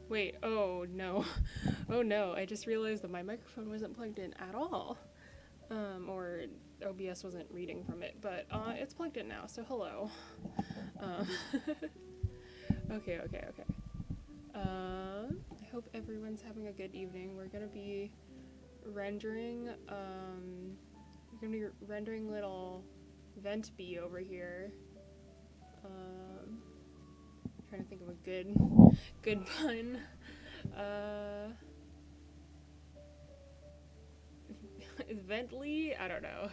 Wait, oh no. Oh no, I just realized that my microphone wasn't plugged in at all. Or OBS wasn't reading from it, but it's plugged in now, so hello. Um, okay. I hope everyone's having a good evening. We're gonna be rendering, little Venti over here. Trying to think of a good pun. Vently? I don't know.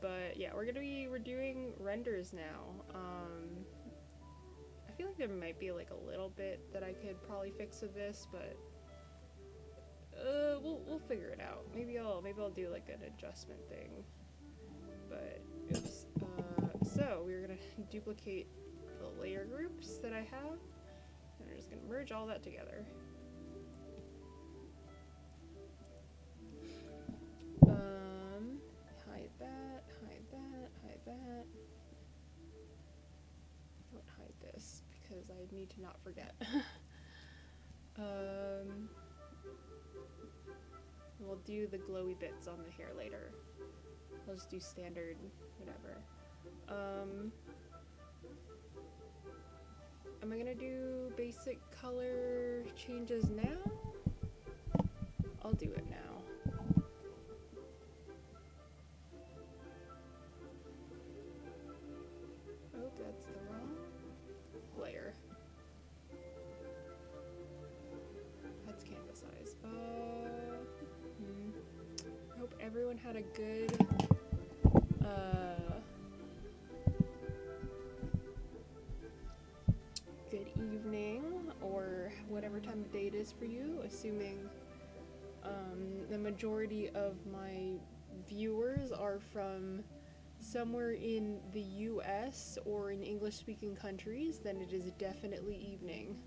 But yeah, we're doing renders now. I feel like there might be like a little bit that I could probably fix with this, but we'll figure it out. Maybe I'll do like an adjustment thing. But oops. So we're gonna duplicate the layer groups that I have, and we're just gonna merge all that together. Hide that. Don't hide this because I need to not forget. We'll do the glowy bits on the hair later. I'll just do standard, whatever. Am I gonna do basic color changes now? I'll do it now. Oh, that's the wrong layer. That's canvas size. I hope everyone had a good evening, or whatever time of day it is for you, assuming the majority of my viewers are from somewhere in the US or in English-speaking countries, then it is definitely evening.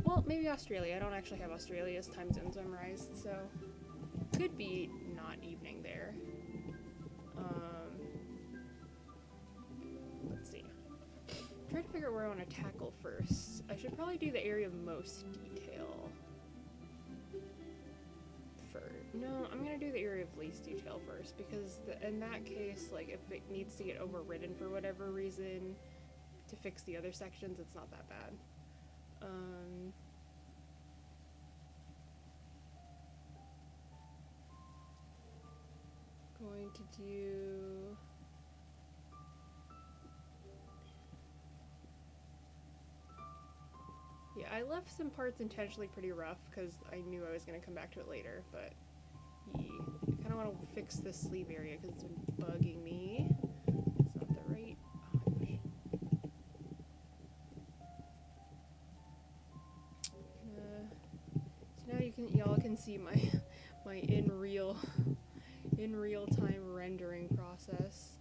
Well, maybe Australia. I don't actually have Australia's time zones memorized, so could be not evening there. Let's see. Try to figure out where I want to tackle first. I should probably do the area of most detail. No, I'm gonna do the area of least detail first, because in that case, like, if it needs to get overridden for whatever reason to fix the other sections, it's not that bad. Going to do... Yeah, I left some parts intentionally pretty rough because I knew I was going to come back to it later, but I kind of want to fix this sleeve area because it's been bugging me. It's not the right... Oh my gosh. So now y'all can see my in real time rendering process.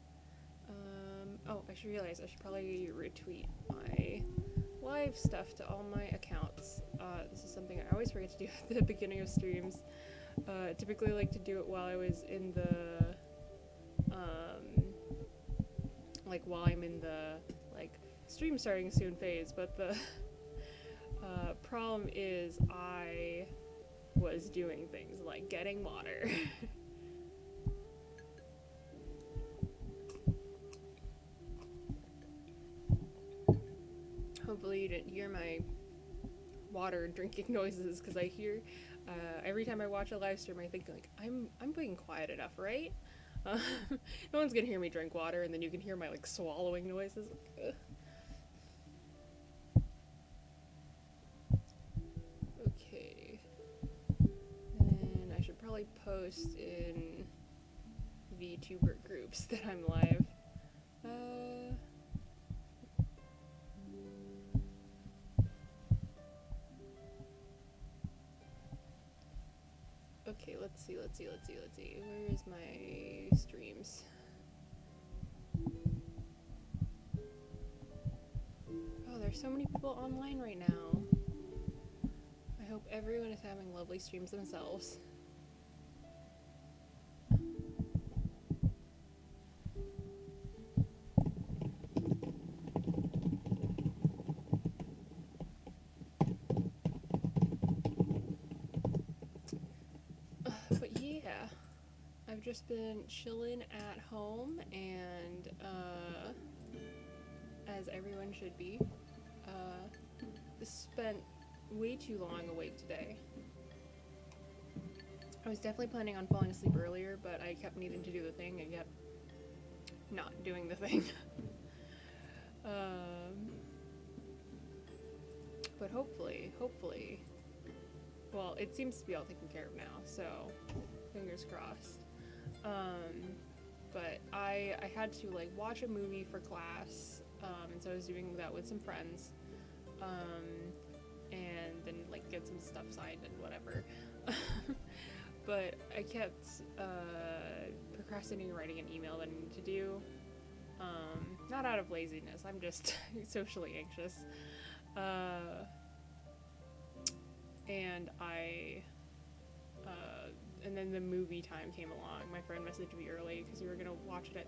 Oh, I should realize I should probably retweet my live stuff to all my accounts. This is something I always forget to do at the beginning of streams. Typically like to do it while I was in the, like while I'm in the, like, stream starting soon phase, but the problem is I was doing things like getting water. Hopefully you didn't hear my water drinking noises, because I hear every time I watch a live stream I think like I'm being quiet enough, right? No one's gonna hear me drink water, and then you can hear my like swallowing noises. Ugh. Okay, and I should probably post in VTuber groups that I'm live. Okay, let's see. Where is my streams? Oh, there's so many people online right now. I hope everyone is having lovely streams themselves. I've just been chilling at home and, as everyone should be, spent way too long awake today. I was definitely planning on falling asleep earlier, but I kept needing to do the thing and kept not doing the thing. But hopefully, well, it seems to be all taken care of now, so fingers crossed. But I had to like watch a movie for class, and so I was doing that with some friends, and then like get some stuff signed and whatever. But I kept procrastinating writing an email that I needed to do. Not out of laziness, I'm just socially anxious. And then the movie time came along. My friend messaged me early because we were gonna watch it at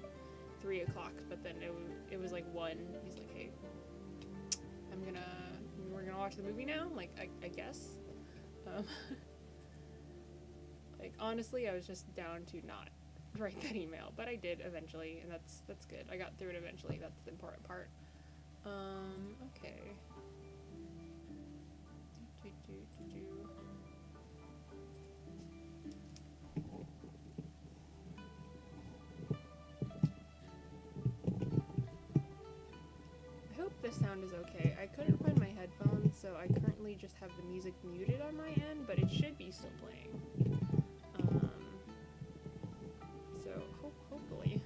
3 o'clock, but then it was like 1. He's like, hey, we're gonna watch the movie now? I'm like, I guess. Like, honestly, I was just down to not write that email, but I did eventually, and that's good. I got through it eventually. That's the important part. Okay. I hope the sound is okay. I couldn't find my headphones, so I currently just have the music muted on my end, but it should be still playing. So hopefully.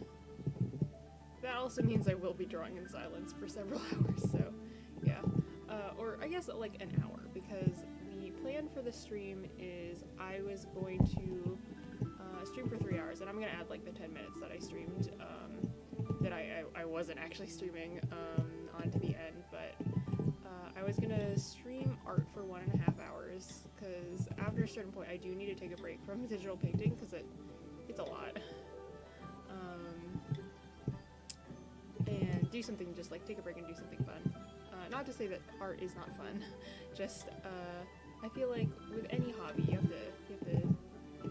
That also means I will be drawing in silence for several hours, so yeah. Or I guess like an hour, because the plan for the stream is I was going to stream for 3 hours, and I'm gonna add like the 10 minutes that I streamed, that I wasn't actually streaming onto the end, but I was gonna stream art for 1.5 hours, because after a certain point I do need to take a break from digital painting, because it's a lot. And do something, just like take a break and do something fun. Not to say that art is not fun, just I feel like with any hobby you have to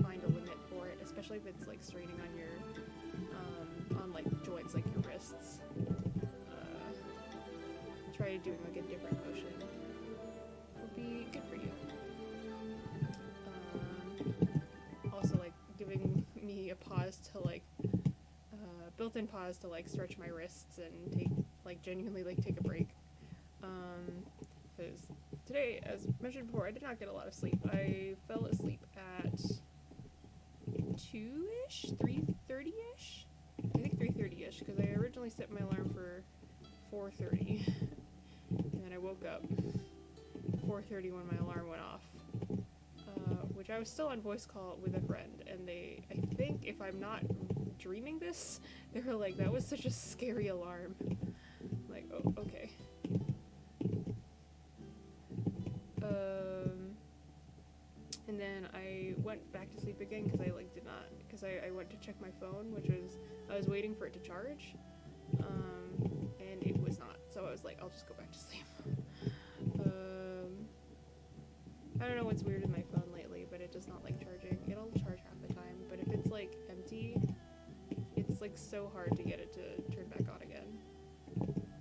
find a limit for it, especially if it's like straining on your on like joints like your wrists. Try doing like a different motion would be good for you. Also like giving me a pause to like built-in pause to like stretch my wrists and take like genuinely like take a break, because today, as mentioned before, I did not get a lot of sleep. I fell asleep at 2-ish, 3:30-ish, I think 3:30-ish, because I originally set my alarm for 4:30 and then I woke up at 4:30 when my alarm went off, which I was still on voice call with a friend, and I think if I'm not dreaming this, they were like, that was such a scary alarm. I'm like, oh, okay. And then I went back to sleep again because I went to check my phone, I was waiting for it to charge, and it was not, so I was like, I'll just go back to sleep. I don't know what's weird with my phone lately, but it does not like charging. It'll charge half the time, but if it's like empty, it's like so hard to get it to turn back on again.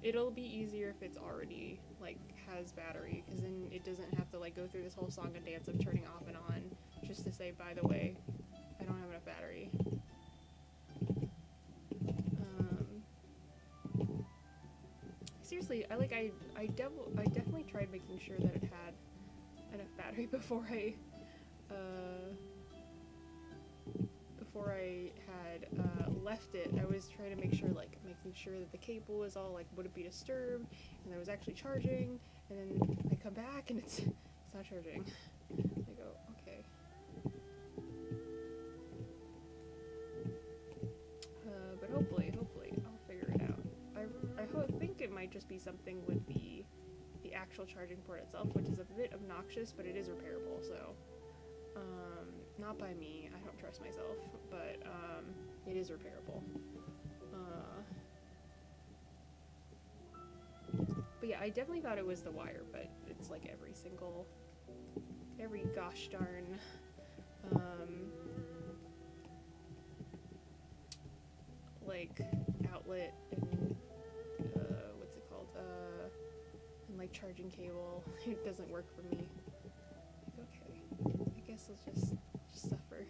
It'll be easier if it's already like has battery, because then it doesn't have to like go through this whole song and dance of turning off and on just to say, by the way, I don't have enough battery. Seriously, I definitely tried making sure that it had enough battery before I had left it. I was trying to make sure, like, making sure that the cable was all like wouldn't be disturbed, and I was actually charging, and then I come back and it's not charging. I go, okay. But hopefully I'll figure it out. I think it might just be something with the actual charging port itself, which is a bit obnoxious, but it is repairable, so not by me, I don't trust myself, but it is repairable. But yeah, I definitely thought it was the wire, but it's like every gosh darn like outlet and what's it called? And like charging cable. It doesn't work for me. Like, okay, I guess I'll just suffer.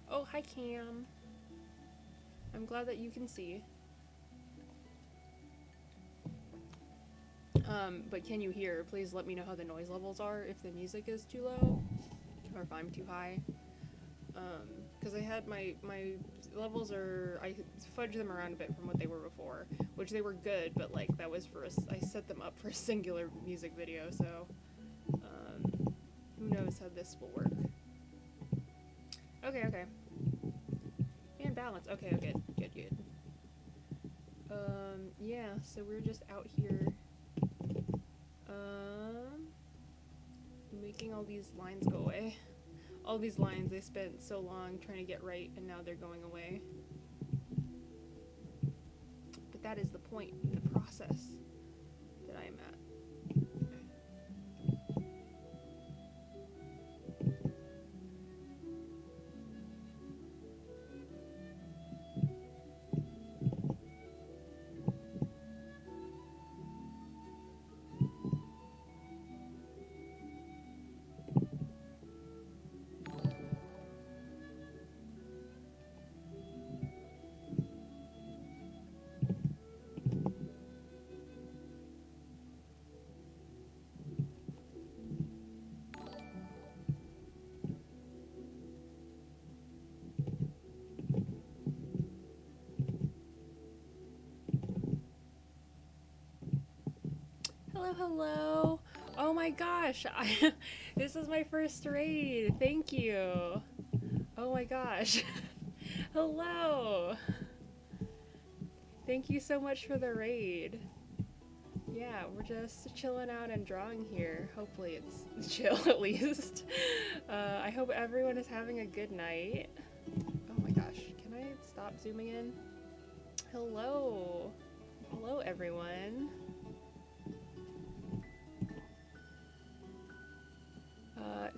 Oh, hi Cam. I'm glad that you can see. But can you hear? Please let me know how the noise levels are, if the music is too low, or if I'm too high. Because I had my levels are, I fudged them around a bit from what they were before, which they were good, but like that was for I set them up for a singular music video, so who knows how this will work. Okay. And balance. Okay, good. Yeah, so we're just out here, making all these lines go away. All these lines I spent so long trying to get right, and now they're going away. But that is the point in the process that I'm at. Hello. Oh my gosh, this is my first raid. Thank you. Oh my gosh. Hello. Thank you so much for the raid. Yeah, we're just chilling out and drawing here. Hopefully it's chill at least. I hope everyone is having a good night. Oh my gosh, can I stop zooming in? Hello. Hello everyone.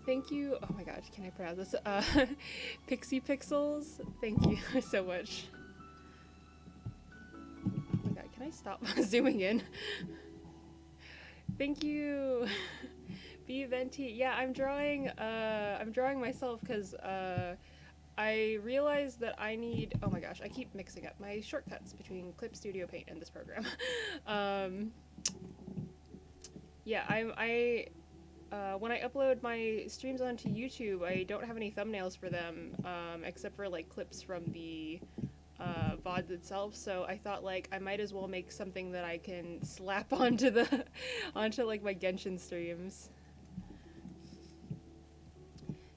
Thank you. Oh my gosh, can I pronounce this? Pixie Pixels. Thank you so much. Oh my god, can I stop zooming in? Thank you. Be Venti. Yeah, I'm drawing myself because I realized that I need, oh my gosh, I keep mixing up my shortcuts between Clip Studio Paint and this program. Yeah, when I upload my streams onto YouTube, I don't have any thumbnails for them, except for like clips from the VOD itself. So I thought like I might as well make something that I can slap onto the onto like my Genshin streams.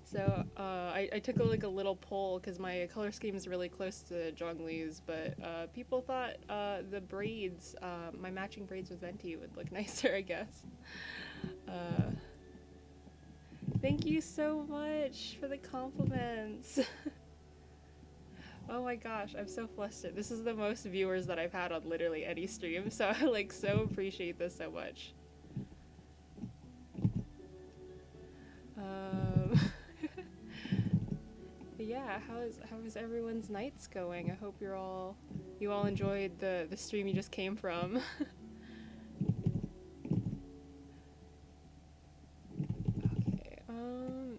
So I took a little poll because my color scheme is really close to Zhongli's, but people thought the braids, my matching braids with Venti would look nicer, I guess. Thank you so much for the compliments. Oh my gosh, I'm so flustered. This is the most viewers that I've had on literally any stream, so I like so appreciate this so much. Yeah, how is everyone's nights going? I hope you all enjoyed the stream you just came from. Okay, oh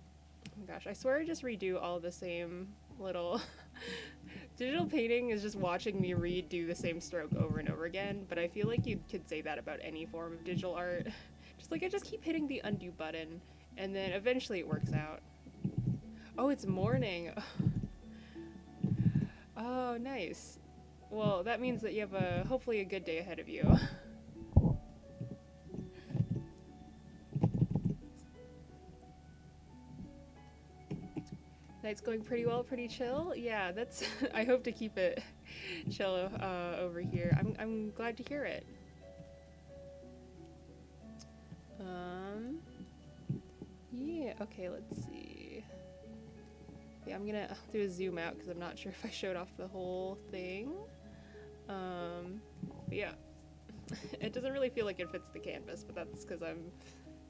my gosh, I swear I just redo all the same little digital painting is just watching me redo the same stroke over and over again, but I feel like you could say that about any form of digital art. Just like I just keep hitting the undo button and then eventually it works out. Oh, it's morning. Oh, nice. Well, that means that you have hopefully a good day ahead of you. Night's going pretty well, pretty chill. Yeah, that's. I hope to keep it chill over here. I'm glad to hear it. Yeah. Okay. Let's see. Yeah, I'm gonna do a zoom out because I'm not sure if I showed off the whole thing. But yeah, it doesn't really feel like it fits the canvas, but that's because I'm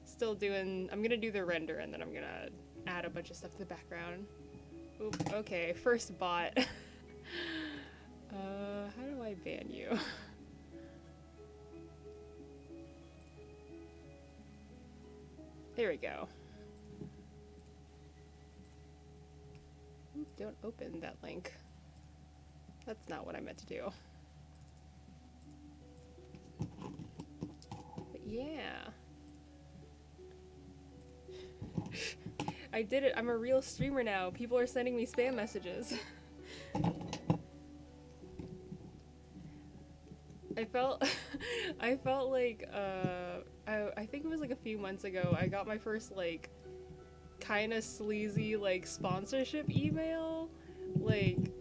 still doing, I'm gonna do the render and then I'm gonna add a bunch of stuff to the background. Oop, okay, first bot. How do I ban you? There we go. Ooh, don't open that link. That's not what I meant to do. But yeah. I did it. I'm a real streamer now. People are sending me spam messages. I felt like, I think it was like a few months ago, I got my first like kind of sleazy like sponsorship email, like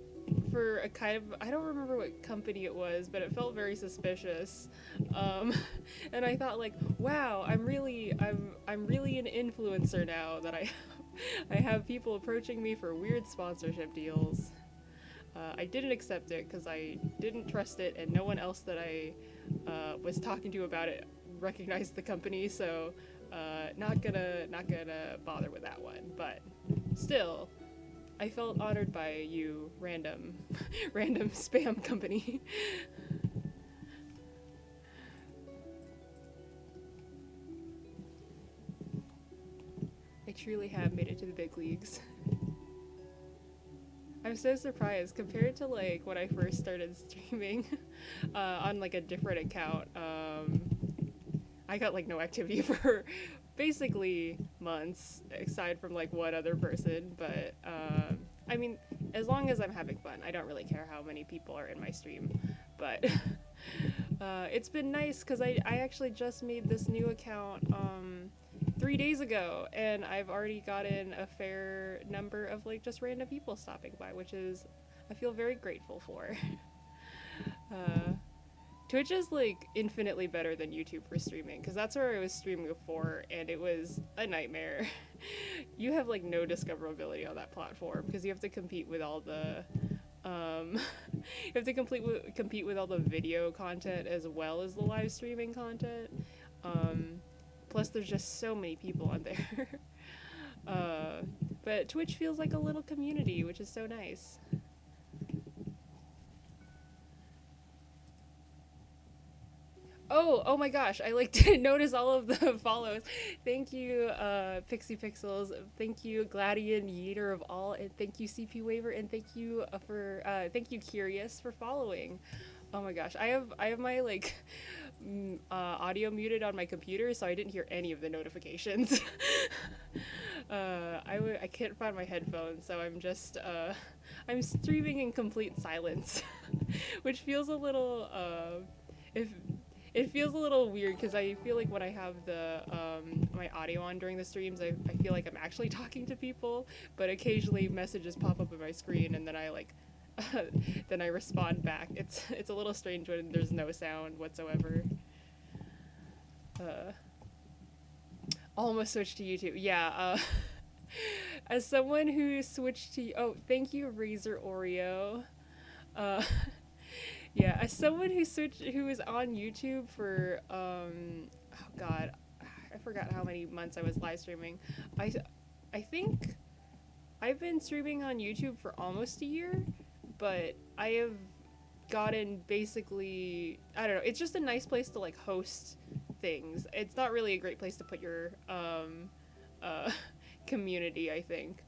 for a kind of, I don't remember what company it was, but it felt very suspicious. And I thought like, wow, I'm really an influencer now that I have people approaching me for weird sponsorship deals. I didn't accept it because I didn't trust it, and no one else that I was talking to about it recognized the company, so not gonna bother with that one. But still, I felt honored by you, random spam company. I truly have made it to the big leagues. I'm so surprised compared to like when I first started streaming on like a different account. I got like no activity for basically months, aside from like one other person. But I mean, as long as I'm having fun, I don't really care how many people are in my stream. But it's been nice because I actually just made this new account 3 days ago, and I've already gotten a fair number of like just random people stopping by, which is I feel very grateful for. Twitch is like infinitely better than YouTube for streaming because that's where I was streaming before, and it was a nightmare. You have like no discoverability on that platform because you have to compete with all the you have to compete with all the video content as well as the live streaming content. Plus there's just so many people on there. But Twitch feels like a little community, which is so nice. Oh my gosh, I like didn't notice all of the follows. Thank you, Pixie Pixels. Thank you, Gladian Yeater of all, and thank you, CP Waver, and thank you thank you, Curious, for following. Oh my gosh, I have my like audio muted on my computer, so I didn't hear any of the notifications. I can't find my headphones, so I'm just I'm streaming in complete silence, which feels a little it feels a little weird because I feel like when I have the my audio on during the streams, I feel like I'm actually talking to people, but occasionally messages pop up on my screen and then I like then I respond back. It's a little strange when there's no sound whatsoever. Almost switched to YouTube. Yeah. As someone who switched to thank you, Razor Oreo. Yeah, as someone who was on YouTube for oh god, I forgot how many months I was live streaming. I think I've been streaming on YouTube for almost a year, but I have gotten basically, I don't know, it's just a nice place to like host things. It's not really a great place to put your community, I think.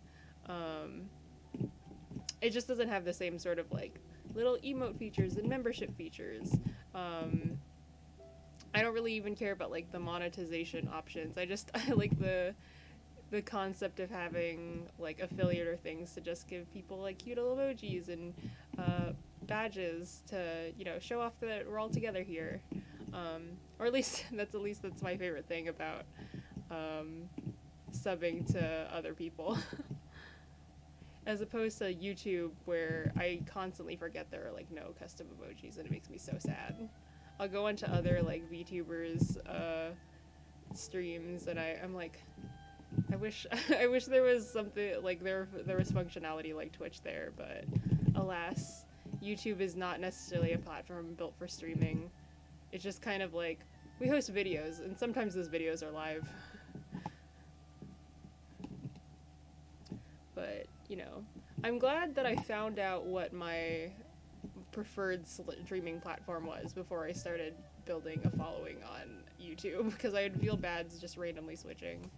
It just doesn't have the same sort of like little emote features and membership features. I don't really even care about like the monetization options. I like the concept of having like affiliate or things to just give people like cute little emojis and badges to, you know, show off that we're all together here. Or at least that's my favorite thing about subbing to other people. As opposed to YouTube, where I constantly forget there are like no custom emojis, and it makes me so sad. I'll go into other like VTubers streams, and I'm like, I wish I wish there was something like there was functionality like Twitch there, but alas, YouTube is not necessarily a platform built for streaming. It's just kind of like we host videos, and sometimes those videos are live. But, you know, I'm glad that I found out what my preferred streaming platform was before I started building a following on YouTube, because I'd feel bad just randomly switching.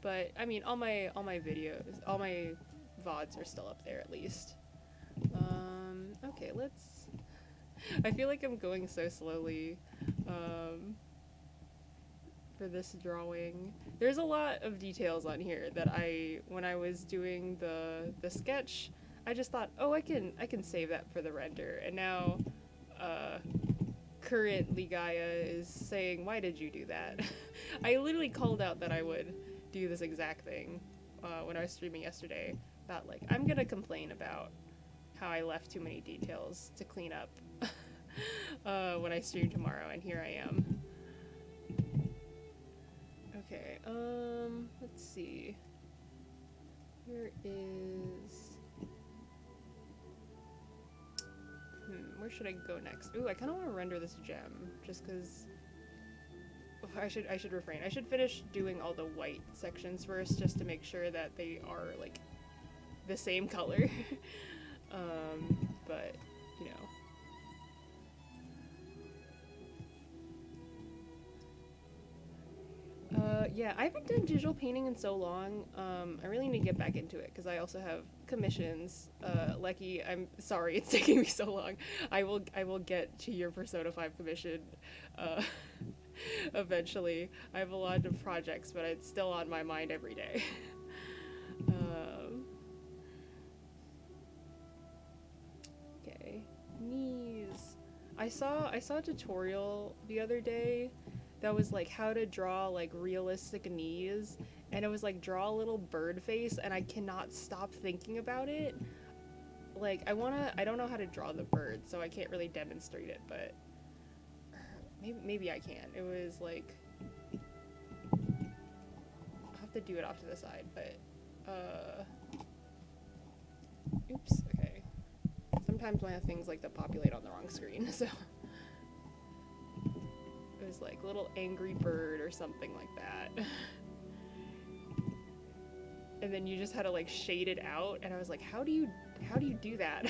But I mean, all my videos, all my VODs are still up there at least. Okay, let's. I feel like I'm going so slowly for this drawing. There's a lot of details on here that when I was doing the sketch, I just thought, oh, I can save that for the render, and now currently Gaia is saying, why did you do that? I literally called out that I would do this exact thing when I was streaming yesterday, about like, I'm gonna complain about how I left too many details to clean up when I stream tomorrow, and here I am. Okay, let's see. Here is... where should I go next? Ooh, I kind of want to render this gem, just because... Oh, I should refrain. I should finish doing all the white sections first, just to make sure that they are, like, the same color. But, you know. Yeah, I haven't done digital painting in so long. I really need to get back into it, because I also have commissions. Lecky, I'm sorry it's taking me so long. I will get to your Persona 5 commission eventually. I have a lot of projects, but it's still on my mind every day. Okay, knees. I saw a tutorial the other day that was like how to draw like realistic knees, and it was like draw a little bird face, and I cannot stop thinking about it. Like I don't know how to draw the bird, so I can't really demonstrate it, but maybe I can. It was like, I'll have to do it off to the side, but oops, okay. Sometimes my things like to populate on the wrong screen, so it was like little angry bird or something like that. And then you just had to like shade it out, and I was like, how do you do that?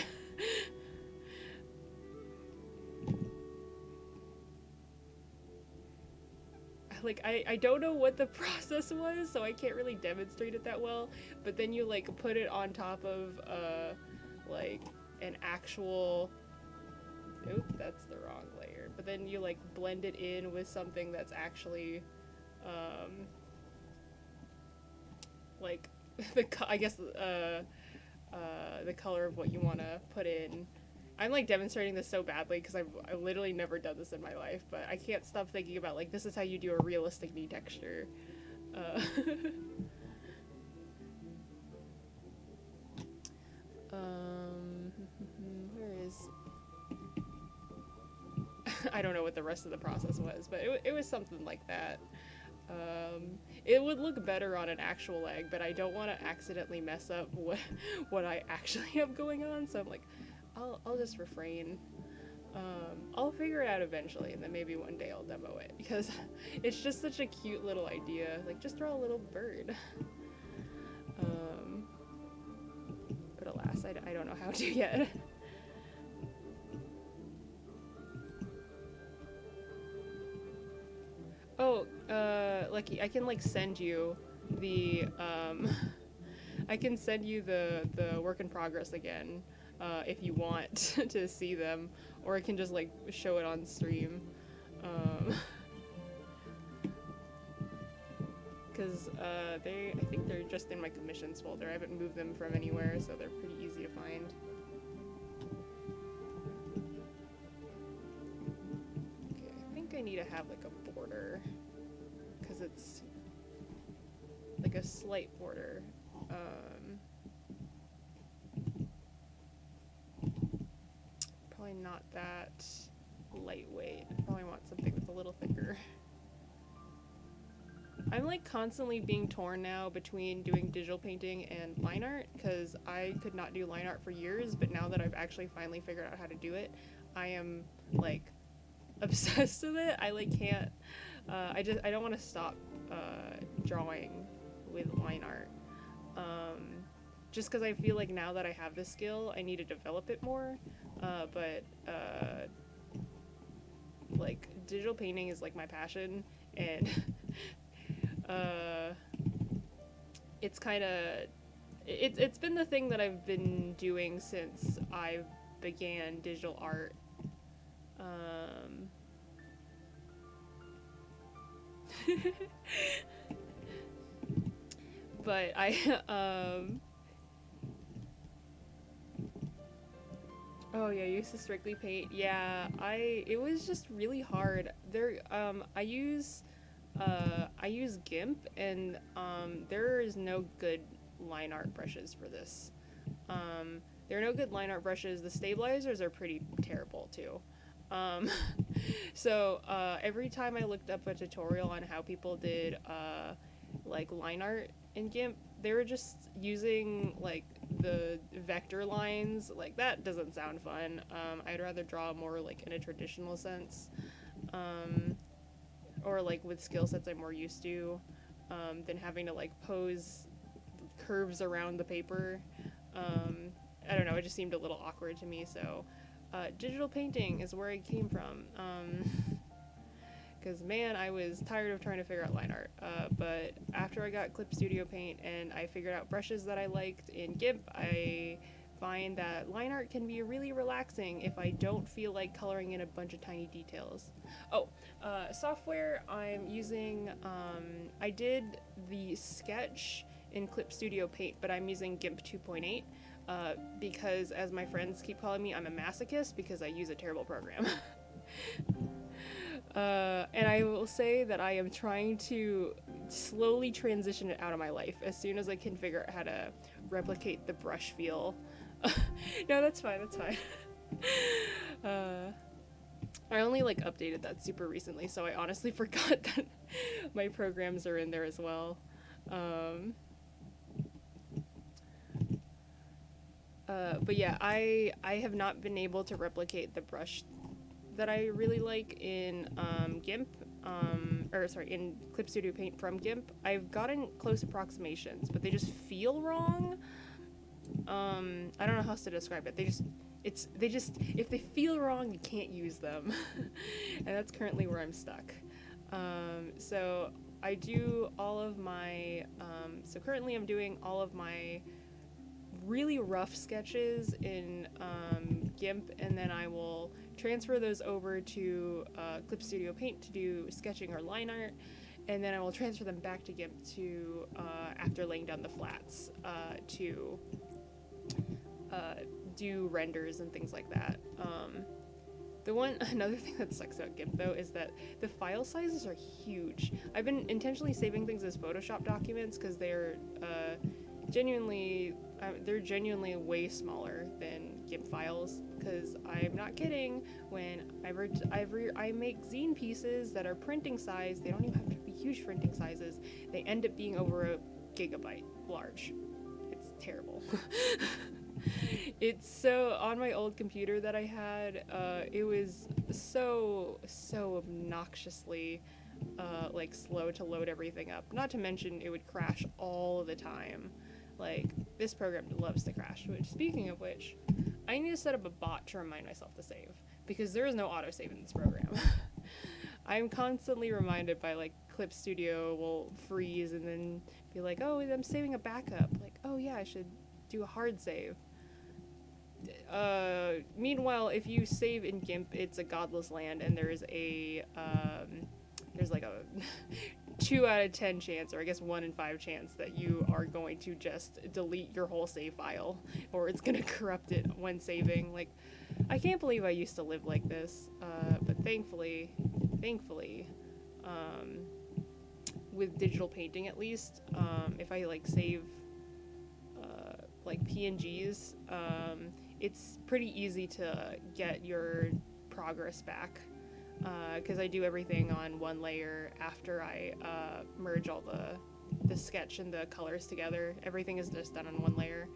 Like I don't know what the process was, so I can't really demonstrate it that well, but then you like put it on top of like an actual, oop, that's the wrong layer, but then you like blend it in with something that's actually like I guess the color of what you want to put in. I'm like demonstrating this so badly because I've literally never done this in my life, but I can't stop thinking about like, this is how you do a realistic knee texture. Where is... I don't know what the rest of the process was, but it was something like that. It would look better on an actual leg, but I don't want to accidentally mess up what I actually have going on, so I'm like, I'll just refrain. I'll figure it out eventually, and then maybe one day I'll demo it, because it's just such a cute little idea. Like, just draw a little bird. But alas, I don't know how to yet. Oh, Lucky, I can like send you the I can send you the work in progress again, if you want to see them, or I can just like show it on stream. Because I think they're just in my commissions folder. I haven't moved them from anywhere, so they're pretty easy to find. Okay, I think I need to have like a border, because it's like a slight border. Probably not that lightweight. I probably want something that's a little thicker. I'm like constantly being torn now between doing digital painting and line art, because I could not do line art for years, but now that I've actually finally figured out how to do it, I am like obsessed with it. I like can't. I don't want to stop drawing with line art. Just because I feel like now that I have the skill, I need to develop it more. But like digital painting is like my passion, and it's kind of it's been the thing that I've been doing since I began digital art. But I oh yeah, I used to strictly paint. Yeah, it was just really hard. I use GIMP, and there is no good line art brushes for this. There are no good line art brushes. The stabilizers are pretty terrible too. So every time I looked up a tutorial on how people did like line art in GIMP, they were just using like the vector lines. Like, that doesn't sound fun. I'd rather draw more like in a traditional sense, or like with skill sets I'm more used to, than having to like pose curves around the paper. I don't know, it just seemed a little awkward to me, so digital painting is where I came from. Because man, I was tired of trying to figure out line art. But after I got Clip Studio Paint and I figured out brushes that I liked in GIMP, I find that line art can be really relaxing if I don't feel like coloring in a bunch of tiny details. Oh, software I'm using, I did the sketch in Clip Studio Paint, but I'm using GIMP 2.8. Because, as my friends keep calling me, I'm a masochist because I use a terrible program. And I will say that I am trying to slowly transition it out of my life as soon as I can figure out how to replicate the brush feel. No, that's fine, that's fine. I only like updated that super recently, so I honestly forgot that my programs are in there as well. But yeah, I have not been able to replicate the brush that I really like in GIMP, in Clip Studio Paint from GIMP. I've gotten close approximations, but they just feel wrong. I don't know how else to describe it. They just, if they feel wrong, you can't use them. And that's currently where I'm stuck. So I do all of my, so currently I'm doing all of my really rough sketches in GIMP, and then I will transfer those over to Clip Studio Paint to do sketching or line art, and then I will transfer them back to GIMP to, after laying down the flats, to do renders and things like that. Another thing that sucks about GIMP though is that the file sizes are huge. I've been intentionally saving things as Photoshop documents because they're genuinely way smaller than GIMP files, because I'm not kidding, when I make zine pieces that are printing size, they don't even have to be huge printing sizes, they end up being over a gigabyte large. It's terrible. It's so, on my old computer that I had, it was so obnoxiously like slow to load everything up. Not to mention it would crash all the time. Like, this program loves to crash. Which, speaking of which, I need to set up a bot to remind myself to save, because there is no autosave in this program. I'm constantly reminded by, like, Clip Studio will freeze and then be like, oh, I'm saving a backup. Like, oh yeah, I should do a hard save. Meanwhile, if you save in GIMP, it's a godless land, and there's like a 2 out of 10 chance, or I guess 1 in 5 chance, that you are going to just delete your whole save file, or it's gonna corrupt it when saving. Like, I can't believe I used to live like this, but thankfully, with digital painting at least, if I like save like PNGs, it's pretty easy to get your progress back. because I do everything on one layer after I merge all the sketch and the colors together. Everything is just done on one layer.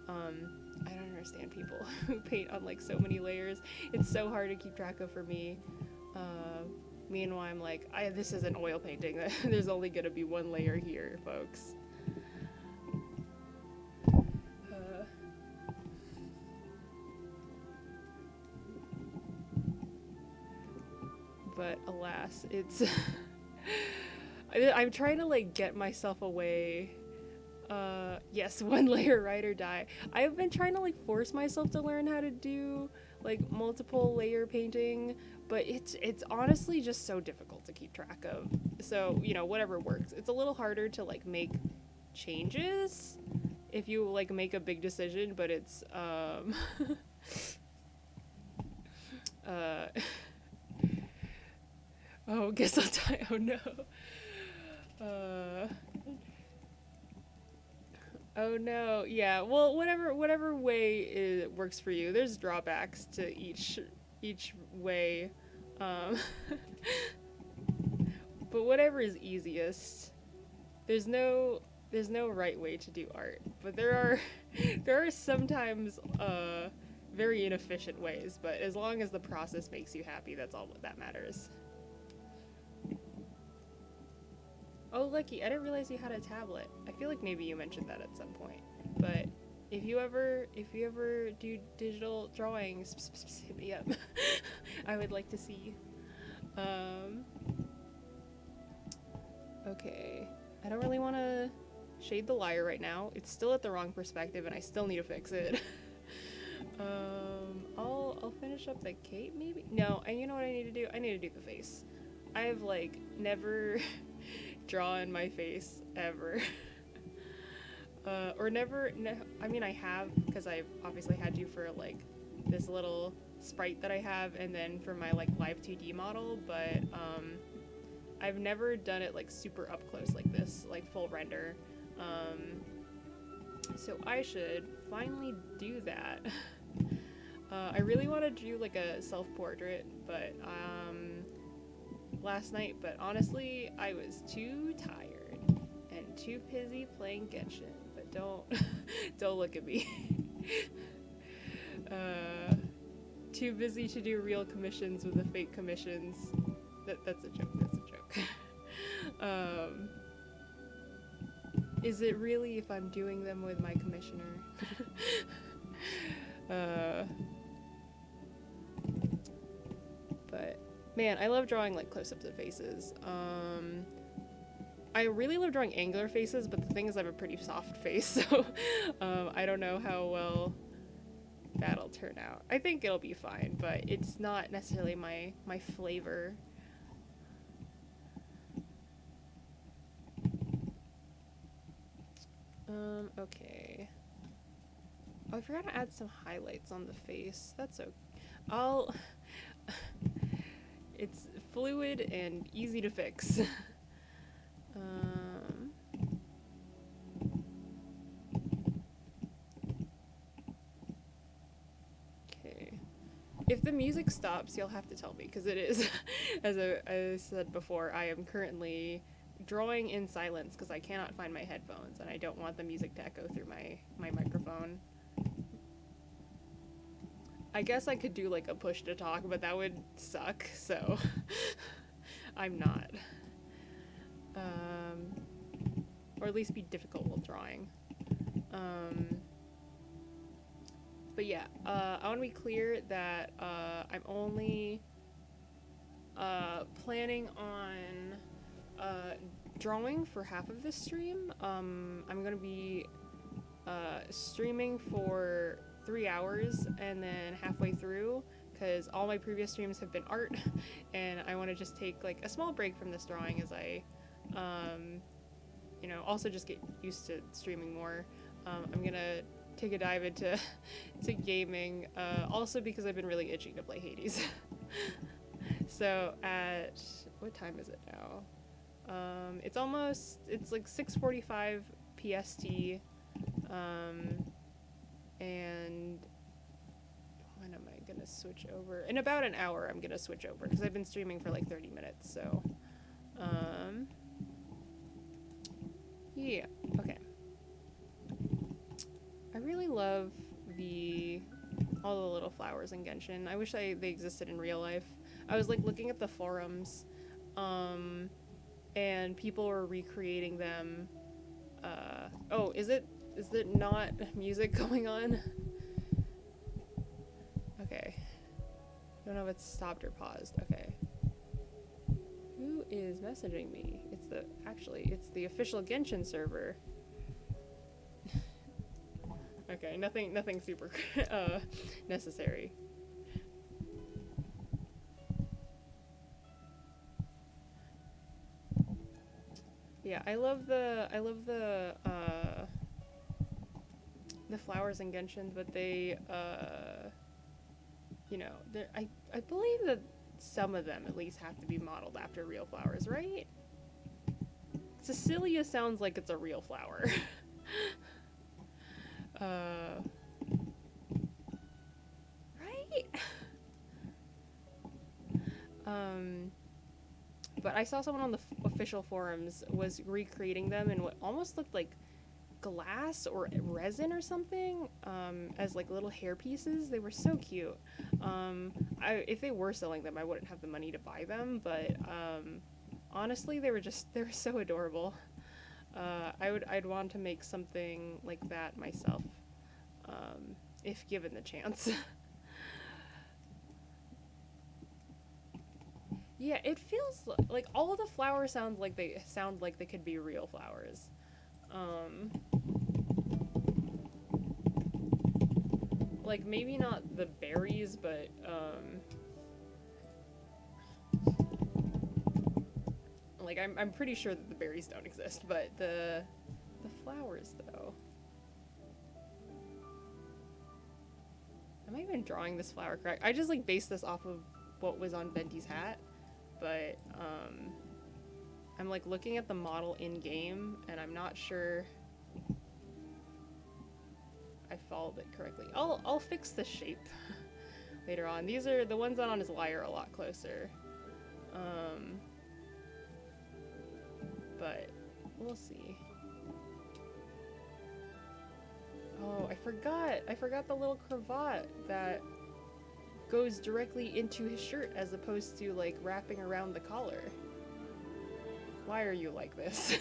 I don't understand people who paint on like so many layers. It's so hard to keep track of for me. Meanwhile, I'm like, this is an oil painting. There's only gonna be one layer here, folks. But alas, it's I'm trying to like get myself away. Yes, one layer, ride or die. I've been trying to like force myself to learn how to do like multiple layer painting, but it's honestly just so difficult to keep track of. So, you know, whatever works. It's a little harder to like make changes if you like make a big decision, but it's oh, guess I'll die. Oh no. Oh no. Yeah. Well, whatever way it works for you. There's drawbacks to each way. But whatever is easiest. There's no right way to do art, but there are sometimes very inefficient ways, but as long as the process makes you happy, that's all that matters. Oh, Lucky, I didn't realize you had a tablet. I feel like maybe you mentioned that at some point. But if you ever do digital drawings, hit me up. I would like to see. Okay. I don't really want to shade the lyre right now. It's still at the wrong perspective and I still need to fix it. I'll finish up the cape maybe? No, and you know what I need to do? I need to do the face. I have like never drawn my face ever. Or never, I mean I have, because I've obviously had to for like this little sprite that I have and then for my like live 2D model, but I've never done it like super up close like this, like full render. So I should finally do that. I really want to do like a self-portrait, but last night, but honestly I was too tired and too busy playing Genshin, but don't look at me. Too busy to do real commissions with the fake commissions. That's a joke. Is it really if I'm doing them with my commissioner? But man, I love drawing like close-ups of faces. I really love drawing angular faces, but the thing is I have a pretty soft face, so I don't know how well that'll turn out. I think it'll be fine, but it's not necessarily my flavor. Okay. Oh, I forgot to add some highlights on the face. That's okay. It's fluid and easy to fix. Okay. If the music stops, you'll have to tell me, because it is, as I said before, I am currently drawing in silence because I cannot find my headphones and I don't want the music to echo through my microphone. I guess I could do like a push to talk, but that would suck, so I'm not. Or at least be difficult while drawing. But yeah, I want to be clear that I'm only planning on drawing for half of this stream. I'm going to be streaming for 3 hours and then halfway through, because all my previous streams have been art and I want to just take like a small break from this drawing as I you know, also just get used to streaming more. I'm gonna take a dive into gaming, also because I've been really itching to play Hades. So at what time is it now? It's like 6:45 PST, and when am I gonna switch over. In about an hour, I'm gonna switch over because I've been streaming for like 30 minutes, so. Yeah, okay. I really love all the little flowers in Genshin. I wish they existed in real life. I was like looking at the forums, and people were recreating them. Oh, is it not music going on? Okay. I don't know if it's stopped or paused. Okay. Who is messaging me? It's the official Genshin server. Okay, nothing super necessary. Yeah, I love the flowers in Genshin, but they you know, I believe that some of them at least have to be modeled after real flowers, right? Cecilia sounds like it's a real flower. Right? But I saw someone on the official forums was recreating them in what almost looked like glass or resin or something, as like little hair pieces. They were so cute. If they were selling them, I wouldn't have the money to buy them, but honestly, they were so adorable. I'd want to make something like that myself, if given the chance. Yeah, it feels like all of the flowers sound like they could be real flowers. Like maybe not the berries, but like I'm pretty sure that the berries don't exist, but the flowers though. Am I even drawing this flower correct? I just like based this off of what was on Venti's hat, but I'm like looking at the model in game and I'm not sure I followed it correctly. I'll fix the shape later on. These are the ones on his lyre a lot closer. But we'll see. Oh, I forgot the little cravat that goes directly into his shirt as opposed to like wrapping around the collar. Why are you like this?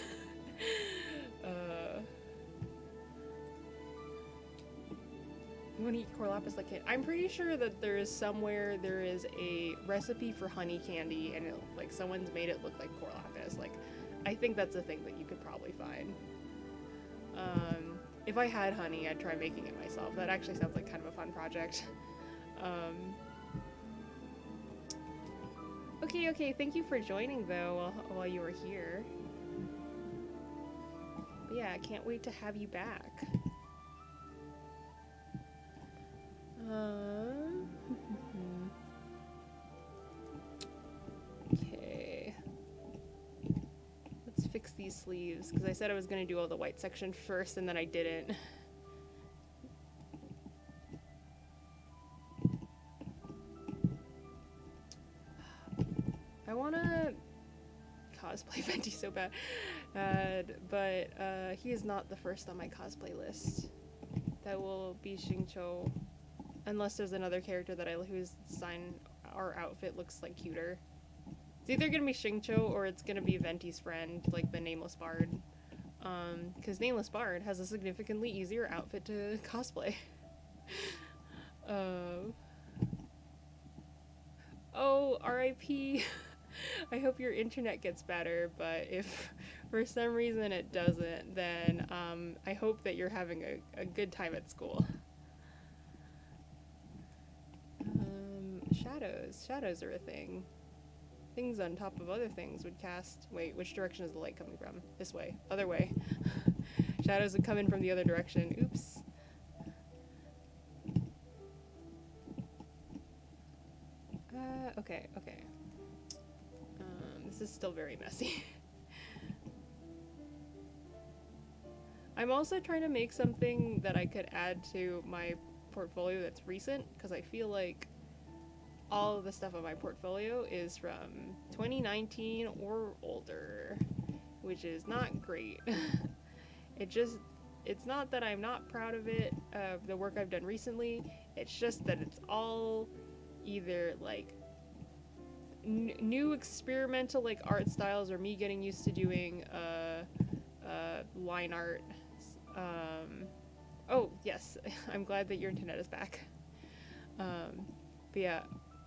You want to eat core lapis like it? I'm pretty sure that there is a recipe for honey candy and like someone's made it look like core lapis. Like, I think that's a thing that you could probably find. If I had honey, I'd try making it myself. That actually sounds like kind of a fun project. Okay, thank you for joining though while you were here. But yeah, I can't wait to have you back. Okay. Let's fix these sleeves, because I said I was going to do all the white section first, and then I didn't. I want to cosplay Venti so bad, but he is not the first on my cosplay list. That will be Xingqiu, unless there's another character that whose design or outfit looks like cuter. It's either gonna be Xingqiu or it's gonna be Venti's friend, like the Nameless Bard, because Nameless Bard has a significantly easier outfit to cosplay. Oh, R.I.P. I hope your internet gets better, but if for some reason it doesn't, then I hope that you're having a good time at school. Shadows are a thing. Things on top of other things would cast... Wait, which direction is the light coming from? This way. Other way. Shadows would come in from the other direction. Oops. Okay. This is still very messy. I'm also trying to make something that I could add to my portfolio that's recent, because I feel like all of the stuff on my portfolio is from 2019 or older, which is not great. It's not that I'm not proud of it, of the work I've done recently, it's just that it's all either like new experimental like art styles, or me getting used to doing line art. Oh yes, I'm glad that your internet is back. But yeah,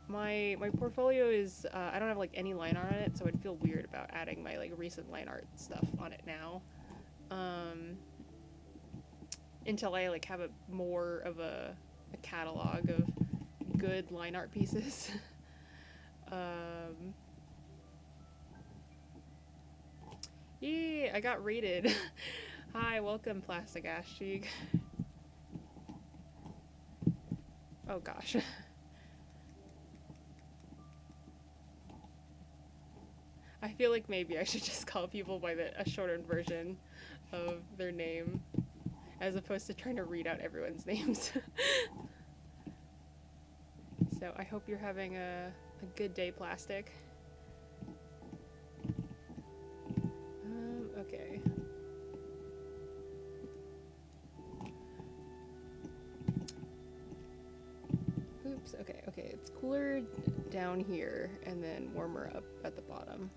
my portfolio is I don't have like any line art on it, so I'd feel weird about adding my like recent line art stuff on it now. Until I like have a more of a catalog of good line art pieces. Yeah, I got rated. Hi, welcome, Plastic Ash Cheek. Oh gosh. I feel like maybe I should just call people by a shortened version of their name, as opposed to trying to read out everyone's names. So I hope you're having a good day, Plastic. Okay. Oops, okay, it's cooler down here and then warmer up at the bottom.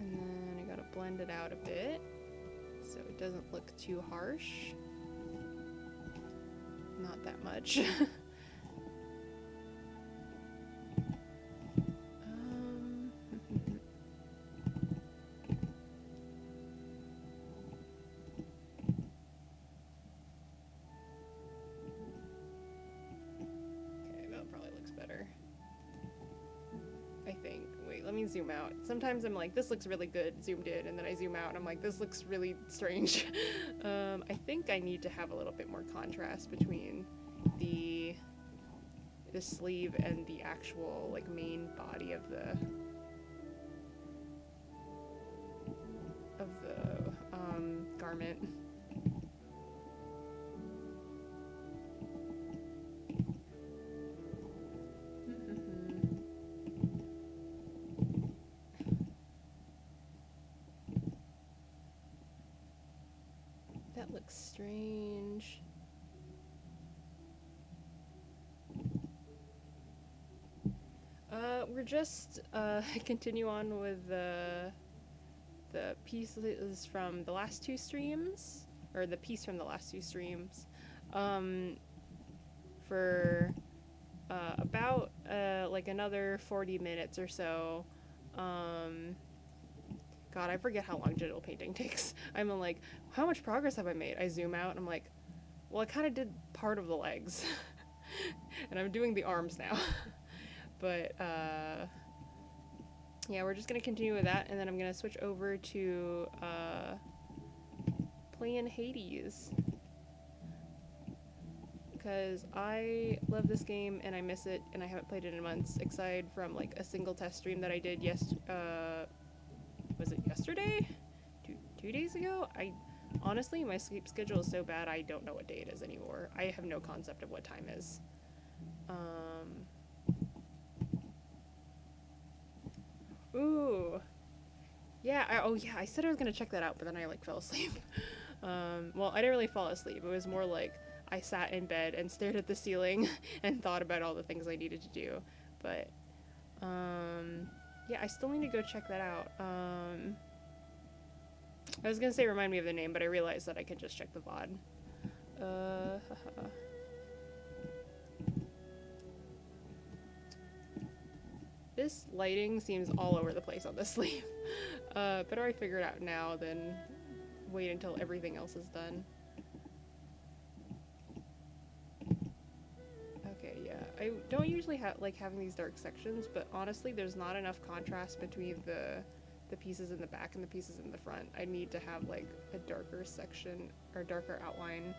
And then I gotta blend it out a bit so it doesn't look too harsh. Not that much. Let me zoom out. Sometimes I'm like, this looks really good zoomed in, and then I zoom out and I'm like, this looks really strange. I think I need to have a little bit more contrast between the sleeve and the actual like main body of the garment. That looks strange. We're just continue on with the pieces from the last two streams, or the piece from the last two streams, for about like another 40 minutes or so. God, I forget how long digital painting takes. I'm like, how much progress have I made? I zoom out and I'm like, well, I kind of did part of the legs. And I'm doing the arms now. But yeah, we're just gonna continue with that, and then I'm gonna switch over to playing Hades, because I love this game and I miss it, and I haven't played it in months, aside from like a single test stream that I did was it yesterday? Two days ago? Honestly, my sleep schedule is so bad I don't know what day it is anymore. I have no concept of what time is. Ooh. Yeah, I said I was gonna check that out, but then I like fell asleep. Well, I didn't really fall asleep. It was more like I sat in bed and stared at the ceiling and thought about all the things I needed to do. But yeah, I still need to go check that out. I was gonna say remind me of the name, but I realized that I could just check the VOD. This lighting seems all over the place on this sleeve. Better I figure it out now than wait until everything else is done. Okay, yeah. I don't usually like having these dark sections, but honestly there's not enough contrast between the pieces in the back and the pieces in the front. I need to have like a darker section or darker outline.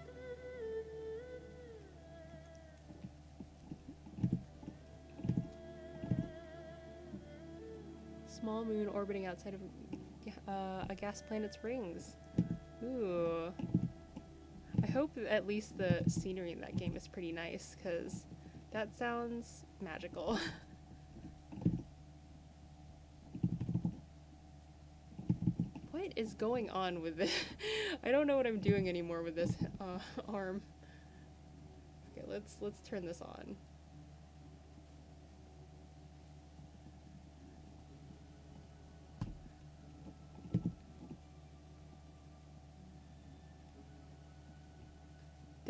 Small moon orbiting outside of a gas planet's rings. Ooh. I hope at least the scenery in that game is pretty nice, because that sounds magical. What is going on with this? I don't know what I'm doing anymore with this arm. Okay, let's turn this on.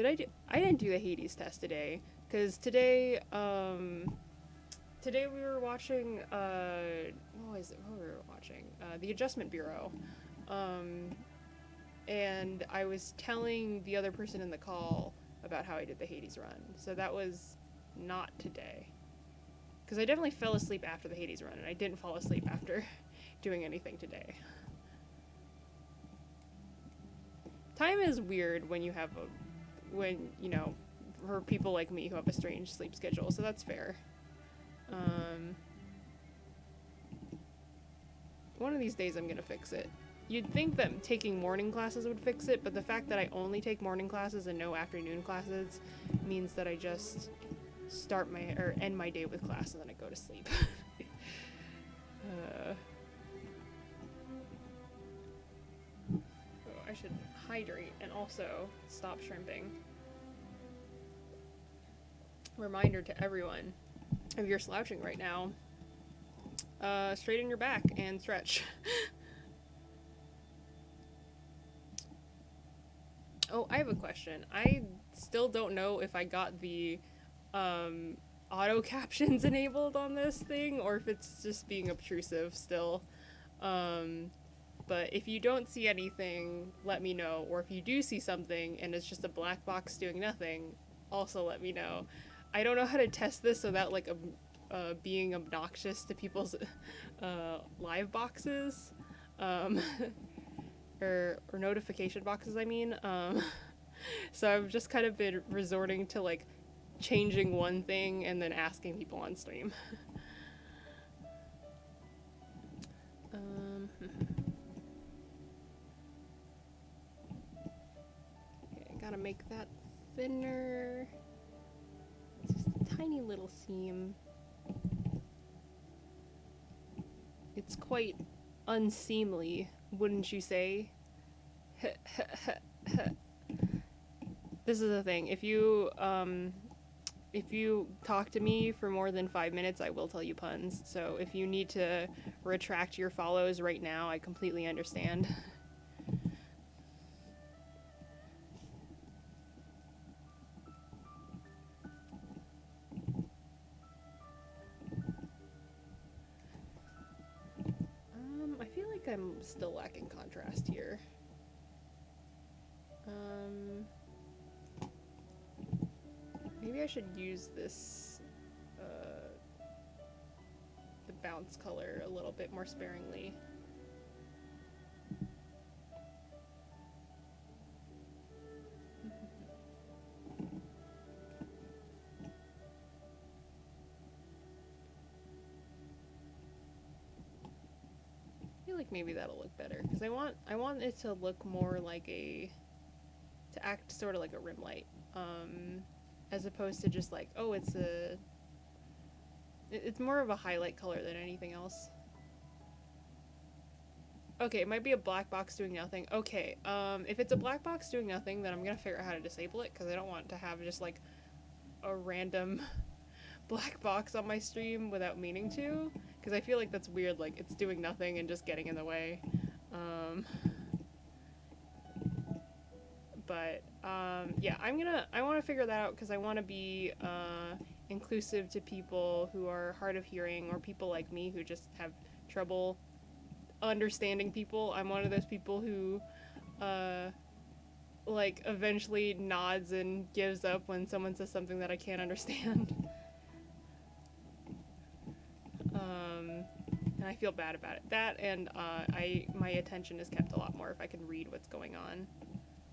I didn't do the HADES test today, because today we were watching, what were we watching? The Adjustment Bureau. And I was telling the other person in the call about how I did the HADES run. So that was not today. Because I definitely fell asleep after the HADES run, and I didn't fall asleep after doing anything today. Time is weird when you have you know, for people like me who have a strange sleep schedule, so that's fair. One of these days I'm gonna fix it. You'd think that taking morning classes would fix it, but the fact that I only take morning classes and no afternoon classes means that I just end my day with class and then I go to sleep. I should hydrate and also stop shrimping. Reminder to everyone, if you're slouching right now, straighten your back and stretch. Oh, I have a question. I still don't know if I got the auto captions enabled on this thing or if it's just being obtrusive still. But if you don't see anything, let me know. Or if you do see something and it's just a black box doing nothing, also let me know. I don't know how to test this without like being obnoxious to people's live boxes. Or notification boxes, I mean. So I've just kind of been resorting to like changing one thing and then asking people on stream. Okay, gotta make that thinner. It's just a tiny little seam. It's quite unseemly, wouldn't you say? This is the thing. If you talk to me for more than 5 minutes, I will tell you puns. So if you need to retract your follows right now, I completely understand. I feel like I'm still lacking contrast here. Maybe I should use this, the bounce color a little bit more sparingly. I feel like maybe that'll look better, because I want it to look more like to act sort of like a rim light. As opposed to just like, oh, it's more of a highlight color than anything else. Okay, it might be a black box doing nothing. Okay, if it's a black box doing nothing, then I'm gonna figure out how to disable it, because I don't want to have just like a random black box on my stream without meaning to, because I feel like that's weird, like it's doing nothing and just getting in the way. But yeah, I want to figure that out, because I want to be inclusive to people who are hard of hearing, or people like me who just have trouble understanding people. I'm one of those people who like eventually nods and gives up when someone says something that I can't understand. And I feel bad about it. That, and my attention is kept a lot more if I can read what's going on.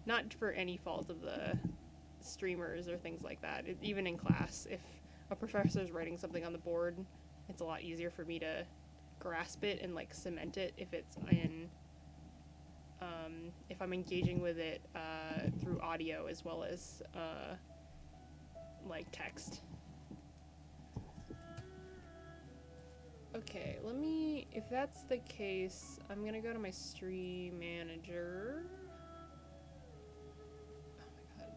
Not for any fault of the streamers or things like that. Even in class, if a professor's writing something on the board, it's a lot easier for me to grasp it and like cement it if it's in if I'm engaging with it through audio as well as like text. Okay, let me, if that's the case, I'm gonna go to my stream manager. Oh my god.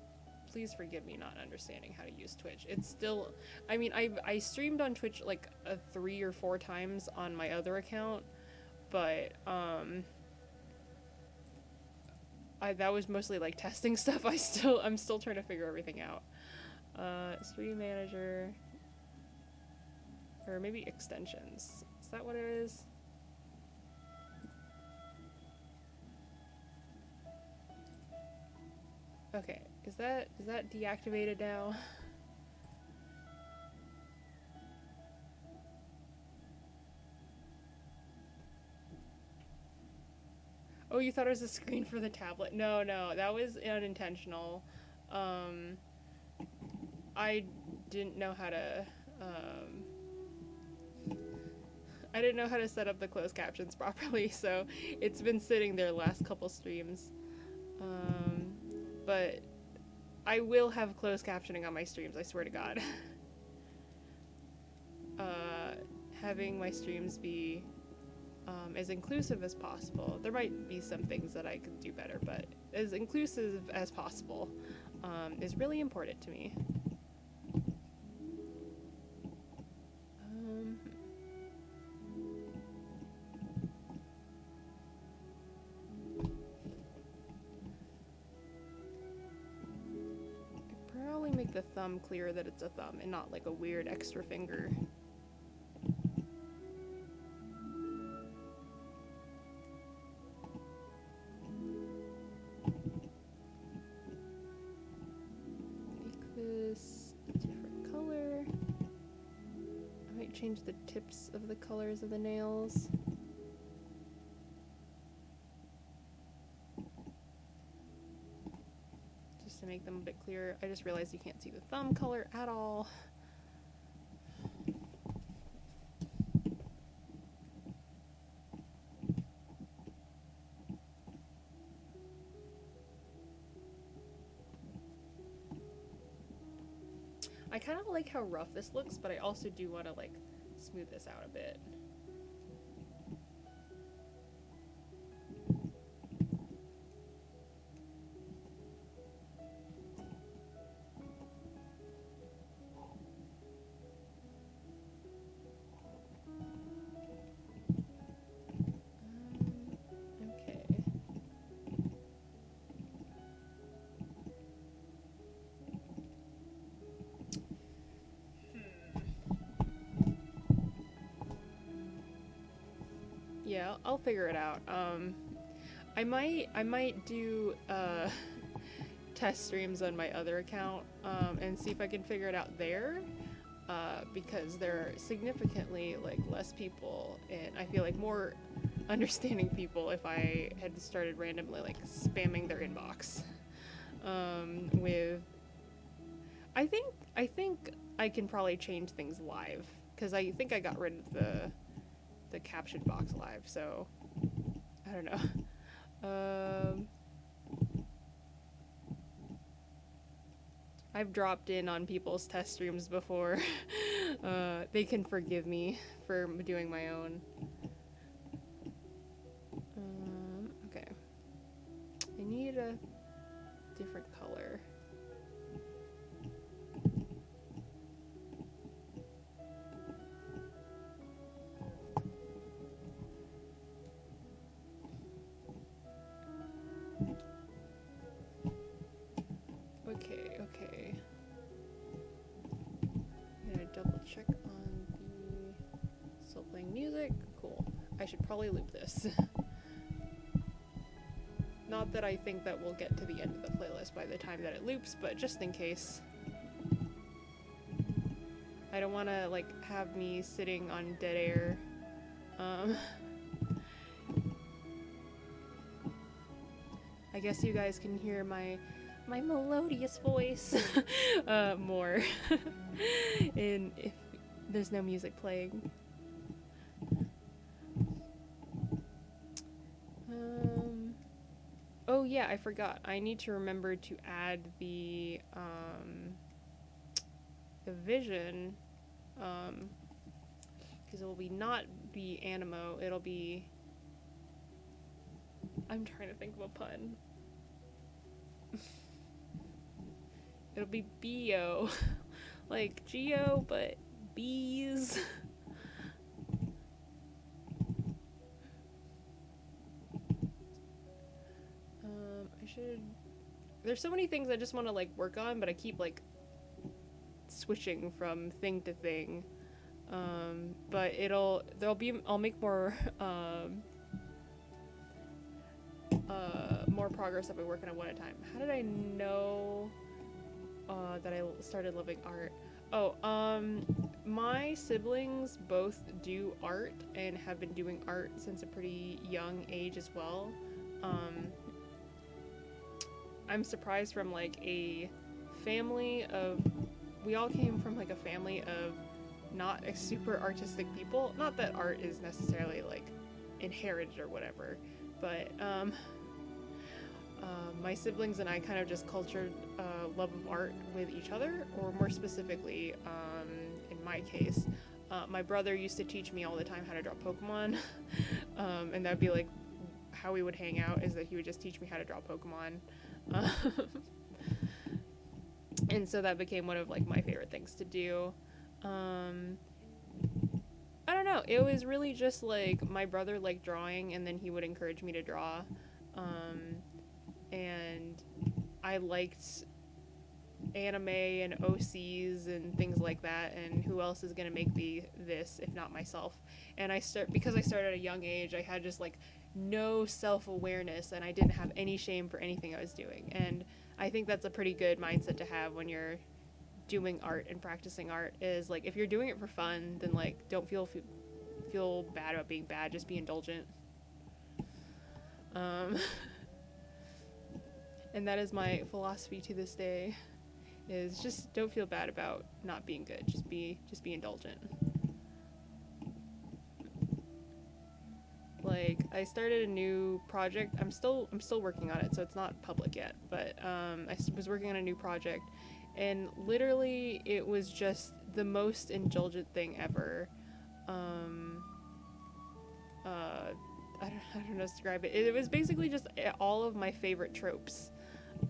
Please forgive me not understanding how to use Twitch. It's still, I mean, I streamed on Twitch like 3 or 4 times on my other account, but that was mostly like testing stuff. I'm still trying to figure everything out. Stream manager, or maybe extensions. Is that what it is? Okay, is that deactivated now? Oh, you thought it was a screen for the tablet? No, that was unintentional. I didn't know how to, I didn't know how to set up the closed captions properly, so it's been sitting there last couple streams. But I will have closed captioning on my streams, I swear to God. Having my streams be as inclusive as possible. There might be some things that I could do better, but as inclusive as possible is really important to me. I'd probably make the thumb clear that it's a thumb and not like a weird extra finger. Change the tips of the colors of the nails. Just to make them a bit clearer. I just realized you can't see the thumb color at all. I kind of like how rough this looks, but I also do want to like smooth this out a bit. Okay. Yeah, I'll figure it out. I might do test streams on my other account and see if I can figure it out there, because there are significantly like less people, and I feel like more understanding people if I had started randomly like spamming their inbox with. I think I can probably change things live, because I think I got rid of the caption box live, so I don't know. I've dropped in on people's test streams before. They can forgive me for doing my own. Okay. I need a different color. Okay. I'm gonna double check on the still playing music. Cool. I should probably loop this. Not that I think that we'll get to the end of the playlist by the time that it loops, but just in case. I don't want to like have me sitting on dead air. I guess you guys can hear my melodious voice more in if there's no music playing. Oh yeah, I forgot. I need to remember to add the vision, because it will be not be animo, it'll be, I'm trying to think of a pun. It'll be bio. Like geo, but bees. I should, there's so many things I just want to like work on, but I keep like switching from thing to thing. But I'll make more more progress if I work on it one at a time. How did I know that I started loving art? Oh, my siblings both do art and have been doing art since a pretty young age as well. I'm surprised from like a family of, we all came from like a family of not a super artistic people. Not that art is necessarily like inherited or whatever, but my siblings and I kind of just cultured love of art with each other, or more specifically, in my case, my brother used to teach me all the time how to draw Pokemon, and that'd be like how we would hang out, is that he would just teach me how to draw Pokemon. And so that became one of like my favorite things to do. I don't know, it was really just like my brother liked drawing, and then he would encourage me to draw, and I liked anime and OCs and things like that, and who else is gonna make this if not myself? And because I started at a young age, I had just like no self-awareness, and I didn't have any shame for anything I was doing, and I think that's a pretty good mindset to have when you're doing art and practicing art, is like if you're doing it for fun, then like don't feel bad about being bad, just be indulgent. And that is my philosophy to this day, is just don't feel bad about not being good, just be indulgent. Like I started a new project. I'm still working on it, so it's not public yet, but I was working on a new project, and literally it was just the most indulgent thing ever. I don't know how to describe it. It was basically just all of my favorite tropes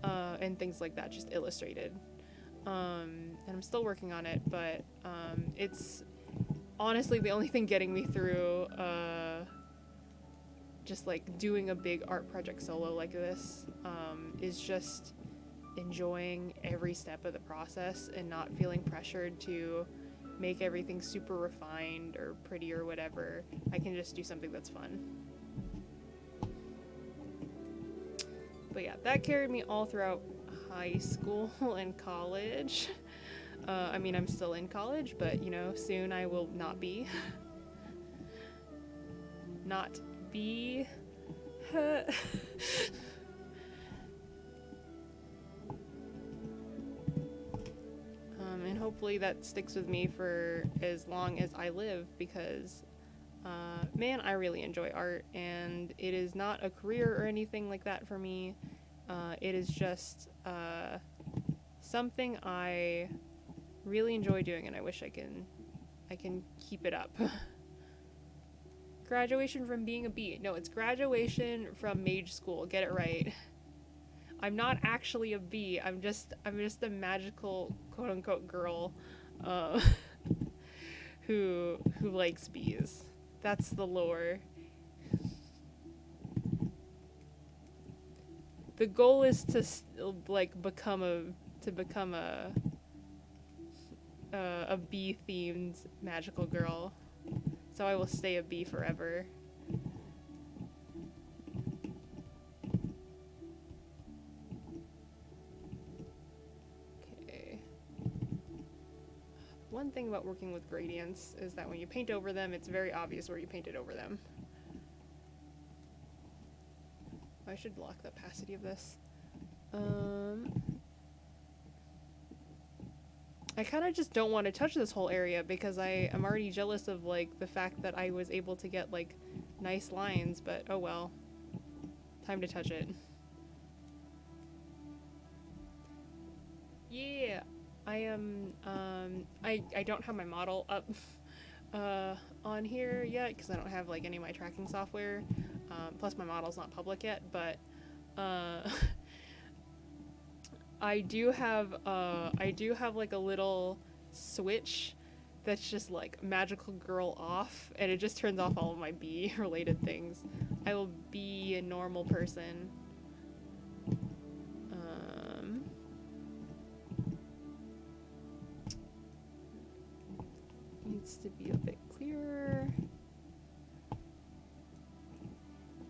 and things like that, just illustrated. And I'm still working on it, but it's honestly the only thing getting me through just like doing a big art project solo like this, is just enjoying every step of the process and not feeling pressured to make everything super refined or pretty or whatever. I can just do something that's fun. But yeah, that carried me all throughout high school and college. I mean, I'm still in college, but you know, soon I will not be. Not be. And hopefully that sticks with me for as long as I live, because man, I really enjoy art, and it is not a career or anything like that for me. It is just something I really enjoy doing, and I wish I can keep it up. Graduation from being a bee. No, it's graduation from mage school. Get it right. I'm not actually a bee. I'm just a magical quote unquote girl who likes bees. That's the lore. The goal is to like become a bee themed magical girl. So I will stay a bee forever. Okay. One thing about working with gradients is that when you paint over them, it's very obvious where you painted over them. I should block the opacity of this. I kind of just don't want to touch this whole area because I am already jealous of like the fact that I was able to get like nice lines, but oh well. Time to touch it. Yeah, I am I don't have my model up on here yet because I don't have like any of my tracking software. Plus my model's not public yet, but I do have like a little switch that's just like magical girl off, and it just turns off all of my bee related things. I will be a normal person. Needs to be a bit clearer.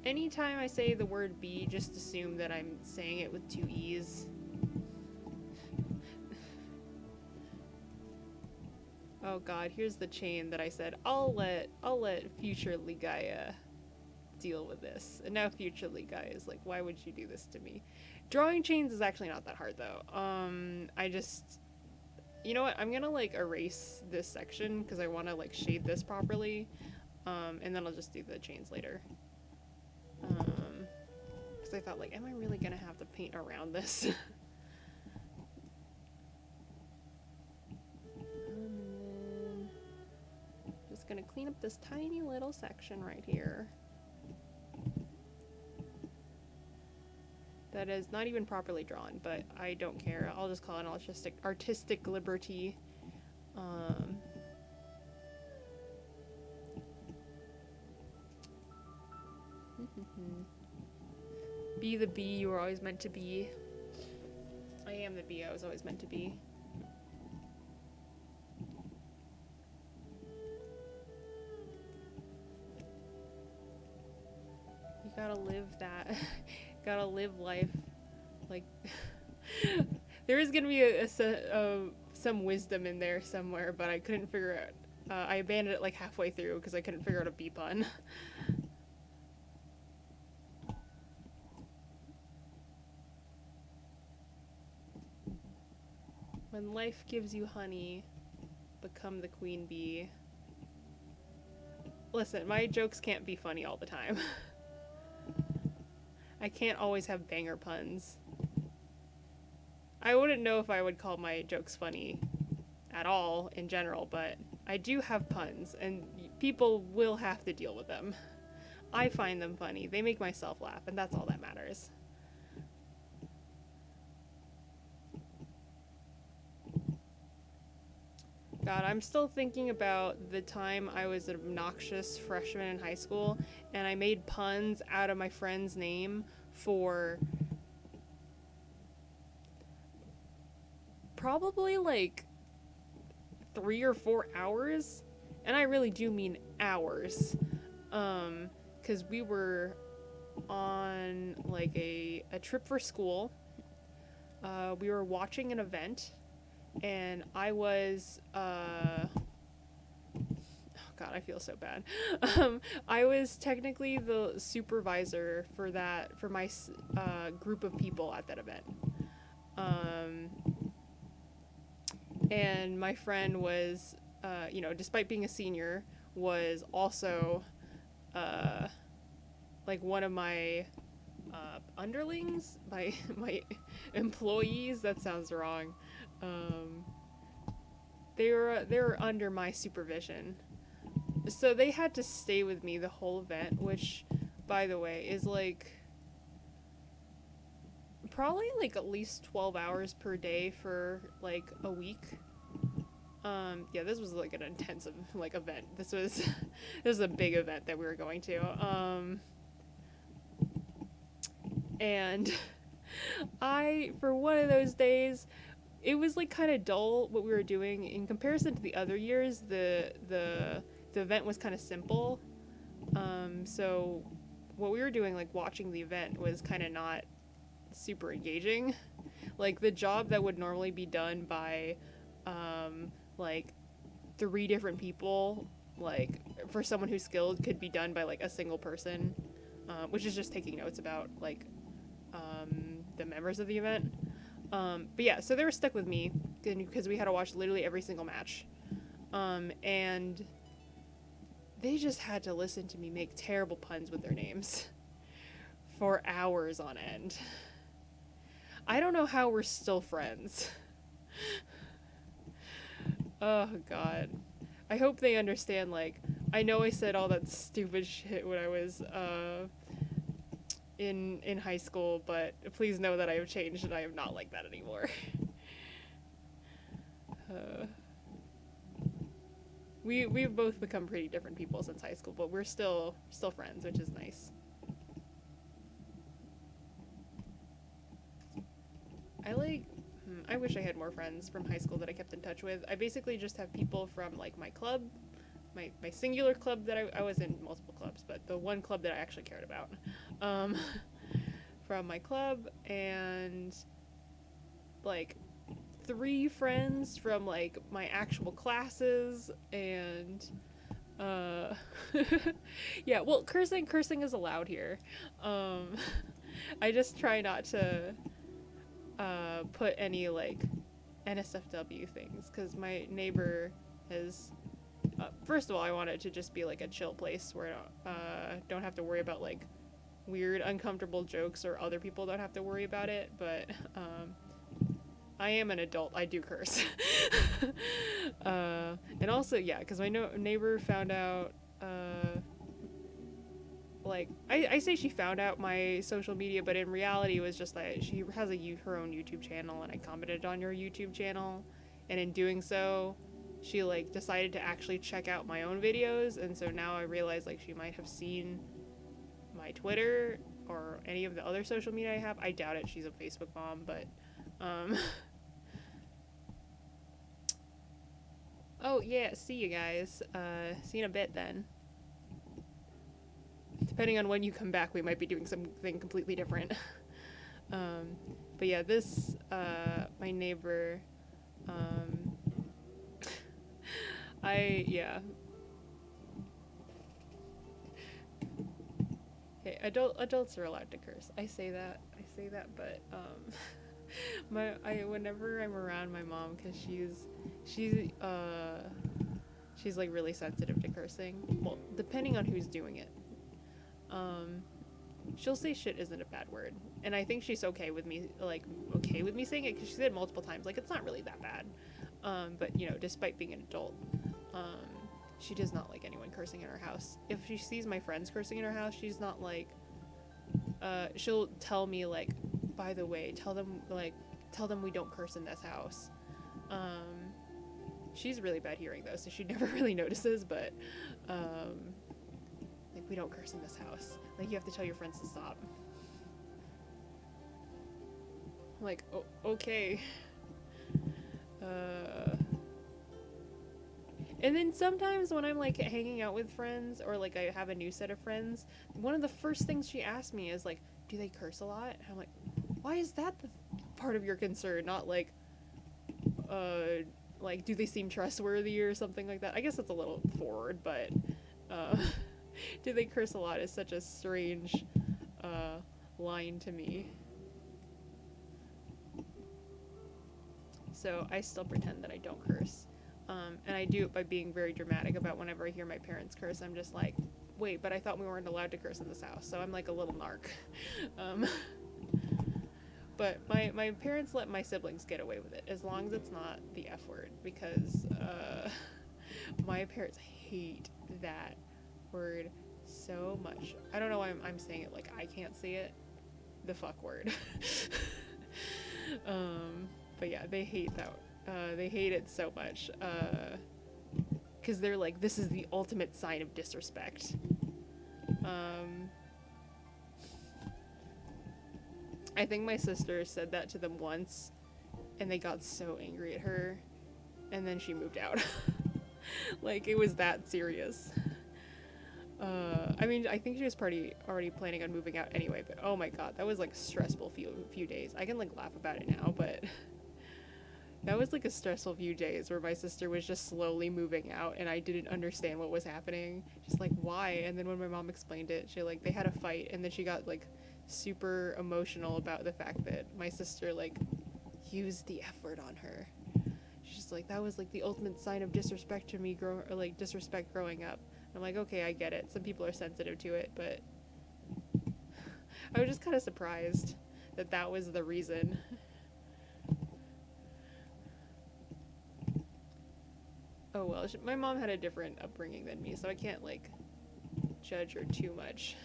Anytime I say the word bee, just assume that I'm saying it with 2 E's. Oh god, here's the chain that I said I'll let future Ligaya deal with this. And now future Ligaya is like, why would you do this to me? Drawing chains is actually not that hard though. I just, you know what, I'm gonna like erase this section because I want to like shade this properly. And then I'll just do the chains later. Because I thought like, am I really gonna have to paint around this? Just gonna clean up this tiny little section right here. That is not even properly drawn, but I don't care. I'll just call it an artistic liberty. Be the bee you were always meant to be. I am the bee I was always meant to be. You gotta live that. Gotta live life. Like, there is gonna be some wisdom in there somewhere, but I couldn't figure out. I abandoned it like halfway through because I couldn't figure out a bee pun. When life gives you honey, become the queen bee. Listen, my jokes can't be funny all the time. I can't always have banger puns. I wouldn't know if I would call my jokes funny at all in general, but I do have puns, and people will have to deal with them. I find them funny. They make myself laugh, and that's all that matters. God, I'm still thinking about the time I was an obnoxious freshman in high school and I made puns out of my friend's name for probably like 3 or 4 hours. And I really do mean hours. 'Cause we were on like a trip for school. We were watching an event. And I was, oh god, I feel so bad. I was technically the supervisor for my group of people at that event. And my friend was, despite being a senior, was also, like one of my underlings, my employees. That sounds wrong. They were under my supervision, so they had to stay with me the whole event, which, by the way, is like probably like at least 12 hours per day for like a week. Yeah, this was like an intensive like event. This was a big event that we were going to. And for one of those days, it was like kind of dull what we were doing in comparison to the other years. The event was kind of simple. So what we were doing, like watching the event, was kind of not super engaging. Like the job that would normally be done by like 3 different people, like for someone who's skilled, could be done by like a single person, which is just taking notes about like the members of the event. But yeah, so they were stuck with me because we had to watch literally every single match. And they just had to listen to me make terrible puns with their names for hours on end. I don't know how we're still friends. Oh god. I hope they understand, like, I know I said all that stupid shit when I was in high school, but please know that I have changed and I am not like that anymore. We've both become pretty different people since high school, but we're still friends, which is nice. I wish I had more friends from high school that I kept in touch with. I basically just have people from, like, my club, my singular club that I was in multiple clubs, but the one club that I actually cared about, from my club, and, like, 3 friends from, like, my actual classes, and, yeah, well, cursing is allowed here. I just try not to, put any, like, NSFW things, because my neighbor has, first of all, I want it to just be, like, a chill place where I don't have to worry about, like, weird, uncomfortable jokes, or other people don't have to worry about it, but, I am an adult, I do curse. And also, yeah, because my neighbor found out, like, I say she found out my social media, but in reality it was just that she has her own YouTube channel, and I commented on her YouTube channel, and in doing so, she, like, decided to actually check out my own videos, and so now I realize, like, she might have seen my Twitter, or any of the other social media I have. I doubt it, she's a Facebook mom, but, oh yeah, see you guys, see you in a bit then. Depending on when you come back, we might be doing something completely different. But yeah, this, my neighbor, yeah. Hey, adults are allowed to curse. I say that, but, whenever I'm around my mom, because she's like really sensitive to cursing. Well, depending on who's doing it. She'll say shit isn't a bad word, and I think she's okay with me saying it, because she said it multiple times, like, it's not really that bad. But, you know, despite being an adult, she does not like anyone cursing in her house. If she sees my friends cursing in her house, she's not like, she'll tell me, like, by the way, tell them we don't curse in this house. She's really bad hearing though, so she never really notices, but, like, we don't curse in this house. Like, you have to tell your friends to stop. I'm like, oh, okay. And then sometimes when I'm, like, hanging out with friends, or, like, I have a new set of friends, one of the first things she asks me is, like, do they curse a lot? And I'm like, why is that the part of your concern? Not, like, do they seem trustworthy or something like that? I guess that's a little forward, but, do they curse a lot is such a strange, line to me. So I still pretend that I don't curse. And I do it by being very dramatic about whenever I hear my parents curse. I'm just like, wait, but I thought we weren't allowed to curse in this house. So I'm like a little narc. But my parents let my siblings get away with it, as long as it's not the F word, because my parents hate that word so much. I don't know why I'm saying it like I can't say it. The fuck word. But yeah, they hate that. They hate it so much. Because they're like, this is the ultimate sign of disrespect. I think my sister said that to them once, and they got so angry at her, and then she moved out. Like, it was that serious. I mean, I think she was already planning on moving out anyway, but oh my god, that was like a stressful few days. I can like laugh about it now, but that was like a stressful few days where my sister was just slowly moving out, and I didn't understand what was happening. Just like, why? And then when my mom explained it, they had a fight, and then she got like super emotional about the fact that my sister like used the F word on her. She's like, that was like the ultimate sign of disrespect to me disrespect growing up. I'm like, okay, I get it. Some people are sensitive to it, but I was just kind of surprised that was the reason. Oh well, my mom had a different upbringing than me, so I can't like judge her too much.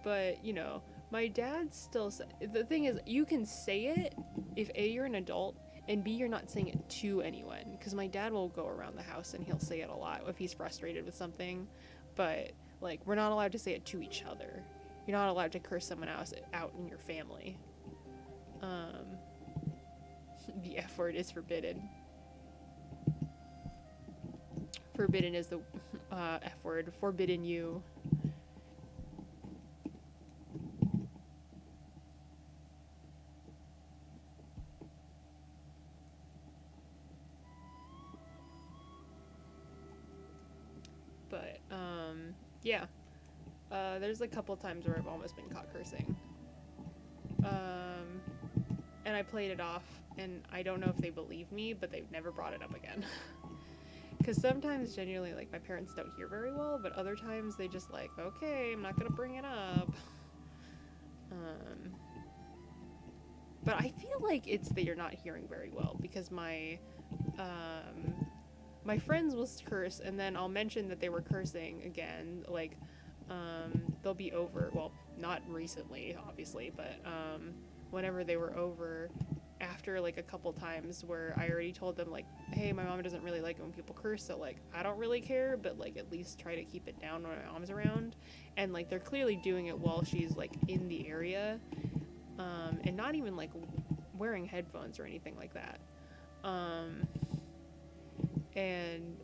But you know, my dad still the thing is, you can say it if A, you're an adult, and B, you're not saying it to anyone, because my dad will go around the house and he'll say it a lot if he's frustrated with something, but like we're not allowed to say it to each other. You're not allowed to curse someone else out in your family. The F word is forbidden. Forbidden is the F word. Forbidden you. But yeah. There's a couple times where I've almost been caught cursing. And I played it off, and I don't know if they believe me, but they've never brought it up again. Because sometimes, genuinely, like, my parents don't hear very well, but other times they just like, okay, I'm not gonna bring it up. But I feel like it's that you're not hearing very well, because my friends will curse, and then I'll mention that they were cursing again, like, they'll be over, well, not recently, obviously, but, whenever they were over, after, like, a couple times where I already told them, like, hey, my mom doesn't really like it when people curse, so, like, I don't really care, but, like, at least try to keep it down when my mom's around, and, like, they're clearly doing it while she's, like, in the area, and not even, like, wearing headphones or anything like that, and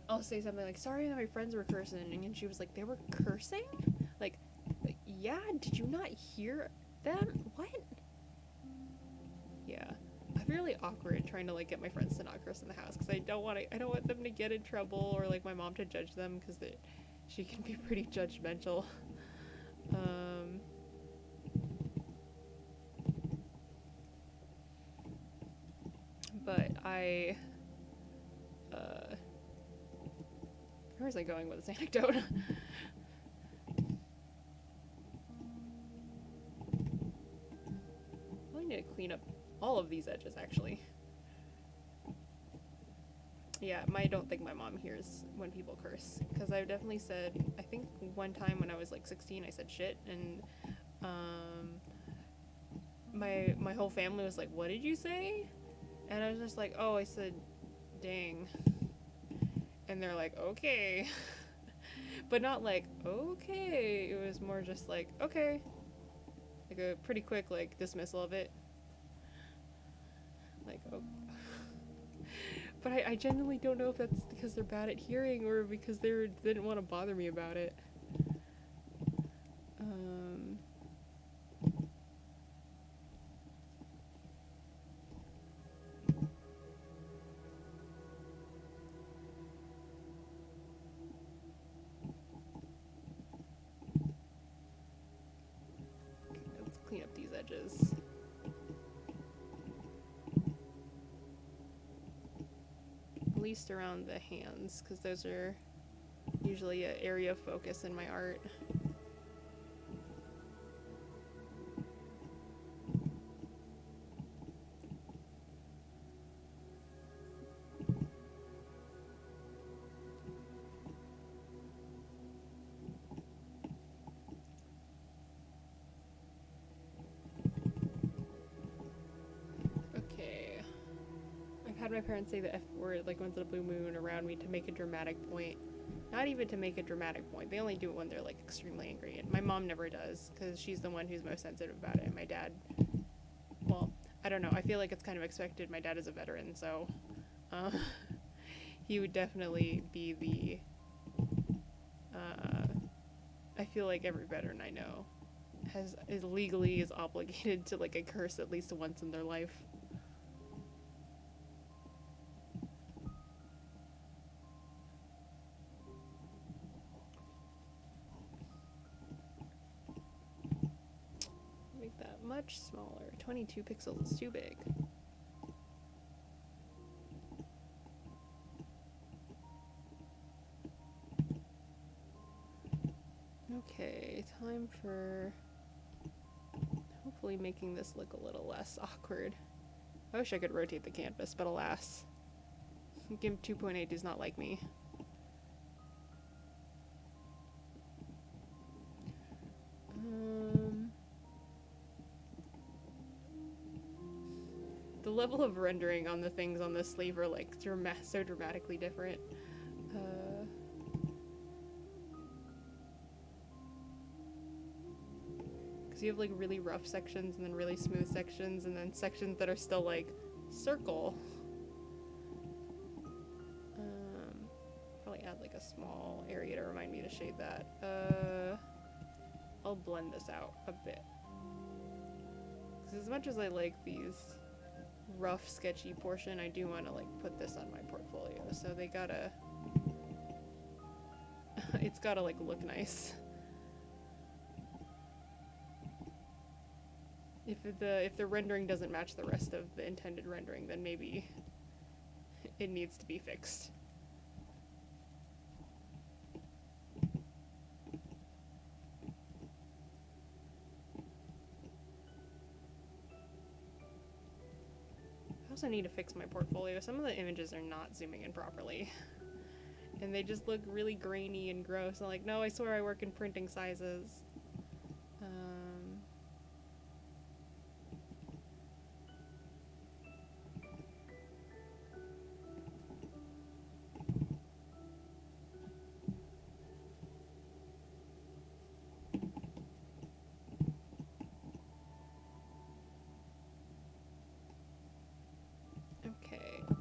I'll say something like, sorry that my friends were cursing, and she was like, they were cursing? Like, yeah, did you not hear them? What? Yeah. I feel really awkward trying to, like, get my friends to not curse in the house, because I don't want them to get in trouble, or, like, my mom to judge them, because she can be pretty judgmental. But where was I going with this anecdote? I need to clean up all of these edges, actually. Yeah, I don't think my mom hears when people curse, because I've definitely said, I think one time when I was like 16, I said shit, and my whole family was like, what did you say? And I was just like, oh, I said dang. And they're like, okay. But not like, okay. It was more just like, okay. Like a pretty quick, like, dismissal of it. Like, oh. But I genuinely don't know if that's because they're bad at hearing or because they didn't want to bother me about it. Let's clean up these edges. At least around the hands, because those are usually an area of focus in my art. Okay. I've had my parents say the F word like once in a blue moon around me to make a dramatic point. Not even to make a dramatic point. They only do it when they're like extremely angry. And my mom never does, because she's the one who's most sensitive about it. And my dad, well, I don't know. I feel like it's kind of expected. My dad is a veteran, so he would definitely be the. I feel like every veteran I know is legally obligated to like a curse at least once in their life. Make that much smaller. 22 pixels is too big. Okay, time for hopefully making this look a little less awkward. I wish I could rotate the canvas, but alas. GIMP 2.8 does not like me. The level of rendering on the things on this sleeve are like so dramatically different. Because you have like really rough sections and then really smooth sections and then sections that are still like circle. Probably add like a small area to remind me to shade that. I'll blend this out a bit. Because as much as I like these rough, sketchy portion, I do want to like put this on my portfolio, so they gotta it's gotta like look nice. If the rendering doesn't match the rest of the intended rendering, then maybe it needs to be fixed. I also need to fix my portfolio. Some of the images are not zooming in properly. And they just look really grainy and gross. I'm like, no, I swear I work in printing sizes.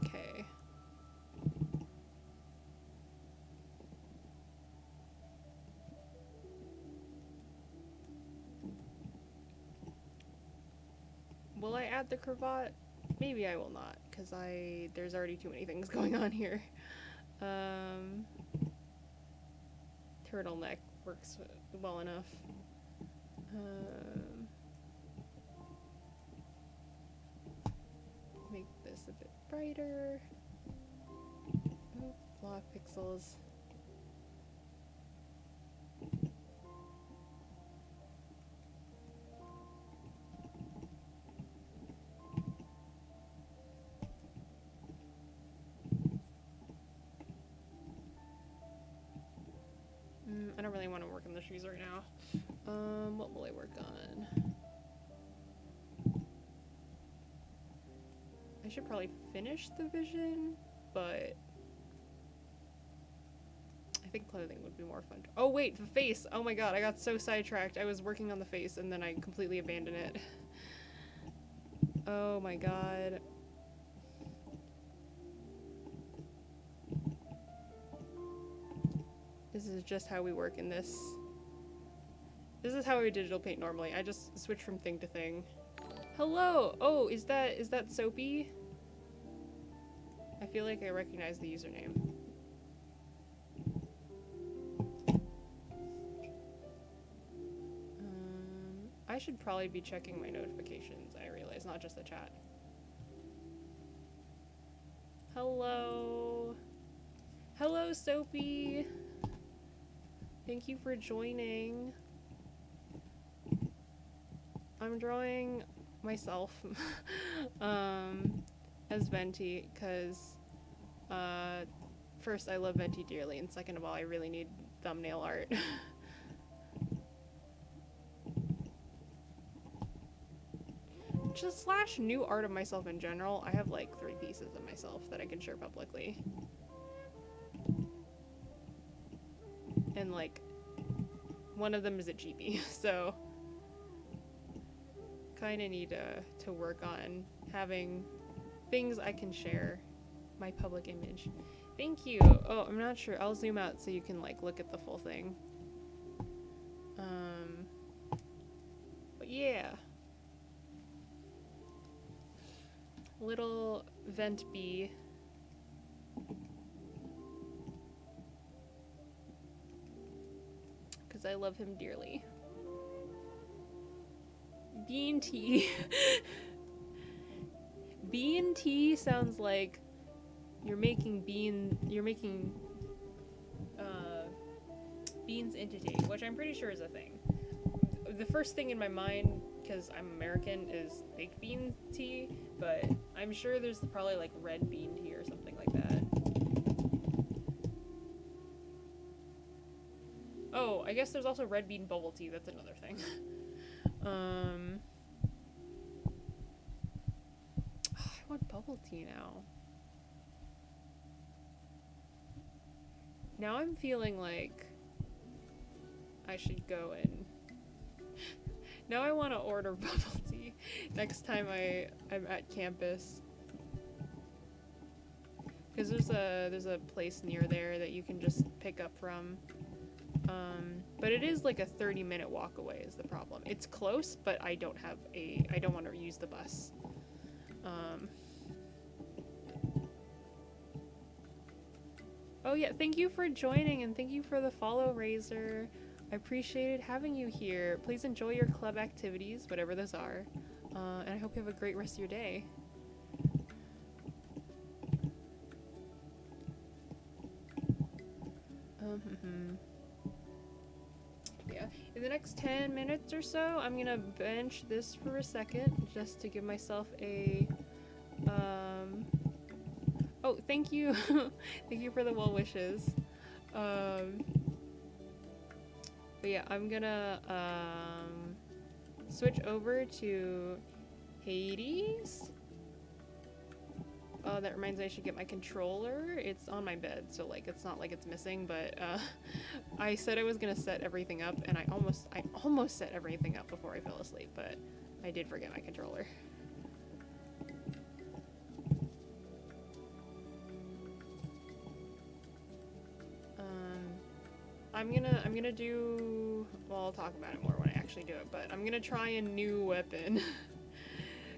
Okay. Will I add the cravat? Maybe I will not, because there's already too many things going on here. Turtleneck works well enough. Make this a bit brighter. Oh, block pixels. I don't really want to work on the shoes right now. What will I work on? I should probably finish the vision, but I think clothing would be more fun. Oh wait, the face! Oh my god, I got so sidetracked. I was working on the face and then I completely abandoned it. Oh my god. This is just how we work in this. This is how I digital paint normally. I just switch from thing to thing. Hello! Oh, is that Soapy? I feel like I recognize the username. I should probably be checking my notifications, I realize, not just the chat. Hello! Hello, Soapy! Thank you for joining. I'm drawing myself as Venti because first, I love Venti dearly, and second of all, I really need thumbnail art. Just slash new art of myself in general. I have like 3 pieces of myself that I can share publicly. And like, one of them is a GB, so kinda need to work on having things I can share. My public image. Thank you! Oh, I'm not sure. I'll zoom out so you can like look at the full thing. But yeah. Little Vent bee. Because I love him dearly. Bean tea. Bean tea sounds like you're making beans into tea, which I'm pretty sure is a thing. The first thing in my mind, because I'm American, is baked bean tea, but I'm sure there's probably like red bean tea or something like that. Oh, I guess there's also red bean bubble tea. That's another thing. I want bubble tea now. Now I'm feeling like I should go and now I want to order bubble tea next time I'm at campus, because there's a place near there that you can just pick up from, but it is like a 30-minute walk away is the problem. It's close, but I don't want to use the bus. Oh yeah, thank you for joining and thank you for the follow, Razor. I appreciated having you here. Please enjoy your club activities, whatever those are, and I hope you have a great rest of your day. Yeah, in the next 10 minutes or so, I'm gonna bench this for a second, just to give myself a, oh, thank you. Thank you for the well wishes. But yeah, I'm gonna switch over to HADES. Oh, that reminds me I should get my controller. It's on my bed, so like it's not like it's missing, but I said I was gonna set everything up, and I almost set everything up before I fell asleep, but I did forget my controller. I'm gonna do, well, I'll talk about it more when I actually do it, but I'm gonna try a new weapon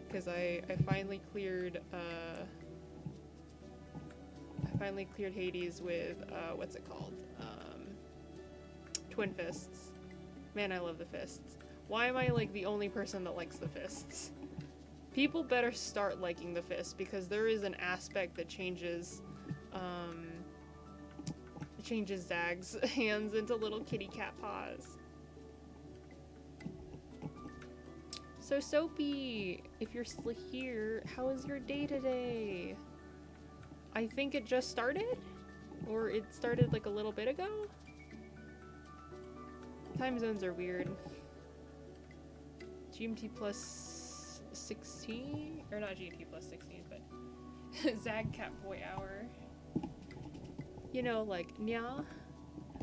because I finally cleared HADES with what's it called, twin fists. Man, I love the fists. Why am I like the only person that likes the fists? People better start liking the fists, because there is an aspect that changes Zag's hands into little kitty cat paws. So Soapy, if you're still here, how was your day today? I think it just started? Or it started like a little bit ago? Time zones are weird. GMT plus 16? Or not GMT plus 16, but Zag Cat Boy Hour. You know, like, nya?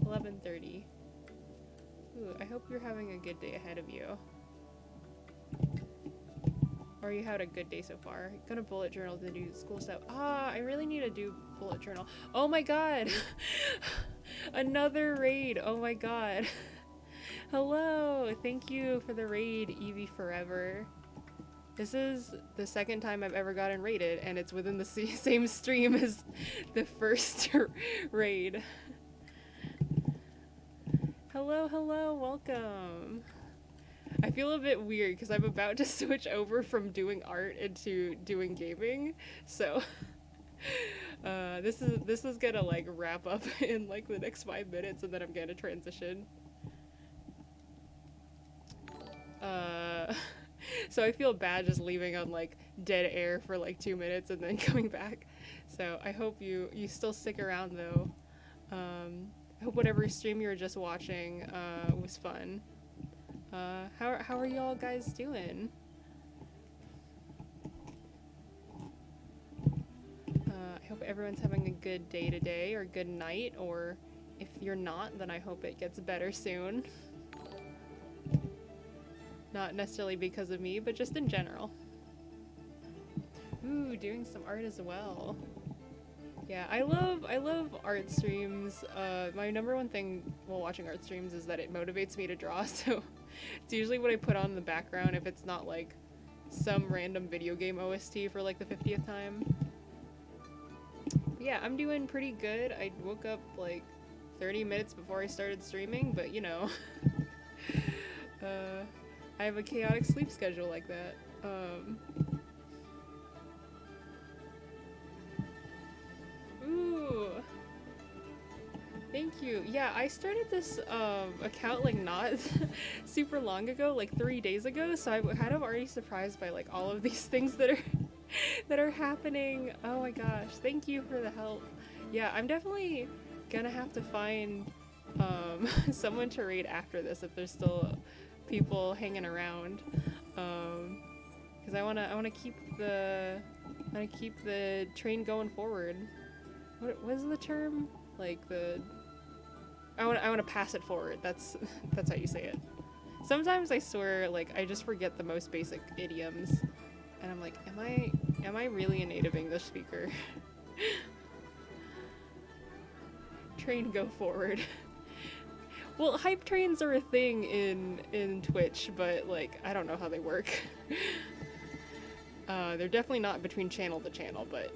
11:30. Ooh, I hope you're having a good day ahead of you. Or you had a good day so far. Gonna bullet journal to do school stuff. Ah, I really need to do bullet journal. Oh my god! Another raid! Oh my god. Hello! Thank you for the raid, Eevee Forever. This is the second time I've ever gotten raided, and it's within the same stream as the first raid. Hello, hello, welcome. I feel a bit weird because I'm about to switch over from doing art into doing gaming, so this is gonna like wrap up in like the next 5 minutes, and then I'm gonna transition. So I feel bad just leaving on like dead air for like 2 minutes and then coming back. So I hope you still stick around though. I hope whatever stream you were just watching was fun. How are y'all guys doing? I hope everyone's having a good day today, or good night, or if you're not, then I hope it gets better soon. Not necessarily because of me, but just in general. Ooh, doing some art as well. Yeah, I love art streams. My number one thing while watching art streams is that it motivates me to draw, so it's usually what I put on in the background if it's not like some random video game OST for like the 50th time. But yeah, I'm doing pretty good. I woke up like 30 minutes before I started streaming, but you know. I have a chaotic sleep schedule like that. Ooh. Thank you. Yeah, I started this account like not super long ago, like 3 days ago, so I'm kind of already surprised by like all of these things that are that are happening. Oh my gosh, thank you for the help. Yeah, I'm definitely gonna have to find someone to raid after this if there's still people hanging around. Because I wanna keep the train going forward. What was the term? Like the I want to pass it forward. That's how you say it. Sometimes I swear like I just forget the most basic idioms and I'm like, am I really a native English speaker? Train go forward. Well, hype trains are a thing in Twitch, but like I don't know how they work. They're definitely not between channel to channel, but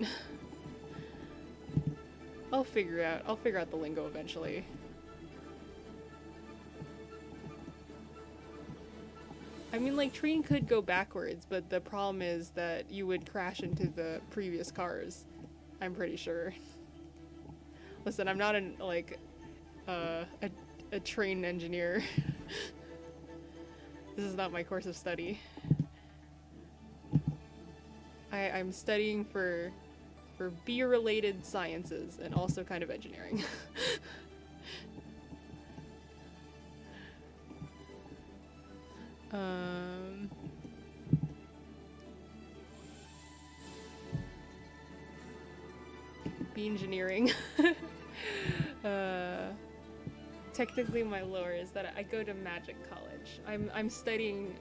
I'll figure out the lingo eventually. I mean, like, train could go backwards, but the problem is that you would crash into the previous cars. I'm pretty sure. Listen, I'm not a train engineer. This is not my course of study. I'm studying for bee-related sciences and also kind of engineering. Bee engineering. Technically my lore is that I go to magic college. I'm studying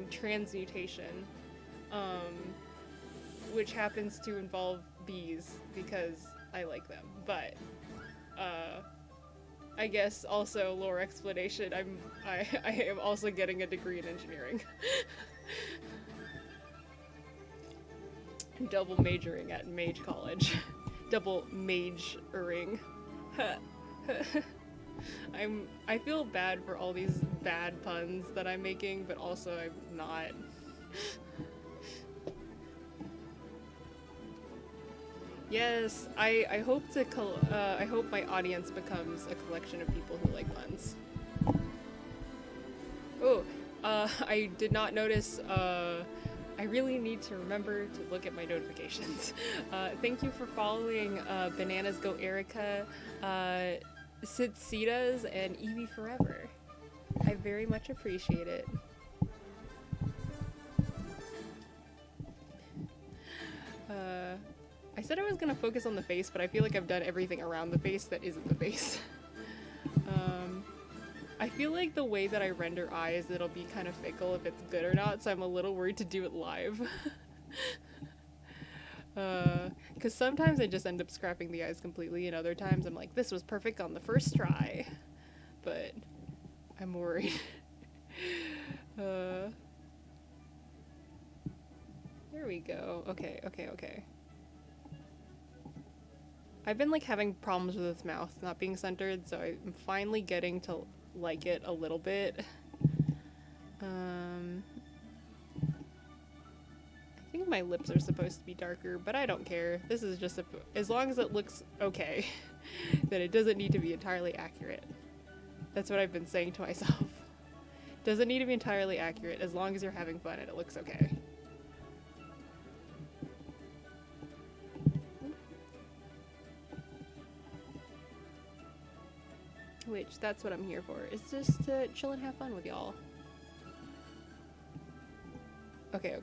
transmutation, which happens to involve bees because I like them. But I guess also lore explanation. I am also getting a degree in engineering. Double majoring at mage college. Double mage-ering. I feel bad for all these bad puns that I'm making, but also I'm not. Yes, I hope I hope my audience becomes a collection of people who like puns. Oh, I did not notice. I really need to remember to look at my notifications. Thank you for following Bananas Go Erica, Sitsitas, and Evie Forever. I very much appreciate it. I said I was gonna focus on the face, but I feel like I've done everything around the face that isn't the face. I feel like the way that I render eyes, it'll be kind of fickle if it's good or not, so I'm a little worried to do it live. Because sometimes I just end up scrapping the eyes completely, and other times I'm like, this was perfect on the first try. But I'm worried. There we go. Okay. I've been like having problems with its mouth not being centered, so I'm finally getting to like it a little bit. I think my lips are supposed to be darker, but I don't care. This is just as long as it looks okay, then it doesn't need to be entirely accurate. That's what I've been saying to myself. Doesn't need to be entirely accurate as long as you're having fun and it looks okay. Which, that's what I'm here for. It's just to chill and have fun with y'all. Okay.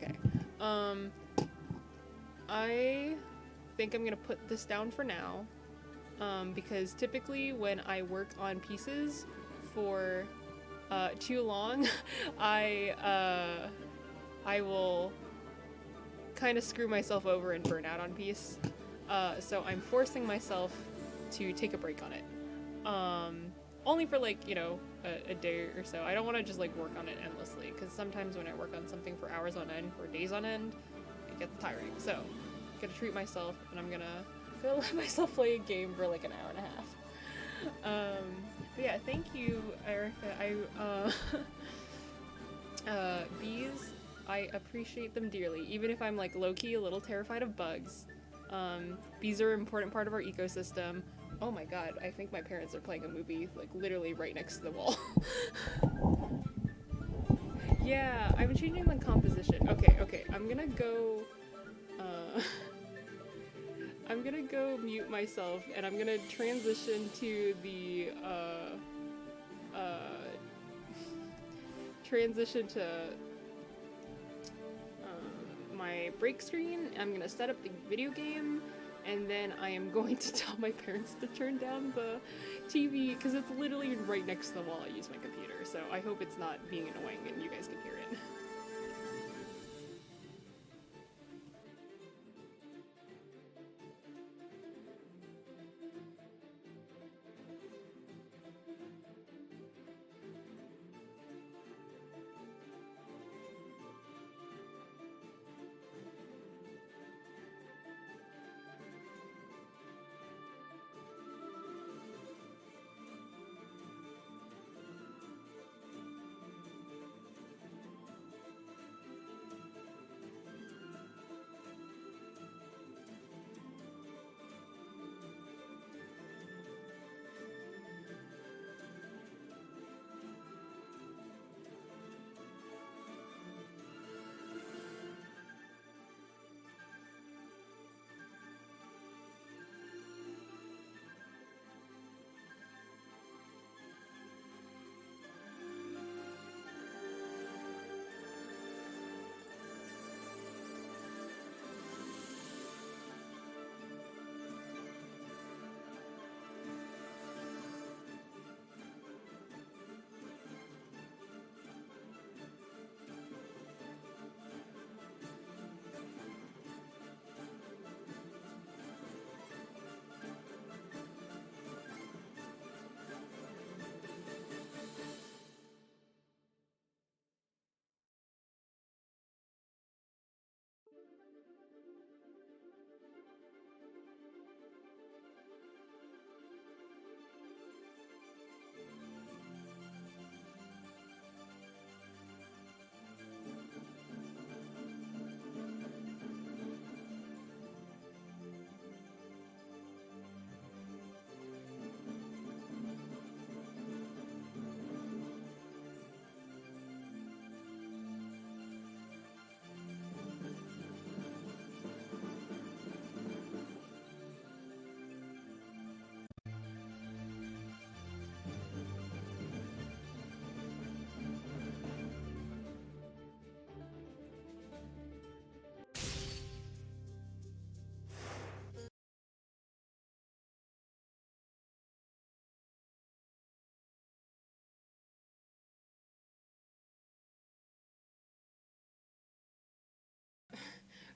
I think I'm gonna put this down for now. Because typically when I work on pieces for too long, I will kind of screw myself over and burn out on piece. So I'm forcing myself to take a break on it. Only for like, you know, a day or so. I don't want to just like work on it endlessly, because sometimes when I work on something for hours on end, for days on end, it gets tiring. So I'm gonna treat myself, and I'm gonna let myself play a game for like an hour and a half. But yeah, thank you, Erica. Bees, I appreciate them dearly, even if I'm like low-key a little terrified of bugs. Bees are an important part of our ecosystem. Oh my god, I think my parents are playing a movie, like, literally right next to the wall. Yeah, I'm changing the composition. Okay, I'm gonna go, I'm gonna go mute myself, and I'm gonna transition to the, transition to, my break screen. I'm gonna set up the video game, and then I am going to tell my parents to turn down the TV, because it's literally right next to the wall I use my computer, so I hope it's not being annoying and you guys can hear it.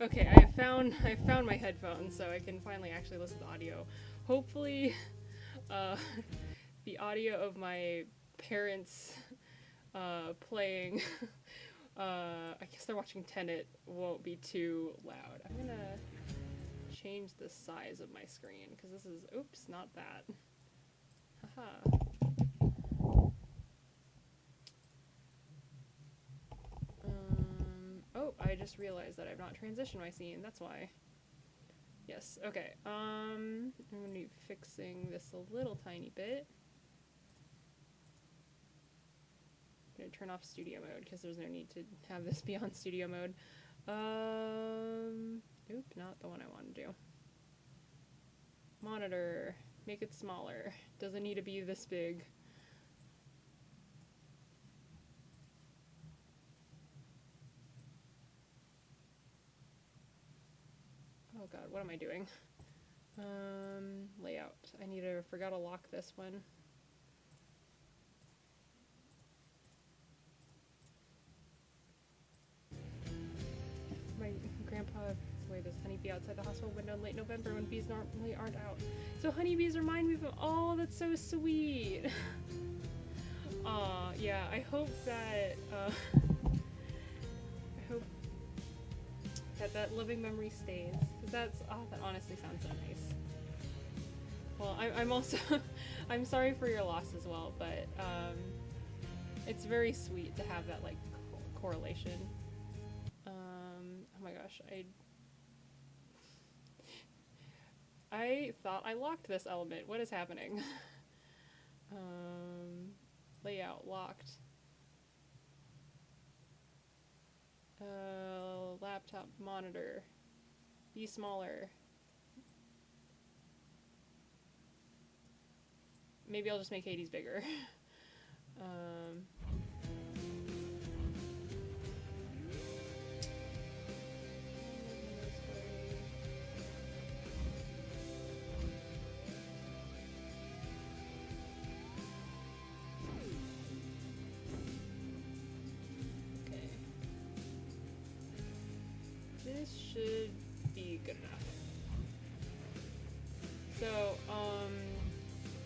Okay, I found my headphones, so I can finally actually listen to audio. Hopefully, uh, the audio of my parents, playing, I guess they're watching Tenet, won't be too loud. I'm gonna change the size of my screen, because this is, oops, not that. Haha. Oh, I just realized that I've not transitioned my scene, that's why. Yes, okay, I'm gonna be fixing this a little tiny bit. I'm gonna turn off studio mode, because there's no need to have this be on studio mode. Oop, not the one I want to do. Monitor, make it smaller. Doesn't need to be this big. Oh god, what am I doing? Layout. Forgot to lock this one. My grandpa passed away. There's honeybee outside the hospital window in late November when bees normally aren't out. So honeybees remind me of, oh, that's so sweet. Aw, yeah, I hope that, that living memory stays, because that's, oh, that honestly sounds so nice. Well, I'm also, I'm sorry for your loss as well, but, it's very sweet to have that, like, correlation. Oh my gosh, I thought I locked this element. What is happening? Layout locked. Laptop monitor. Be smaller. Maybe I'll just make Hades bigger. Okay. This should be good enough. So,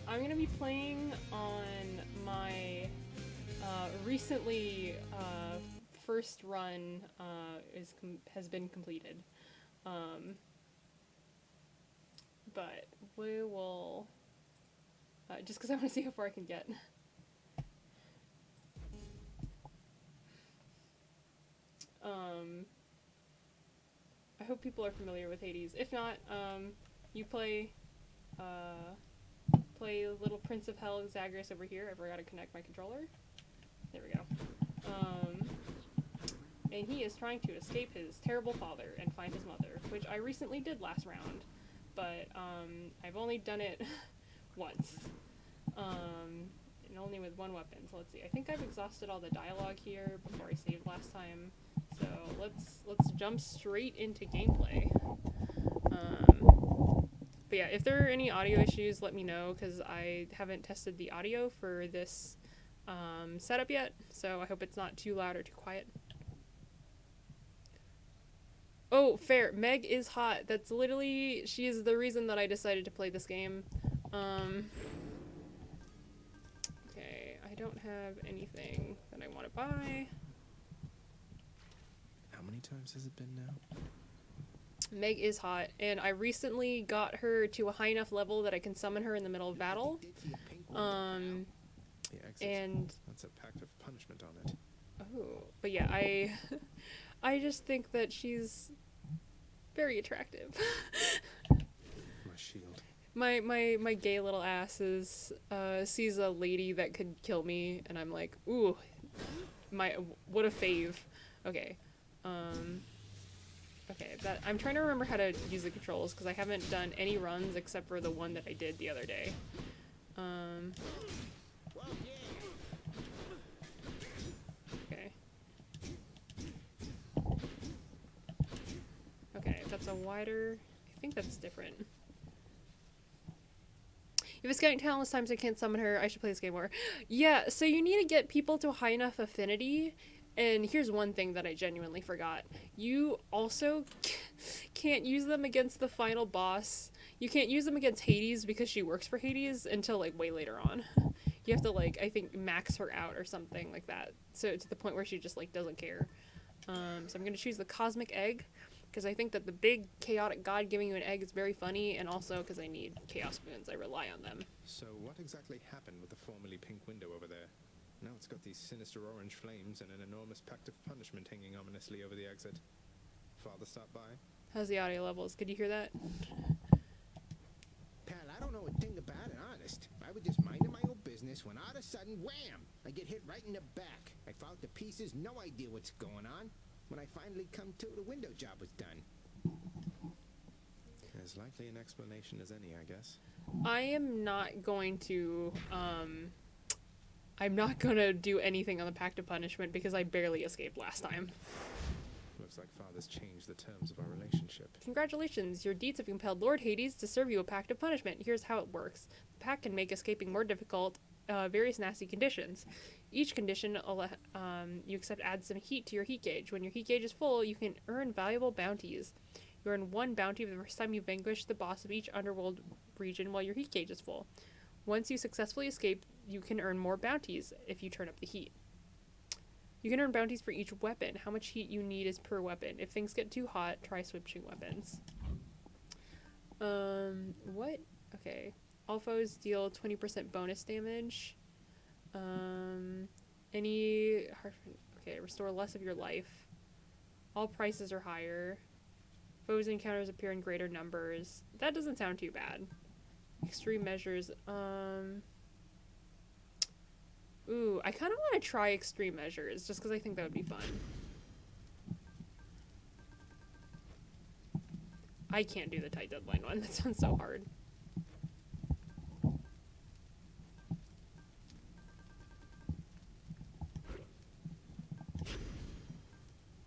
I'm gonna be playing on my recently first run has been completed, but we will just because I want to see how far I can get. I hope people are familiar with Hades. If not, you play Little Prince of Hell Zagreus over here. I forgot to connect my controller. There we go. And he is trying to escape his terrible father and find his mother, which I recently did last round, but I've only done it once, and only with one weapon. So let's see. I think I've exhausted all the dialogue here before I saved last time. So let's jump straight into gameplay. But yeah, if there are any audio issues, let me know, because I haven't tested the audio for this setup yet, so I hope it's not too loud or too quiet. Oh, fair. Meg is hot. That's literally, she is the reason that I decided to play this game. Okay, I don't have anything that I want to buy. How many times has it been now? Meg is hot, and I recently got her to a high enough level that I can summon her in the middle of battle. The exit. And That's a pact of punishment on it. oh, but yeah, I just think that she's very attractive. My shield. My gay little ass sees a lady that could kill me, and I'm like, ooh, what a fave. Okay, okay, I'm trying to remember how to use the controls, because I haven't done any runs except for the one that I did the other day. Okay. Okay, that's a wider, I think that's different. If it's getting countless times I can't summon her, I should play this game more. Yeah, so you need to get people to a high enough affinity. And here's one thing that I genuinely forgot. You also can't use them against the final boss. You can't use them against Hades because she works for Hades until like way later on. You have to like, I think, max her out or something like that. So to the point where she just like doesn't care. So I'm gonna choose the Cosmic Egg, because I think that the big chaotic god giving you an egg is very funny, and also because I need chaos spoons. I rely on them. So what exactly happened with the formerly pink window over there? Now it's got these sinister orange flames and an enormous pact of punishment hanging ominously over the exit. Father stopped by? How's the audio levels? Could you hear that? Pal, I don't know a thing about it, honest. I was just minding my own business when all of a sudden, wham! I get hit right in the back. I fall to pieces, no idea what's going on. When I finally come to, the window job was done. As likely an explanation as any, I guess. I am not going to, I'm not gonna do anything on the Pact of Punishment because I barely escaped last time. Looks like Father's changed the terms of our relationship. Congratulations, your deeds have compelled Lord Hades to serve you a Pact of Punishment. Here's how it works. The pact can make escaping more difficult, various nasty conditions. Each condition you accept adds some heat to your heat gauge. When your heat gauge is full, you can earn valuable bounties. You earn one bounty the first time you vanquish the boss of each underworld region while your heat gauge is full. Once you successfully escape, you can earn more bounties if you turn up the heat. You can earn bounties for each weapon. How much heat you need is per weapon. If things get too hot, try switching weapons. What? Okay. All foes deal 20% bonus damage. Okay, restore less of your life. All prices are higher. Foes encounters appear in greater numbers. That doesn't sound too bad. Extreme measures. Ooh, I kind of want to try extreme measures just because I think that would be fun. I can't do the tight deadline one. That sounds so hard. Oh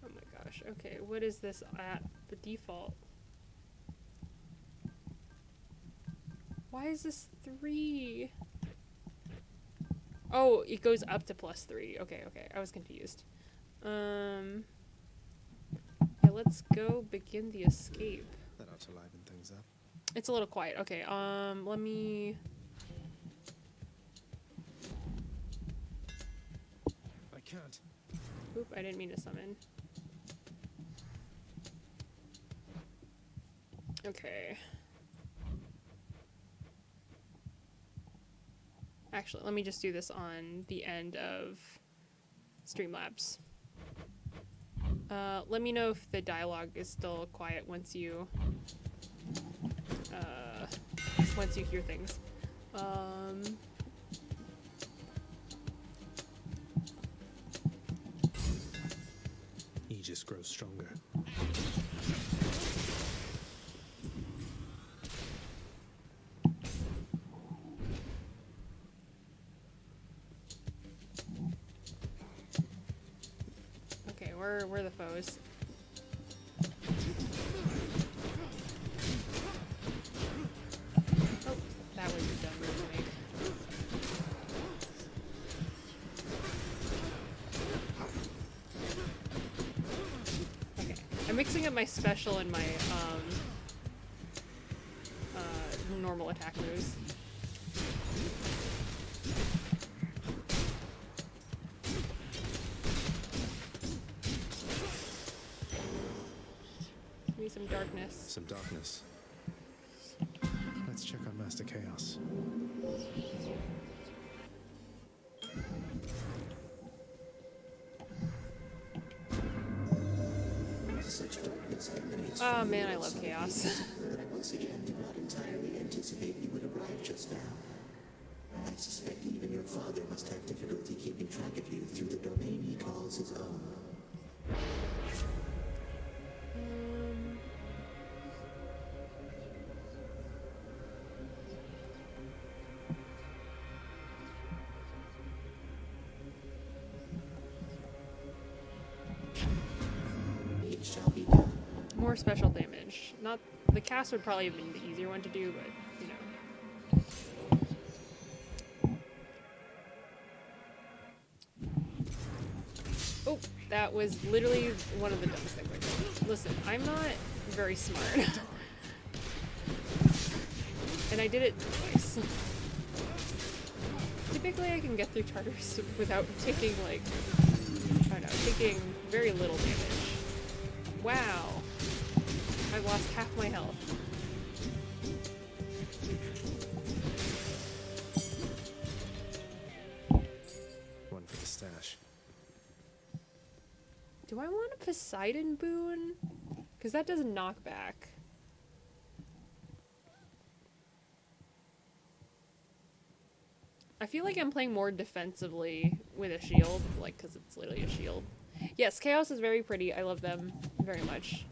my gosh. Okay, what is this at the default? Why is this 3? Oh, it goes up to +3. Okay, okay. I was confused. Yeah, let's go begin the escape. That ought to liven things up. It's a little quiet. Okay, let me... I can't. Oop, I didn't mean to summon. Okay. Actually, let me just do this on the end of Streamlabs. Let me know if the dialogue is still quiet once you hear things. He just grows stronger. Okay, where are the foes? Oh, that was a dumb move to make. Okay, I'm mixing up my special and my normal attack moves. Give me some darkness. Some darkness. Let's check on Master Chaos. Oh man, I love chaos. Once again, did not entirely anticipate you would arrive just now. I suspect even your father must have difficulty keeping track of you through the domain he calls his own. It shall be done. More special damage. Not the cast would probably have been the easier one to do, but you know. Oh, that was literally one of the dumbest things I did. Listen, I'm not very smart. And I did it twice. Typically I can get through Tartarus without taking like, I don't know, taking very little damage. Wow. I lost half my health. One for the stash. Do I want a Poseidon boon? Because that does knockback. I feel like I'm playing more defensively with a shield, like, because it's literally a shield. Yes, Chaos is very pretty. I love them very much.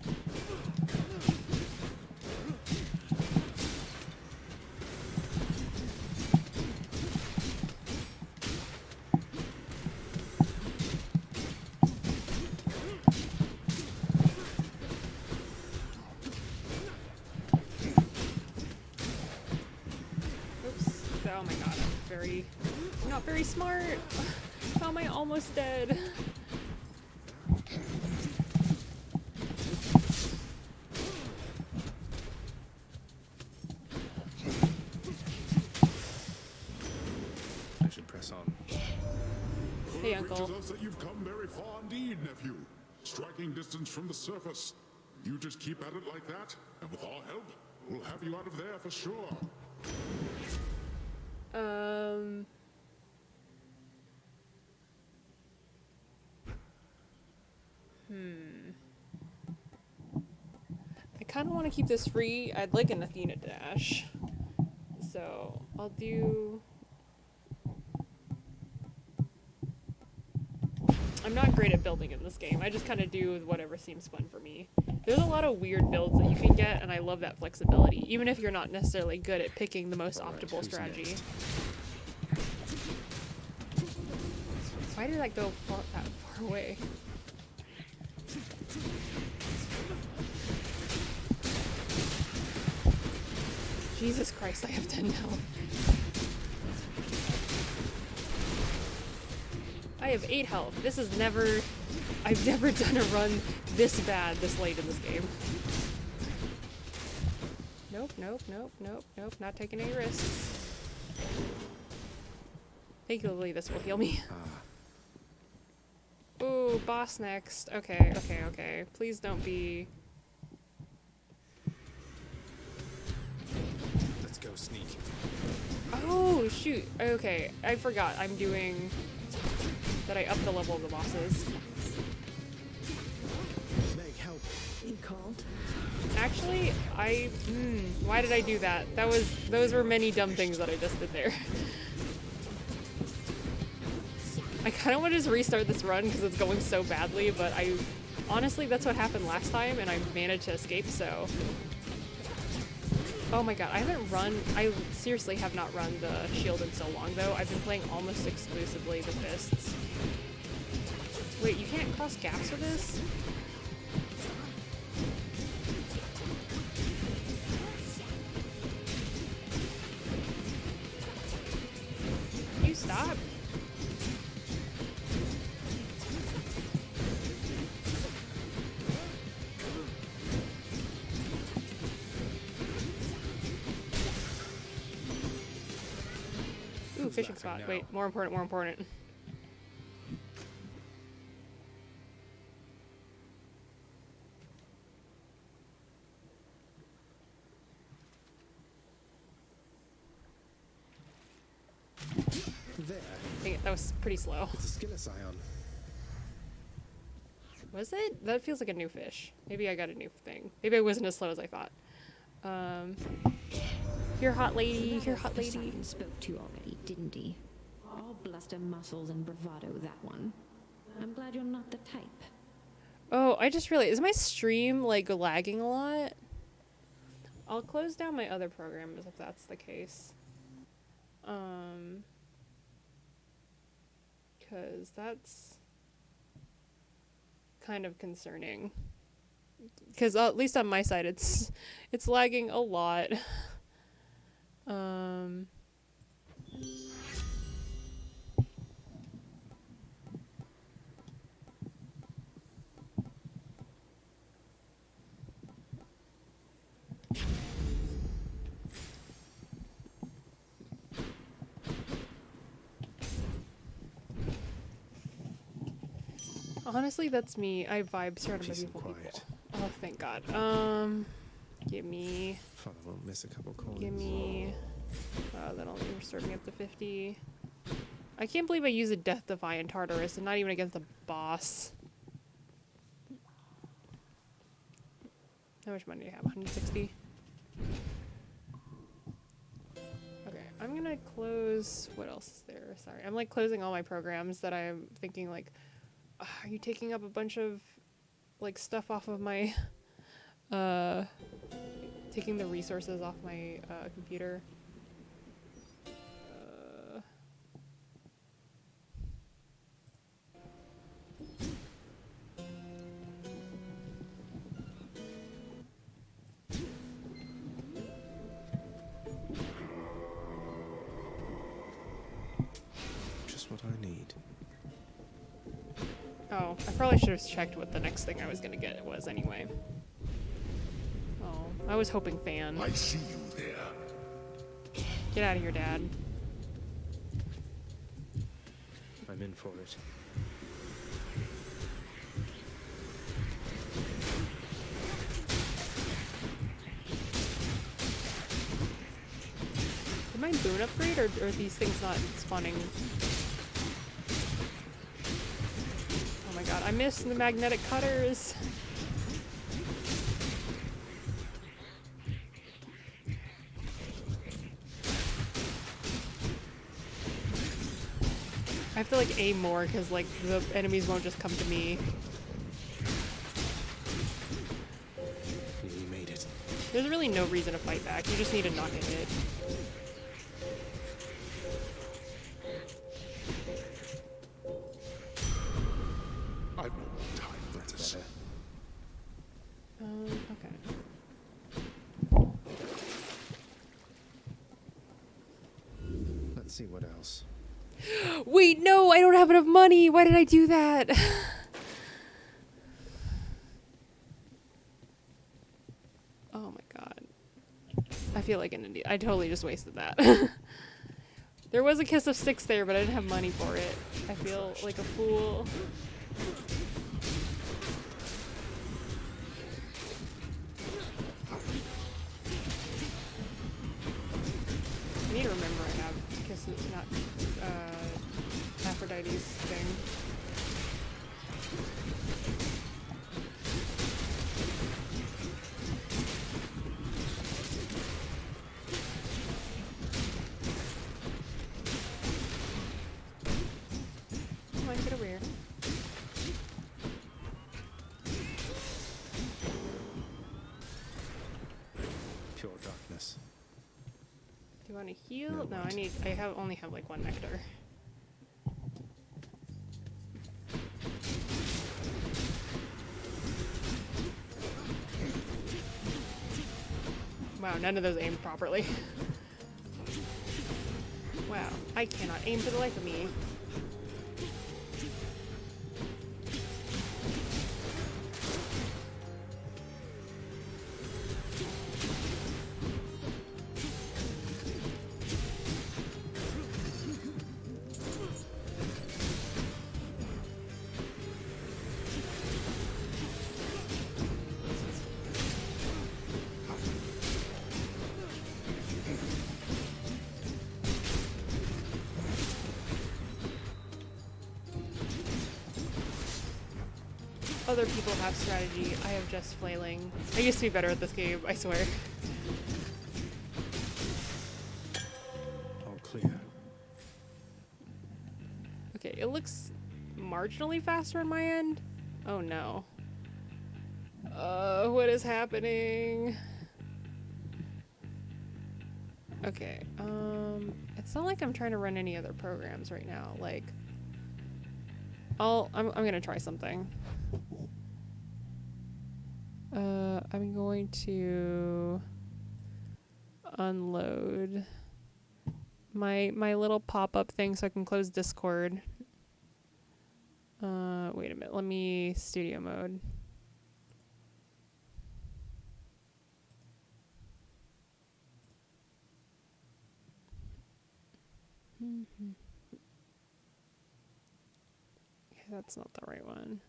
Oops. Oh my god, I'm not very smart. How am I almost dead? I should press on. Hey, Uncle. Reaches us that you've come very far indeed, nephew. Striking distance from the surface. You just keep at it like that, and with our help, we'll have you out of there for sure. kind of want to keep this free. I'd like an Athena dash. So I'll do... I'm not great at building in this game. I just kind of do whatever seems fun for me. There's a lot of weird builds that you can get, and I love that flexibility, even if you're not necessarily good at picking the most optimal strategy. Why did that go that far away? Jesus Christ, I have 10 health. I have 8 health. This is never... I've never done a run this bad this late in this game. Nope, nope, nope, nope, nope. Not taking any risks. Thankfully, this will heal me. Ooh, boss next. Okay, okay, okay. Please don't be... Let's go sneak. Oh, shoot. Okay, I forgot. I'm doing... that I up the level of the bosses. Meg, help. You called? Actually, why did I do that? Those were many dumb things that I just did there. I kind of want to just restart this run because it's going so badly, but honestly, that's what happened last time, and I managed to escape, so... Oh my god, I seriously have not run the shield in so long, though. I've been playing almost exclusively the fists. Wait, you can't cross gaps with this? Can you stop? Ooh, fishing spot. Wait, more important, more important. There. Dang it, that was pretty slow. It's a skillet ion. Was it? That feels like a new fish. Maybe I got a new thing. Maybe I wasn't as slow as I thought. Here, hot lady. Here, hot lady. Simon spoke to you already, didn't he? All bluster, muscles, and bravado, that one. I'm glad you're not the type. Oh, I just realized, is my stream, like, lagging a lot? I'll close down my other programs if that's the case. Because that's kind of concerning. Because at least on my side, it's lagging a lot. Honestly, that's me. I vibe surrounded by beautiful people. Oh, thank God. Give me... Father won't miss a couple coins. Give me... that'll restore me up to 50. I can't believe I used a Death Defy in Tartarus and not even against the boss. How much money do I have? 160? Okay, I'm gonna close... What else is there? Sorry. I'm like closing all my programs that I'm thinking like... Are you taking up a bunch of like stuff off of my taking the resources off my computer? Just what I need. Oh, I probably should have checked what the next thing I was gonna get was anyway. Oh, I was hoping fan. I see you there. Get out of here, Dad. I'm in for it. Did my boon upgrade, or are these things not spawning? Oh my god, I missed the magnetic cutters. have to like aim more because like the enemies won't just come to me. You made it. There's really no reason to fight back. You just need to not get hit. I've no time for this. Okay. Let's see what else. Wait, no, I don't have enough money. Why did I do that? Oh my god. I feel like an idiot. I totally just wasted that. There was a kiss of sticks there, but I didn't have money for it. I feel like a fool. I need to remember I have kisses, not Aphrodite's thing. Come on, get over here. Pure darkness. Do you want to heal? No, No, wait. I only have like one nectar. Wow, none of those aimed properly. Wow, I cannot aim for the life of me. Other people have strategy. I have just flailing. I used to be better at this game, I swear. All clear. Okay, it looks marginally faster on my end. Oh no. What is happening? Okay, it's not like I'm trying to run any other programs right now. Like, I'm gonna try something. I'm going to unload my little pop-up thing so I can close Discord. Wait a minute, let me studio mode. Okay, that's not the right one.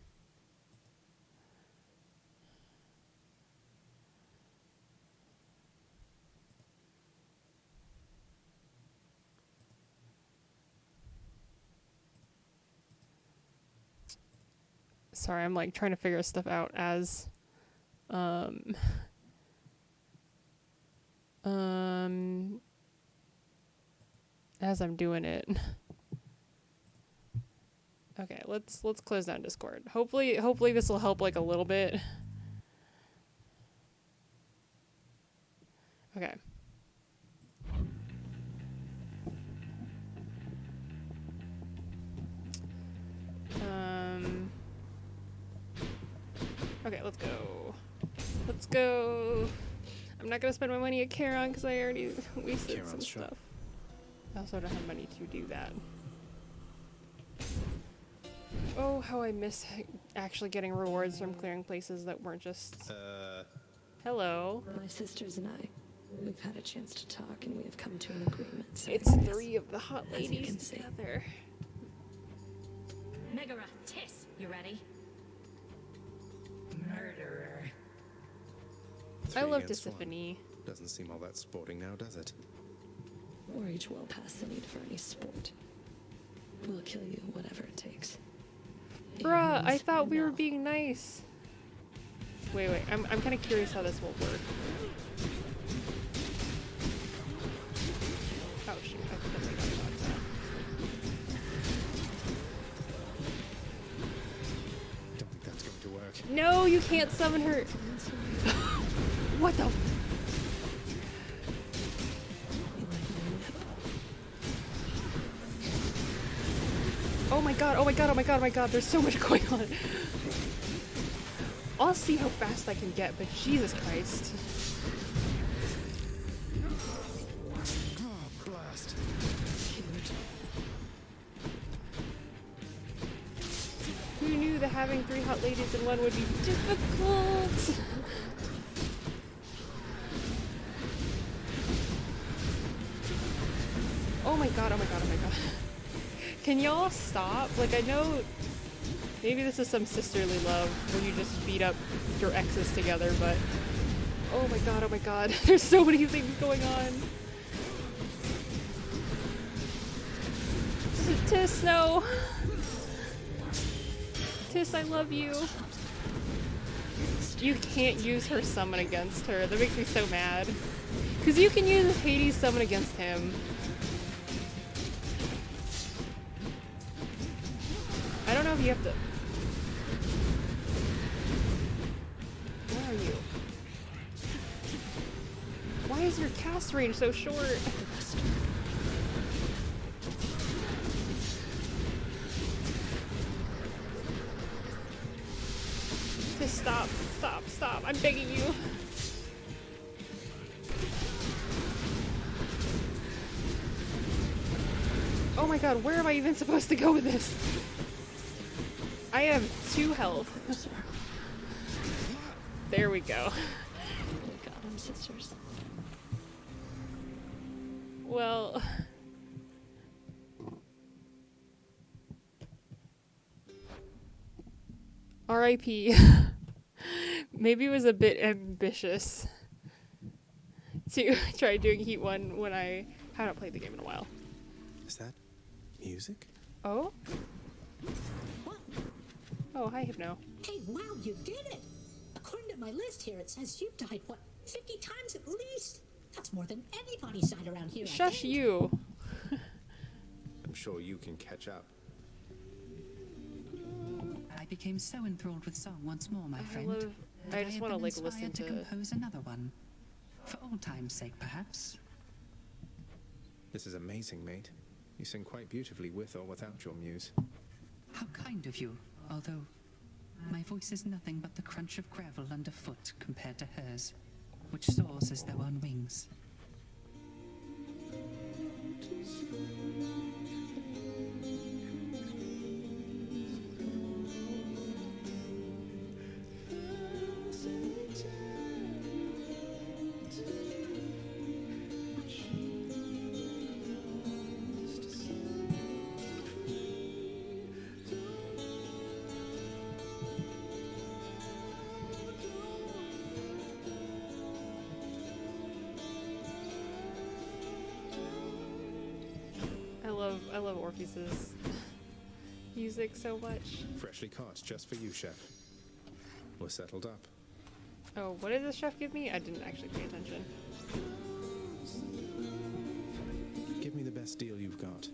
Sorry, I'm like trying to figure stuff out as as I'm doing it. Okay, let's close down Discord. Hopefully this will help like a little bit. Okay. Okay, let's go. Let's go. I'm not gonna spend my money at Charon because I already wasted some Charon's shop. stuff. I also don't have money to do that. Oh, how I miss actually getting rewards from clearing places that weren't just... Hello. My sisters and I, we've had a chance to talk and we have come to an agreement. So It's three of the hot As you ladies can see. together. Megara, Tiss, you ready? Murderer. I love against one. Tisiphone. Doesn't seem all that sporting now, does it? We're each well past the need for any sport. We'll kill you, whatever it takes. Bruh, I And thought we were now, being nice. Wait, I'm kind of curious how this will work. Oh shoot, I completely forgot about that. No, you can't summon her. What the? Oh my god, oh my god, oh my god, oh my god, there's so much going on. I'll see how fast I can get, but Jesus Christ. Oh, blast. Who knew that having 3 hot ladies in one would be difficult? Oh my god, oh my god, oh my god. Can y'all stop? Like, I know maybe this is some sisterly love where you just beat up your exes together, but oh my god, there's so many things going on. Tiss, no. Tiss, I love you. You can't use her summon against her. That makes me so mad. Because you can use Hades summon against him. I don't know if you have to... Where are you? Why is your cast range so short? Just stop, stop, stop. I'm begging you. Oh my god, where am I even supposed to go with this? I have 2 health. There we go. We got them, sisters. Well... R.I.P. Maybe it was a bit ambitious to try doing Heat 1 when I haven't played the game in a while. Is that music? Oh? Oh, hi, Hypno. Hey, wow, you did it! According to my list here, it says you've died, what, 50 times at least? That's more than anybody's died around here. Shush you. I'm sure you can catch up. I became so enthralled with song once more, my friend. I just want to like listen to compose another one. For old time's sake, perhaps. This is amazing, mate. You sing quite beautifully with or without your muse. How kind of you, although my voice is nothing but the crunch of gravel underfoot compared to hers, which soars as though on wings. I love Orpheus's music so much. Freshly caught, just for you, chef. We're settled up. Oh, what did the chef give me? I didn't actually pay attention. Give me the best deal you've got.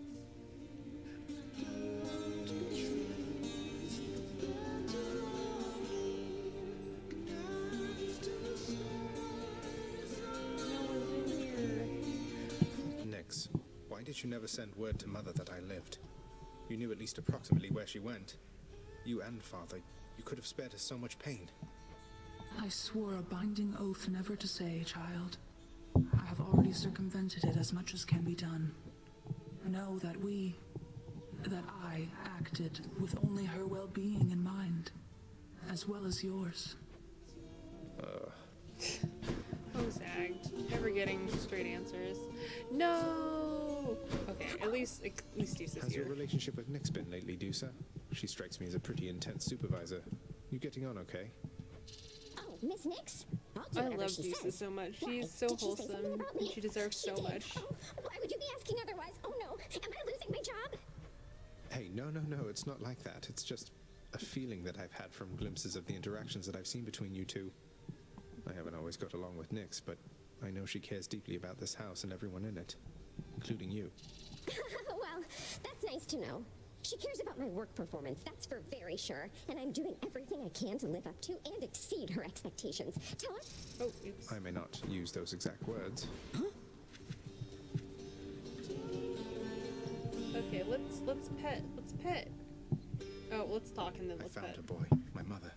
Nix, why did you never send word to Mother that I lived? You knew at least approximately where she went. You and Father, you could have spared us so much pain. I swore a binding oath never to say, child. I have already circumvented it as much as can be done. Know that I acted with only her well-being in mind, as well as yours. Oh, zagged. Never getting straight answers. No! Okay, at least Deuce is How's your here. relationship with Nix been lately, Deusa? She strikes me as a pretty intense supervisor. You getting on okay? Oh, Miss Nix? I'll do I whatever love she Deuce says. so much. Why? She's so Did she say something wholesome, about me? and she deserves so did. much. Oh, why would you be asking otherwise? Oh no, am I losing my job? Hey, no, it's not like that. It's just a feeling that I've had from glimpses of the interactions that I've seen between you two. I haven't always got along with Nix, but I know she cares deeply about this house and everyone in it, including you. Well, that's nice to know. She cares about my work performance, that's for very sure. And I'm doing everything I can to live up to and exceed her expectations. Tell her... Oh, oops. I may not use those exact words. Huh? Okay, let's pet. Let's pet. Oh, let's talk and then let's pet. I found a boy, my mother.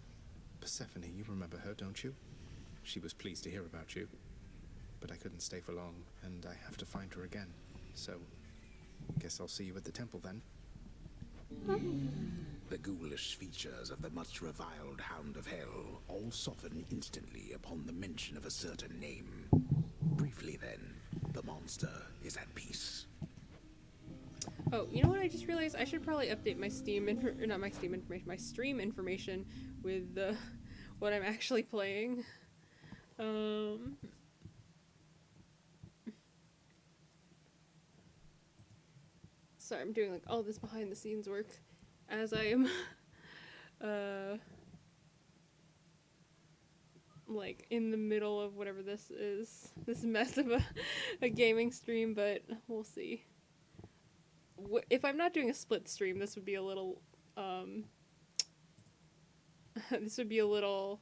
Persephone, you remember her, don't you? She was pleased to hear about you. But I couldn't stay for long, and I have to find her again. So, guess I'll see you at the temple then. The ghoulish features of the much reviled Hound of Hell all soften instantly upon the mention of a certain name. Briefly then, the monster is at peace. Oh, you know what I just realized? I should probably update my Steam not my Steam information, my stream information with what I'm actually playing. Sorry, I'm doing like all this behind the scenes work as I am like in the middle of whatever this is, this mess of a gaming stream, but we'll see. If I'm not doing a split stream, this would be a little this would be a little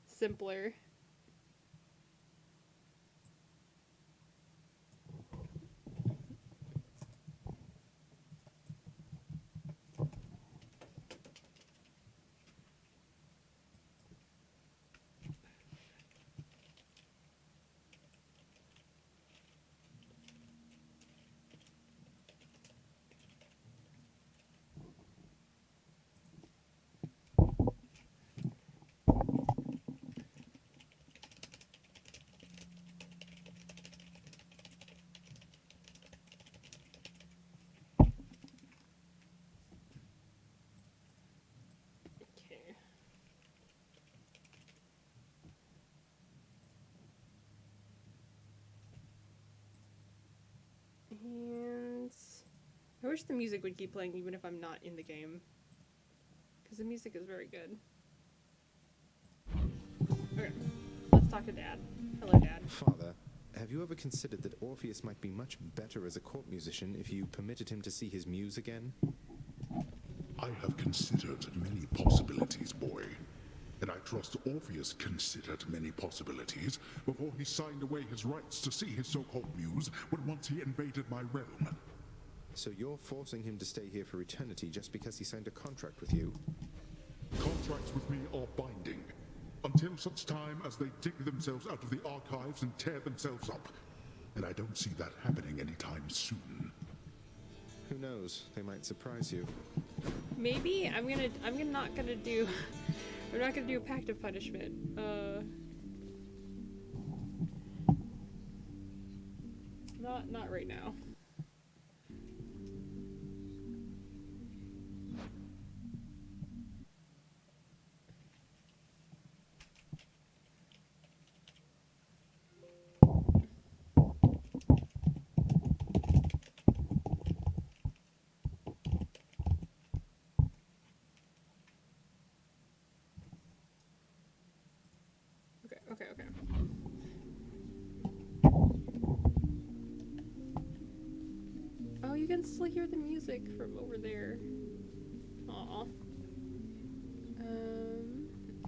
simpler. And I wish the music would keep playing even if I'm not in the game, because the music is very good. Okay, let's talk to Dad. Hello, Dad. Father, have you ever considered that Orpheus might be much better as a court musician if you permitted him to see his muse again? I have considered many possibilities, boy. And I trust Orpheus considered many possibilities before he signed away his rights to see his so-called muse when once he invaded my realm. So you're forcing him to stay here for eternity just because he signed a contract with you? Contracts with me are binding, until such time as they dig themselves out of the archives and tear themselves up. And I don't see that happening anytime soon. Who knows? They might surprise you. Maybe I'm not gonna do a pact of punishment. Not right now. Okay. Oh, you can still hear the music from over there. Aw.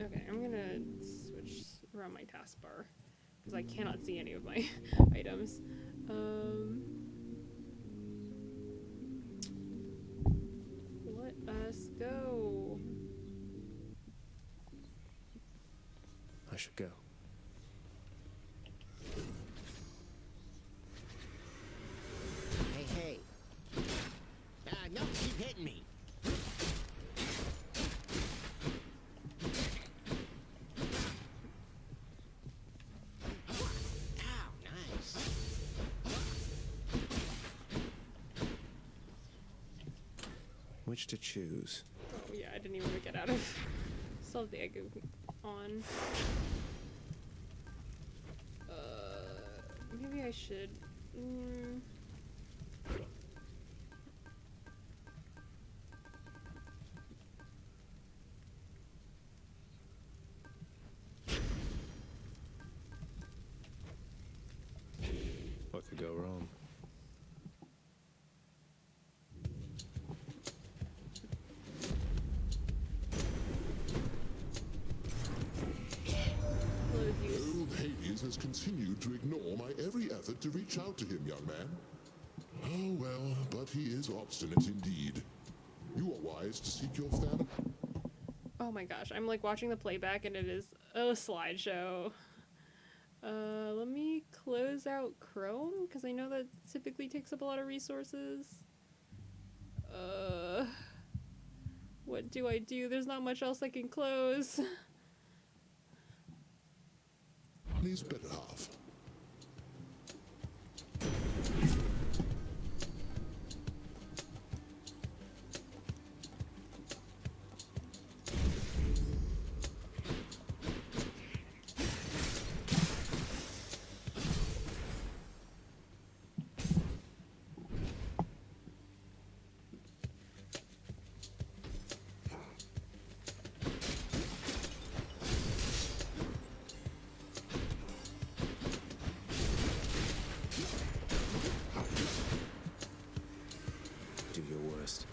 Okay, I'm gonna switch around my taskbar because I cannot see any of my items. Let us go. I should go. Hey. No, keep hitting me. Ow, nice. Which to choose? Oh yeah, I didn't even get out of. Still have the egg on. Maybe I should. What could go wrong? has continued to ignore my every effort to reach out to him, young man. Oh well, but he is obstinate indeed. You are wise to seek your family. Oh my gosh, I'm like watching the playback and it is a slideshow. Let me close out Chrome because I know that typically takes up a lot of resources. What do I do? There's not much else I can close. His better half. Do your worst.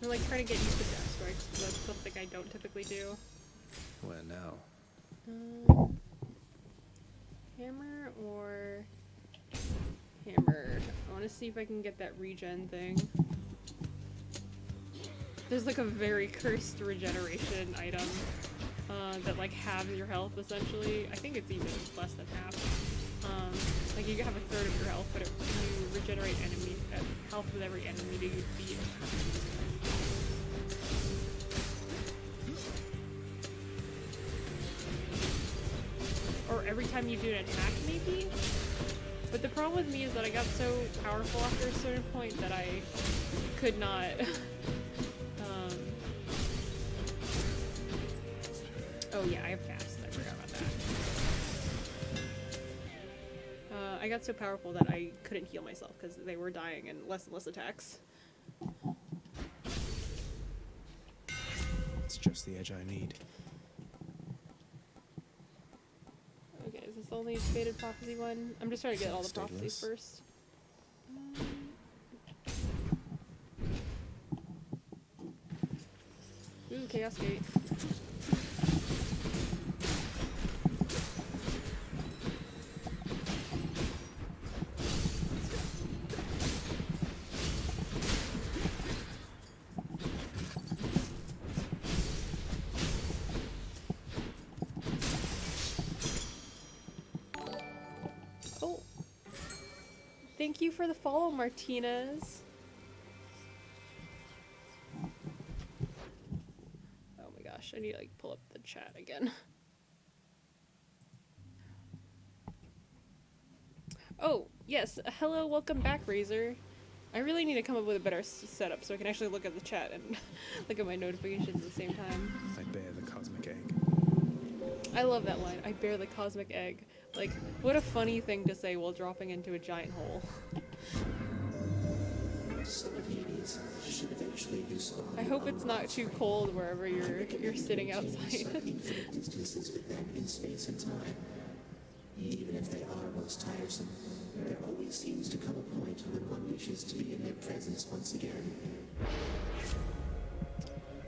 I'm like trying to get used to death strikes because that's something I don't typically do. Where now? Hammer or hammer? I want to see if I can get that regen thing. There's like a very cursed regeneration item that like halves your health essentially. I think it's even less than half. Like you have a third of your health, but you regenerate enemy health with every enemy that you beat. Or every time you do an attack, maybe? But the problem with me is that I got so powerful after a certain point that I could not... Oh yeah, I have cast. I forgot about that. I got so powerful that I couldn't heal myself because they were dying in less and less attacks. It's just the edge I need. Okay, is this the only faded prophecy one? I'm just trying to get all the prophecies first. Ooh, Chaos Gate. Thank you for the follow, Martinez. Oh my gosh, I need to like pull up the chat again. Oh, yes. Hello, welcome back, Razor. I really need to come up with a better setup so I can actually look at the chat and look at my notifications at the same time. I bear the cosmic egg. I love that line. I bear the cosmic egg. Like, what a funny thing to say while dropping into a giant hole. I hope it's not too cold wherever you're sitting outside. Distances with them in space and time. Even if they are most tiresome, there always seems to come a point when one wishes to be in their presence once again.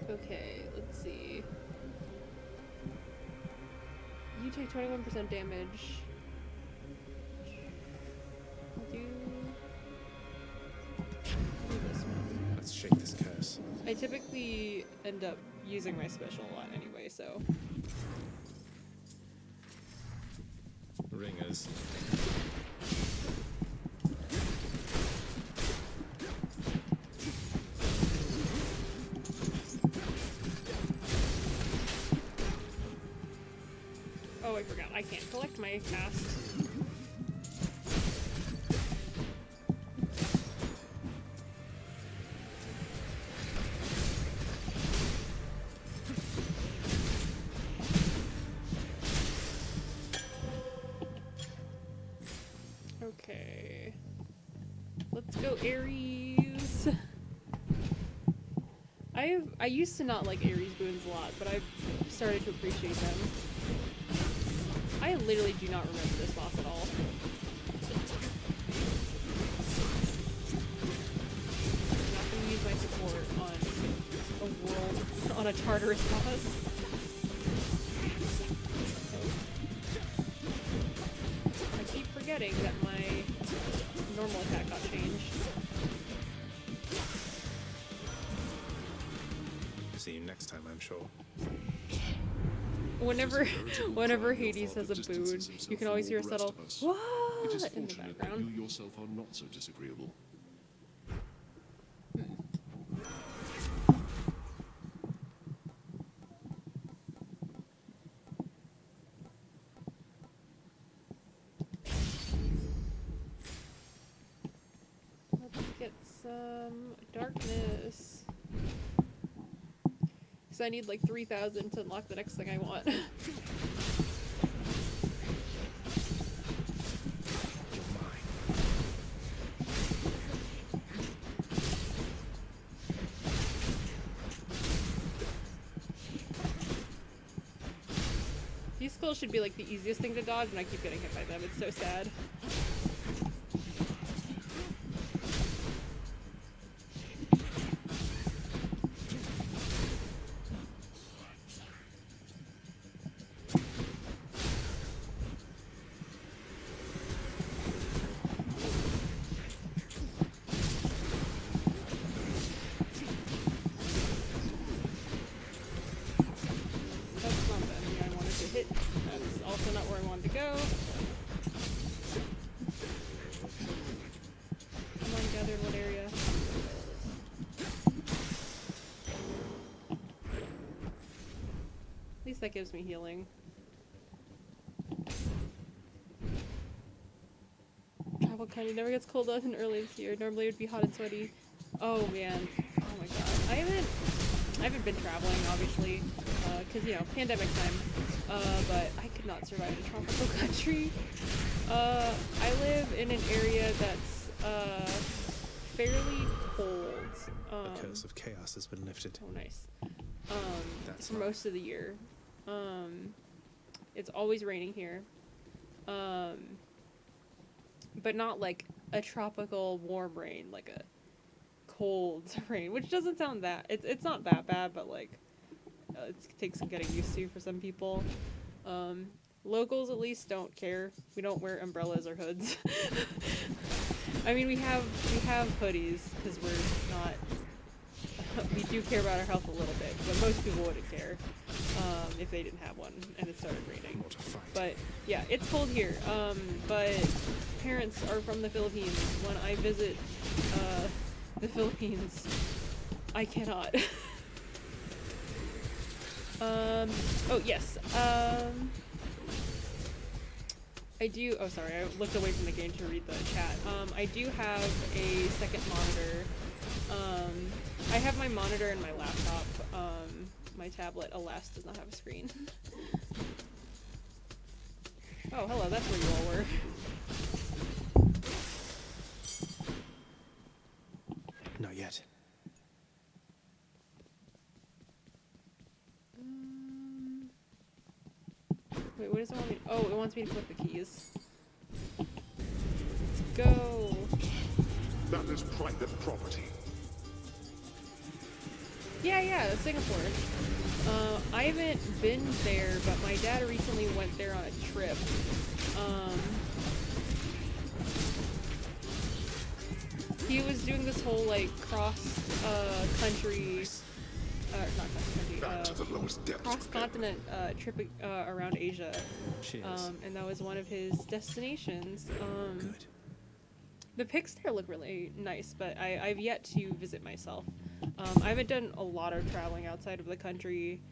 Okay, let's see. You take 21% damage. I'll do this one. Let's shake this curse. I typically end up using my special a lot anyway, so. Ringers. Oh, I forgot. I can't collect my cast. Okay. Let's go Aries. I used to not like Aries boons a lot, but I've started to appreciate them. I literally do not remember this boss at all. I'm not going to use my a world, on a Tartarus boss. I keep forgetting that my normal attack got changed. See you next time, I'm sure. Whenever Hades has a boon, you can always hear a subtle "what" It is in the fortunate that background. you yourself are not so disagreeable. Let's get some darkness. Because I need like 3,000 to unlock the next thing I want. These skulls should be like the easiest thing to dodge, and I keep getting hit by them. It's so sad. That's not the enemy I wanted to hit. That's also not where I wanted to go. Come on, gather in one area. At least that gives me healing. Travel kind of never gets cold out in early this year. Normally it would be hot and sweaty. Oh man. Oh my god. I haven't been traveling, obviously, because, you know, pandemic time, but I could not survive in a tropical country. I live in an area that's, fairly cold. The curse of chaos has been lifted. Oh, nice. That's for most of the year. It's always raining here. But not like a tropical warm rain, like a cold rain, which doesn't sound that, it's not that bad, but like, it takes some getting used to for some people. Locals at least don't care. We don't wear umbrellas or hoods. I mean, we have hoodies because we're not. We do care about our health a little bit, but most people wouldn't care if they didn't have one and it started raining. But yeah, it's cold here. But parents are from the Philippines. When I visit the Philippines, I cannot. Oh yes. I do. Oh, sorry. I looked away from the game to read the chat. I do have a second monitor. I have my monitor and my laptop. My tablet, alas, does not have a screen. Oh, hello. That's where you all were. Not yet. Wait, what does it want me to... Oh, it wants me to click the keys. Let's go. That is private property. Yeah, Singapore. I haven't been there, but my dad recently went there on a trip. He was doing this whole, like, cross-country... not cross-country, cross-continent trip around Asia. And that was one of his destinations. Good. The pics there look really nice, but I've yet to visit myself. I haven't done a lot of traveling outside of the country,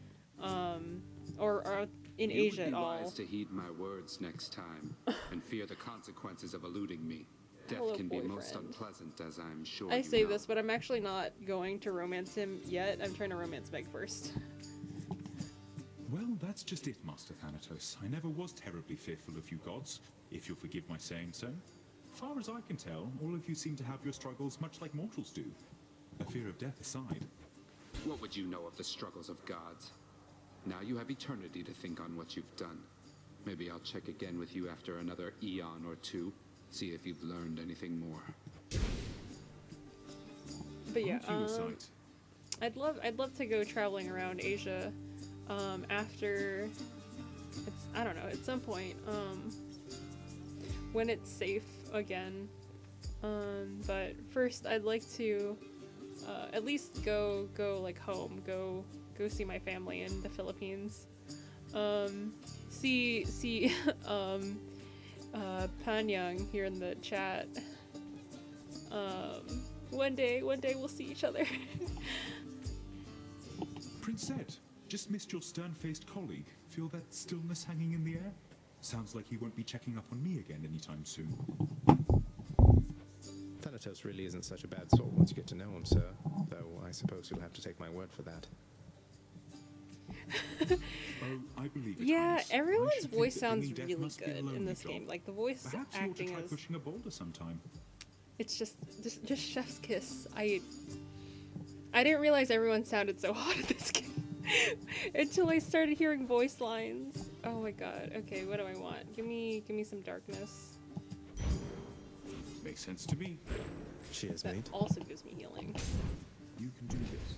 or in Asia at all. You would be wise to heed my words next time, and fear the consequences of eluding me. Death Hello, can be most boyfriend. unpleasant, as I'm sure I you say know. this, but I'm actually not going to romance him yet. I'm trying to romance Meg first. Well, that's just it, Master Thanatos. I never was terribly fearful of you gods, if you'll forgive my saying so. Far as I can tell, all of you seem to have your struggles much like mortals do. A fear of death aside. What would you know of the struggles of gods? Now you have eternity to think on what you've done. Maybe I'll check again with you after another eon or two, see if you've learned anything more. But yeah, I'd love to go traveling around Asia after I don't know, at some point when it's safe again. But first I'd like to at least go like home, go see my family in the Philippines. See Panyang here in the chat. One day we'll see each other. Prince Zed, just missed your stern-faced colleague. Feel that stillness hanging in the air? Sounds like he won't be checking up on me again anytime soon. Thanatos really isn't such a bad soul once you get to know him, sir. Though I suppose you'll have to take my word for that. Oh, I believe it. Yeah, Highness. I everyone's should think voice that sounds bringing death really must be a good in lonely this job. game. Like the voice Perhaps you ought to acting try is, pushing a boulder sometime. it's just chef's kiss. I didn't realize everyone sounded so hot in this game until I started hearing voice lines. Oh my god. Okay, what do I want? Give me some darkness. Makes sense to me. Cheers, That mate. also gives me healing. You can do this.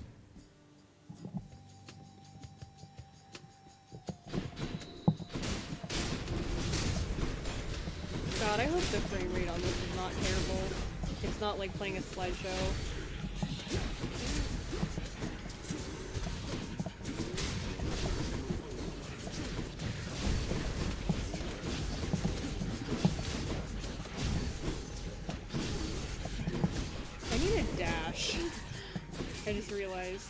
God, I hope the frame rate on this is not terrible. It's not like playing a slideshow. I need a dash. I just realized.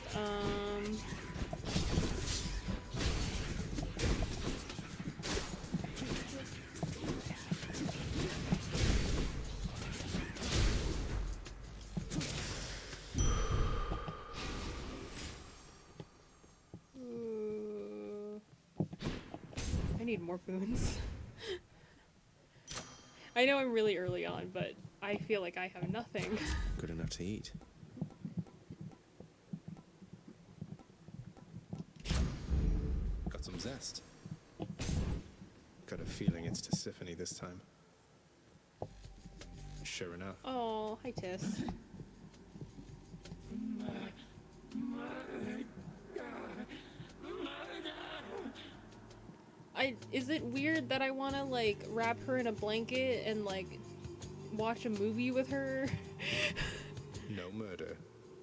I need more boons. I know I'm really early on, but I feel like I have nothing. Good enough to eat. Got some zest. Got a feeling it's Tisiphone this time. Sure enough. Oh, hi Tiss. Is it weird that I want to like wrap her in a blanket and like watch a movie with her? No murder.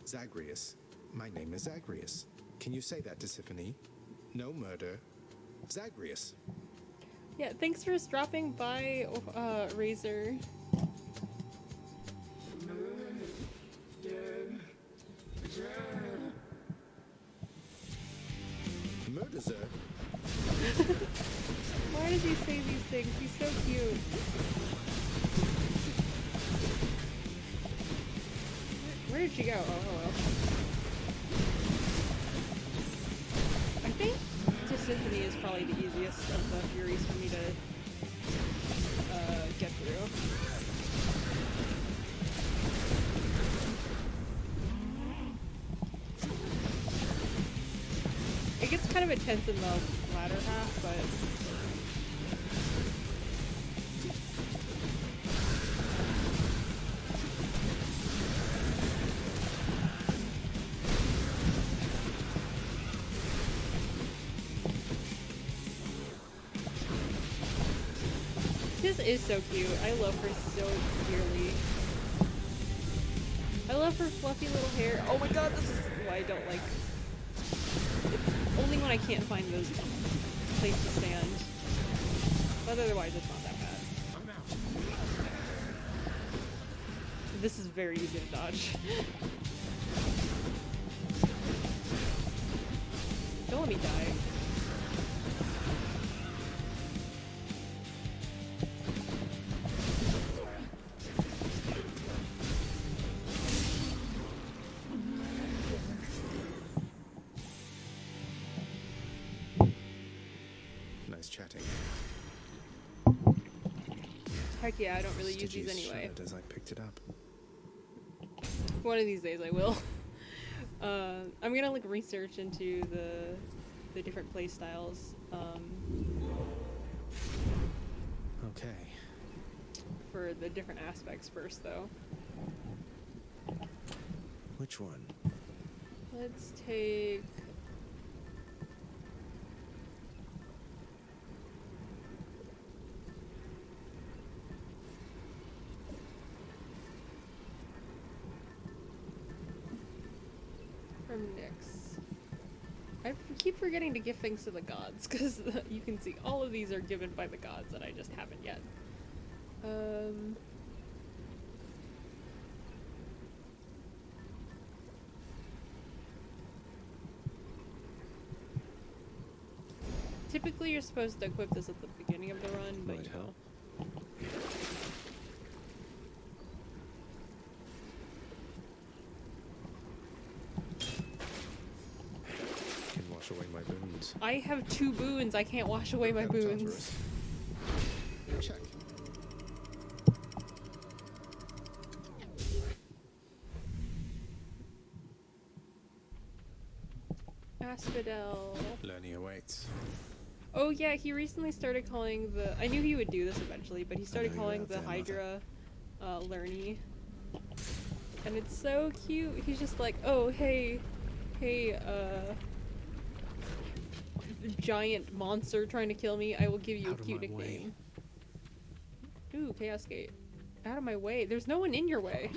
Zagreus. My name is Zagreus. Can you say that, Tisiphone? No murder. Zagreus. Yeah, thanks for dropping by, Razor. Murder, sir. Why does he say these things? He's so cute. Where did she go? Oh, hello. I think Tisiphone is probably the easiest of the Furies for me to get through. It gets kind of intense in the latter half, but Tiz is so cute. I love her so dearly. I love her fluffy little hair. Oh my god, this is why I don't like. It's only when I can't find those place to stand. But otherwise, it's not that bad. This is very easy to dodge. Don't let me die. Nice chatting. Heck yeah, I don't really use these anyway. As I picked it up. One of these days I will. I'm gonna like research into the different play styles. Okay. For the different aspects first, though. Which one? Let's take... from Nyx. I keep forgetting to give things to the gods, because you can see all of these are given by the gods, and I just haven't yet. Typically you're supposed to equip this at the beginning of the run, but you know. Can wash away my boons. I have 2 boons, I can't wash away my boons. Check. Asphodel. Learning awaits. Oh yeah, he recently started calling the... I knew he would do this eventually, but he started calling the Hydra, Lerny. And it's so cute. He's just like, oh, hey, giant monster trying to kill me, I will give you a cute nickname. Ooh, Chaos Gate. Out of my way. There's no one in your way.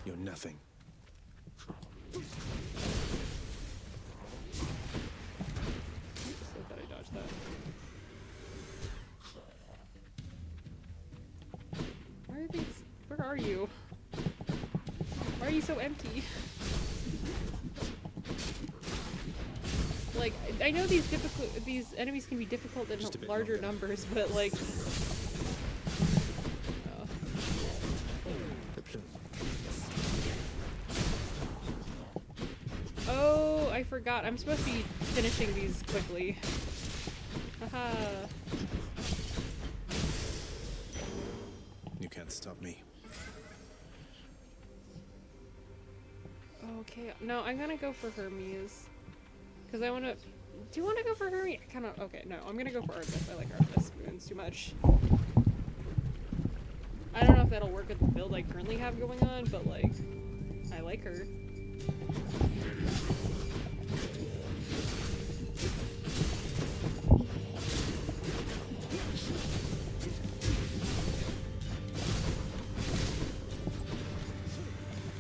You're nothing. I thought I dodged that. Where are these? Where are you? Why are you so empty? Like, I know these enemies can be difficult in larger numbers, but like... Oh, I forgot. I'm supposed to be finishing these quickly. Haha. You can't stop me. Okay, no, I'm gonna go for Hermes. Because I want to... Do you want to go for Hermes? I kind of... Okay, no, I'm gonna go for Artemis. I like Artemis moons too much. I don't know if that'll work with the build I currently have going on, but like, I like her.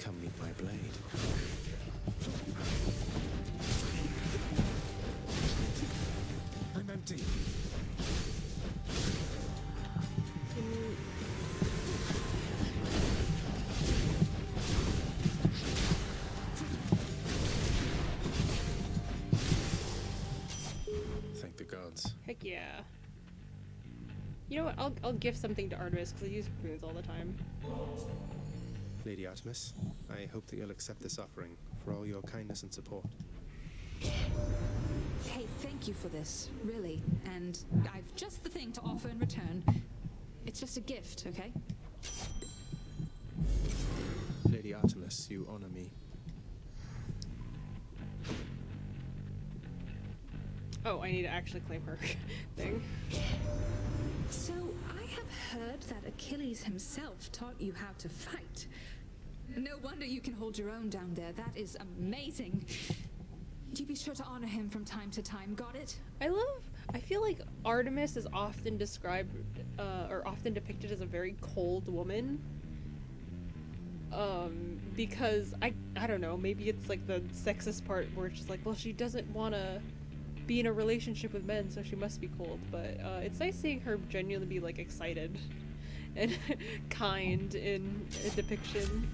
Come meet my blade. I'm empty. Thank the gods. Heck yeah. You know what? I'll give something to Artemis because I use moons all the time. Lady Artemis, I hope that you'll accept this offering for all your kindness and support. Hey, thank you for this, really. And I've just the thing to offer in return. It's just a gift, okay? Lady Artemis, you honor me. Oh, I need to actually claim her thing. So, I have heard that Achilles himself taught you how to fight. No wonder you can hold your own down there. That is amazing. Do be sure to honor him from time to time, got it? I feel like Artemis is often described, or often depicted as a very cold woman. Because, I don't know, maybe it's like the sexist part where it's just like, well, she doesn't want to be in a relationship with men, so she must be cold. But, it's nice seeing her genuinely be, like, excited and kind in a depiction.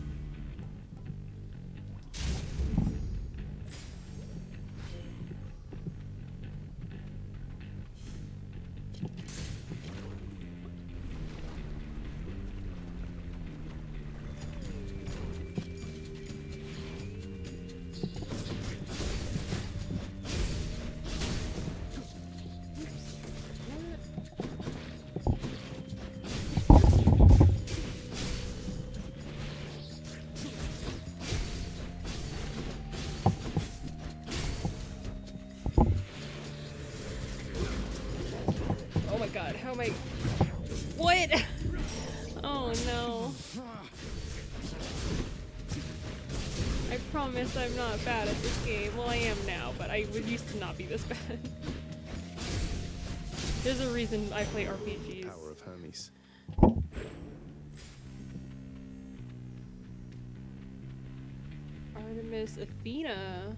Oh my god, how am I... What? Oh no. promise I'm not bad at this game. Well, I am now, but I used to not be this bad. There's a reason I play RPGs. Power of Hermes. Artemis Athena.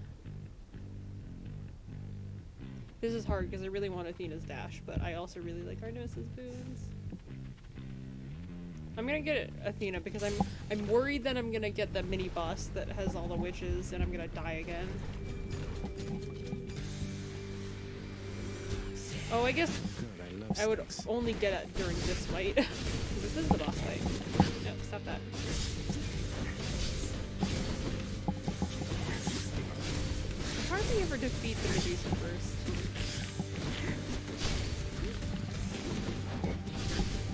This is hard because I really want Athena's dash, but I also really like Artemis's boons. I'm gonna get Athena because I'm worried that I'm gonna get the mini boss that has all the witches and I'm gonna die again. Oh, I guess I would only get it during this fight. This is the boss fight. No, stop that. I hardly ever defeat the Medusa first.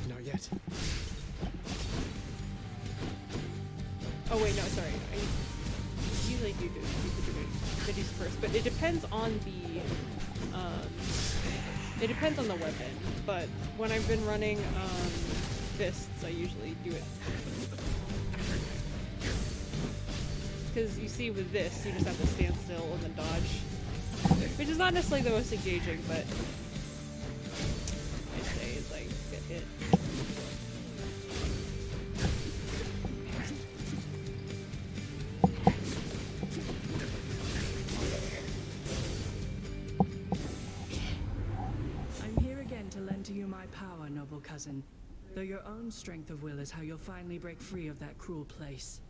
Not yet. Oh wait, no, sorry. I usually do the Medusa first, but it depends on the weapon. But when I've been running fists, I usually do it. Because you see with this, you just have to stand still and then dodge. Which is not necessarily the most engaging, but I'd say it's like, get hit. I'm here again to lend to you my power, noble cousin. Though your own strength of will is how you'll finally break free of that cruel place.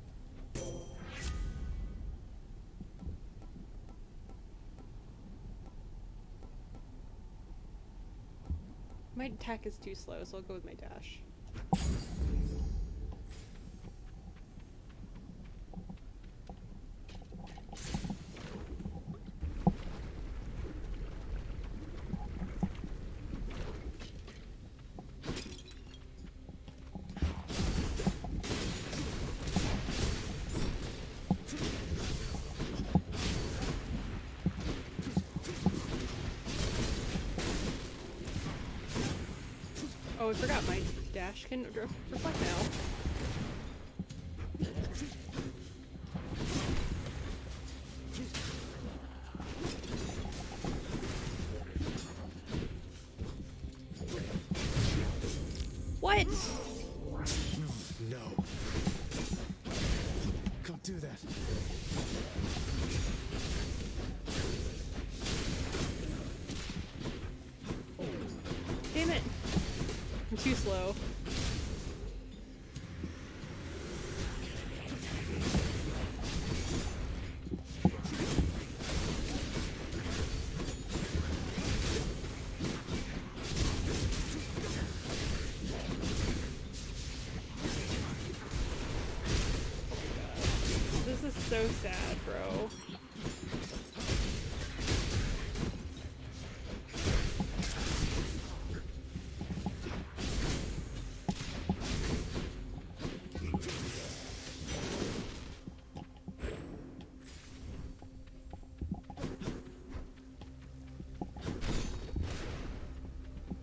My attack is too slow, so I'll go with my dash. Oh, I forgot my dash can reflect now. What? No. Can't do that. Damn it. I'm too slow. This is so sad, bro.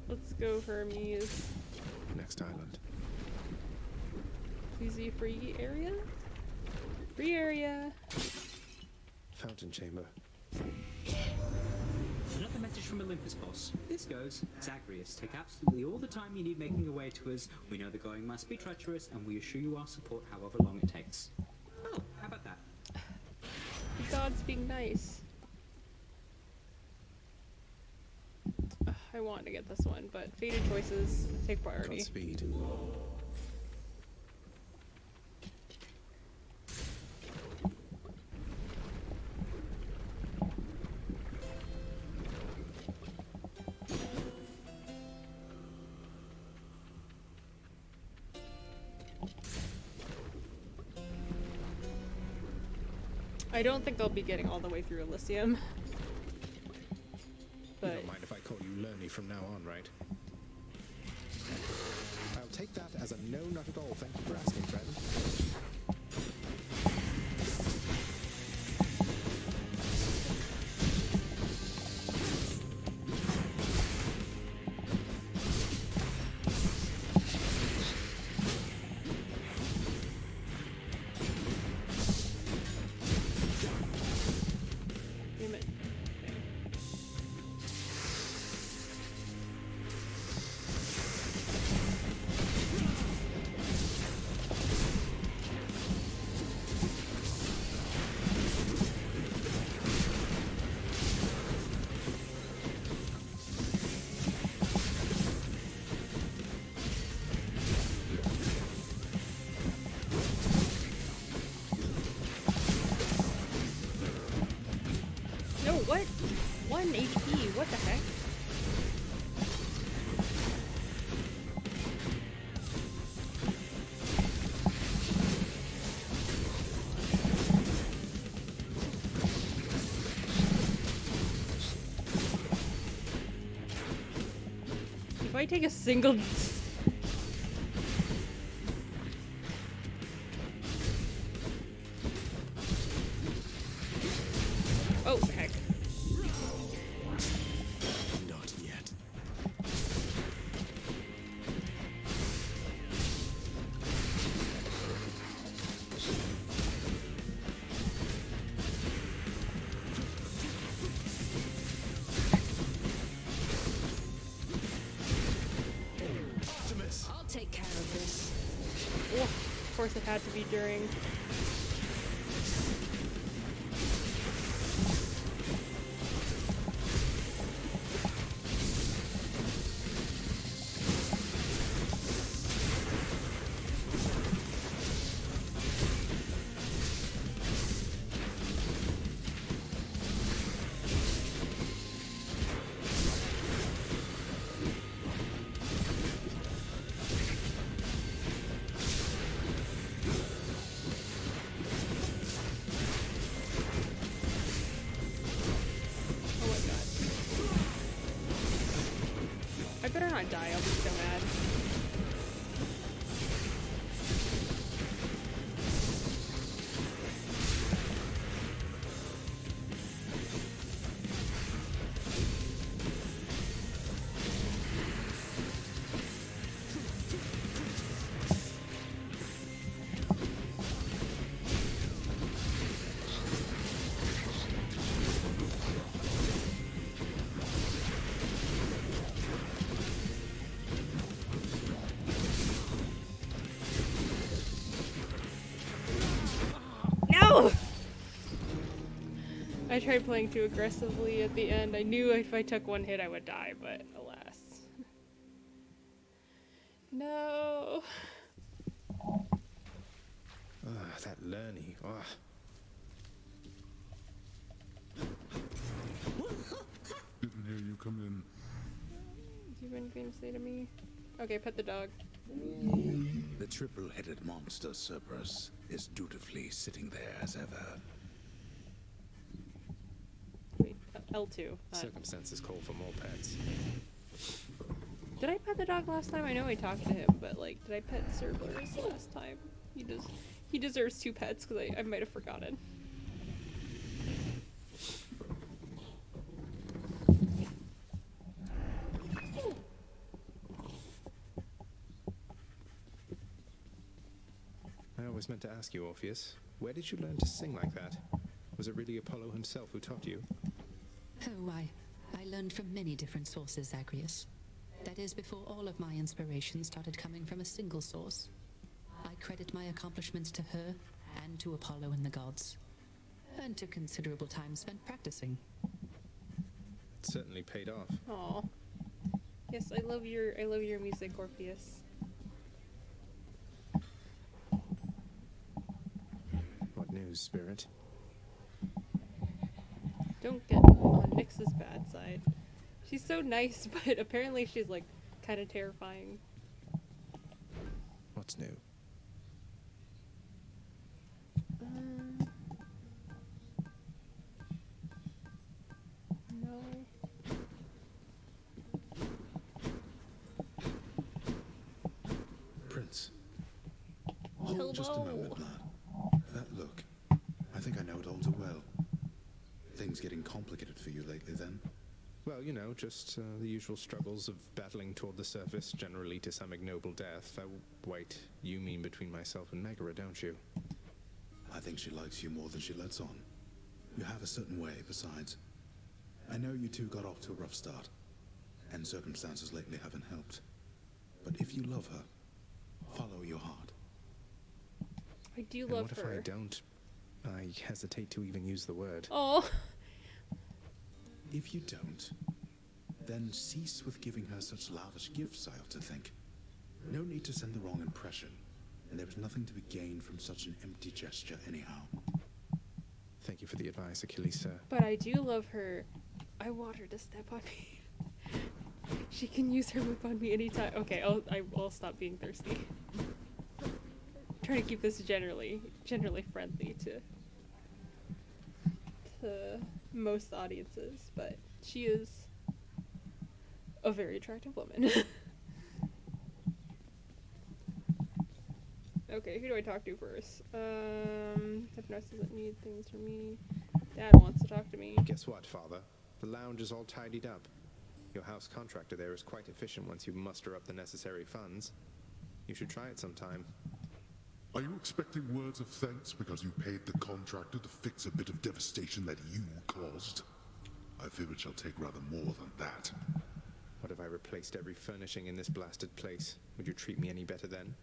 Let's go, Hermes. Next island. Easy free area? Free area! Fountain chamber. Another message from Olympus, boss. This goes, Zagreus, take absolutely all the time you need making your way to us. We know the going must be treacherous, and we assure you our support however long it takes. Oh, how about that? God's being nice. I want to get this one, but fated choices take priority. Godspeed. I don't think I'll be getting all the way through Elysium. But You don't mind if I call you Lerny from now on, right? I'll take that as a no, not at all. Thank you for asking, friend. Damn it. No, what? 1 HP, what the heck? If I take a single... Oh, heck. Not yet. I'll take care of this. Oh, of course it had to be during... I better not die, I'll be so mad. No! I tried playing too aggressively at the end. I knew if I took one hit I would die, but alas. No. That Lerny. Didn't hear you come in. Do you have anything to say to me? Okay, pet the dog. The triple-headed monster Cerberus is dutifully sitting there as ever. Wait, L2. Circumstances call for more pets. Did I pet the dog last time? I know I talked to him, but like, did I pet Cerberus last time? He deserves 2 pets because I might have forgotten. I always meant to ask you, Orpheus, where did you learn to sing like that? Was it really Apollo himself who taught you? Oh, I learned from many different sources, Zagreus. That is, before all of my inspiration started coming from a single source. I credit my accomplishments to her, and to Apollo and the gods. And to considerable time spent practicing. It certainly paid off. Aw. Yes, I love your music, Orpheus. What news, Spirit? Don't get on Nyx's bad side. She's so nice, but apparently she's like kind of terrifying. What's new? No. Prince. Hello. Just a moment, lad. That look. I think I know it all too well. Things getting complicated for you lately, then? Well, you know, just the usual struggles of battling toward the surface, generally to some ignoble death. Wait, you mean between myself and Megara, don't you? I think she likes you more than she lets on. You have a certain way, besides. I know you two got off to a rough start, and circumstances lately haven't helped. But if you love her, follow your heart. I do And love what her. if I don't? I hesitate to even use the word. Oh. If you don't, then cease with giving her such lavish gifts, I ought to think. No need to send the wrong impression, and there is nothing to be gained from such an empty gesture anyhow. Thank you for the advice, Achilles, sir. But I do love her. I want her to step on me. She can use her whip on me anytime. Okay, I'll stop being thirsty. Trying to keep this generally friendly to most audiences, but she is a very attractive woman. Okay, who do I talk to first? Hypnosis doesn't need things from me. Dad wants to talk to me. Guess what, Father? The lounge is all tidied up. Your house contractor there is quite efficient once you muster up the necessary funds. You should try it sometime. Are you expecting words of thanks because you paid the contractor to fix a bit of devastation that you caused? I fear it shall take rather more than that. What if I replaced every furnishing in this blasted place? Would you treat me any better then?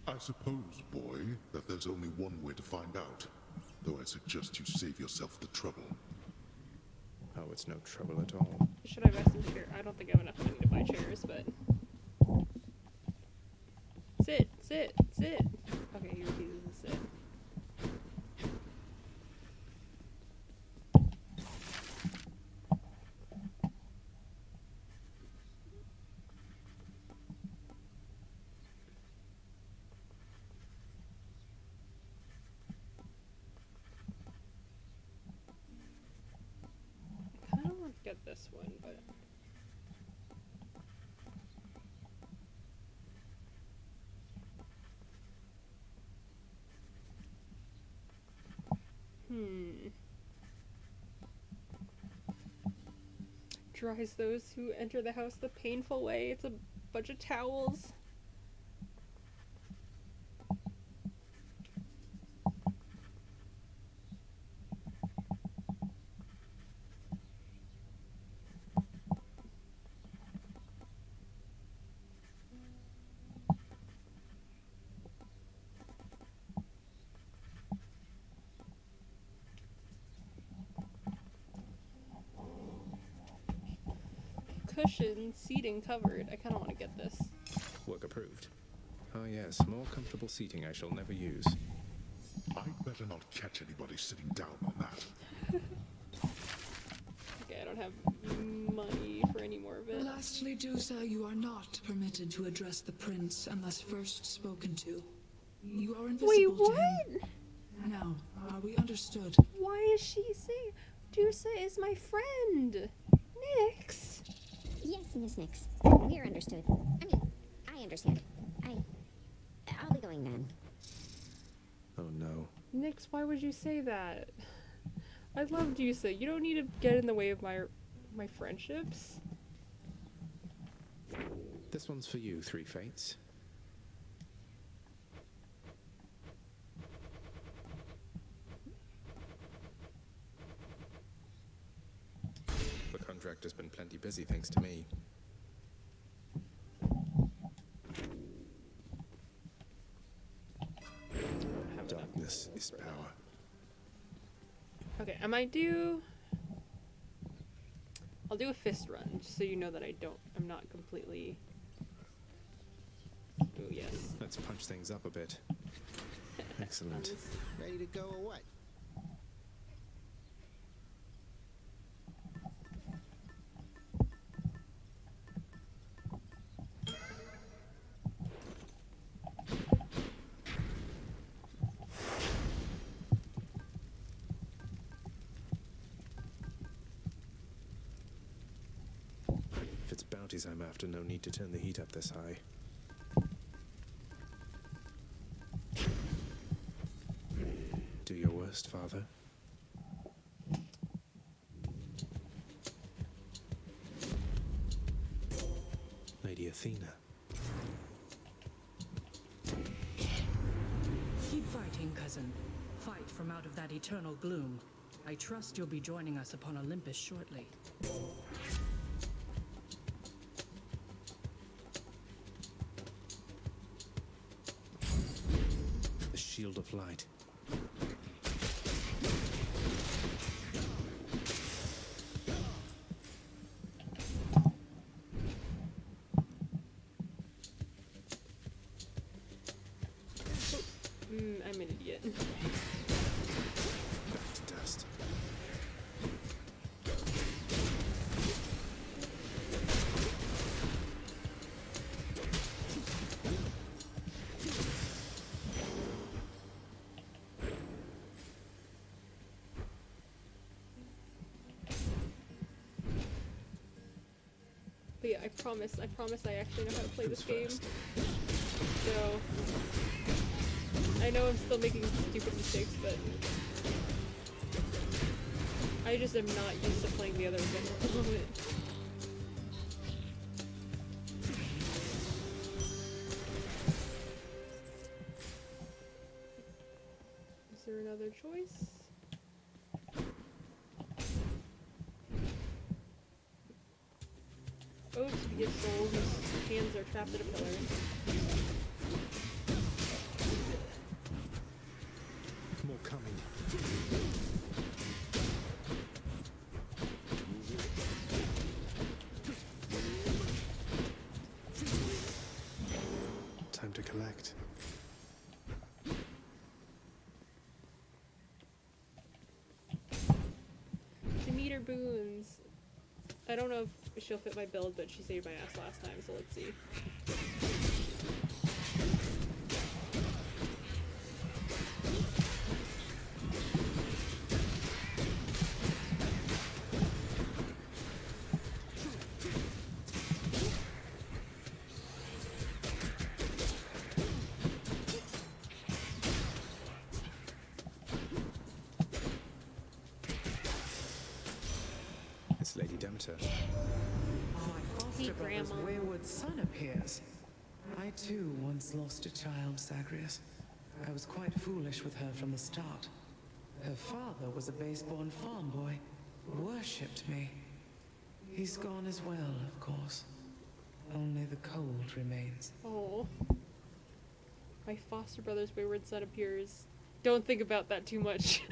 I suppose, boy, that there's only one way to find out. Though I suggest you save yourself the trouble. Oh, it's no trouble at all. Should I invest in here? I don't think I have enough money to buy chairs, but... Sit! Okay, he refuses to sit. I kinda want to get this one, but... Dries those who enter the house the painful way. It's a bunch of towels. Cushion, seating covered. I kind of want to get this. Work approved. Oh yes, more comfortable seating I shall never use. I'd better not catch anybody sitting down on that. Okay, I don't have money for any more of it. Lastly, Dusa, you are not permitted to address the prince unless first spoken to. You are invisible Wait, to what? him. Now, are we understood? Why is she saying Dusa is my friend? Nix. Yes, Miss Nix. We're understood. I mean, I understand. I'll be going then. Oh no. Nix, why would you say that? I love Dusa. You don't need to get in the way of my friendships. This one's for you, Three Fates. The contractor's been plenty busy thanks to me. Darkness is power. Okay, I'll do a fist run, just so you know that I'm not completely... Oh, yes. Let's punch things up a bit. Excellent. Ready to go or what? If it's bounties I'm after, no need to turn the heat up this high. Do your worst, Father. Lady Athena. Keep fighting, cousin. Fight from out of that eternal gloom. I trust you'll be joining us upon Olympus shortly. The shield of light. I'm an idiot. Back to dust. But yeah, I promise I actually know how to play this game. First? So I know I'm still making stupid mistakes, but I just am not used to playing the other game at the moment. Is there another choice? Oh, to be a soul whose hands are trapped in a pillar. More coming. Time to collect. Demeter boons. I don't know if she'll fit my build, but she saved my ass last time, so let's see. It's Lady Demeter. My foster brother's wayward son appears. I too once lost a child, Zagreus. I was quite foolish with her from the start. Her father was a base-born farm boy, worshipped me. He's gone as well, of course. Only the cold remains. Oh. My foster brother's wayward son appears. Don't think about that too much.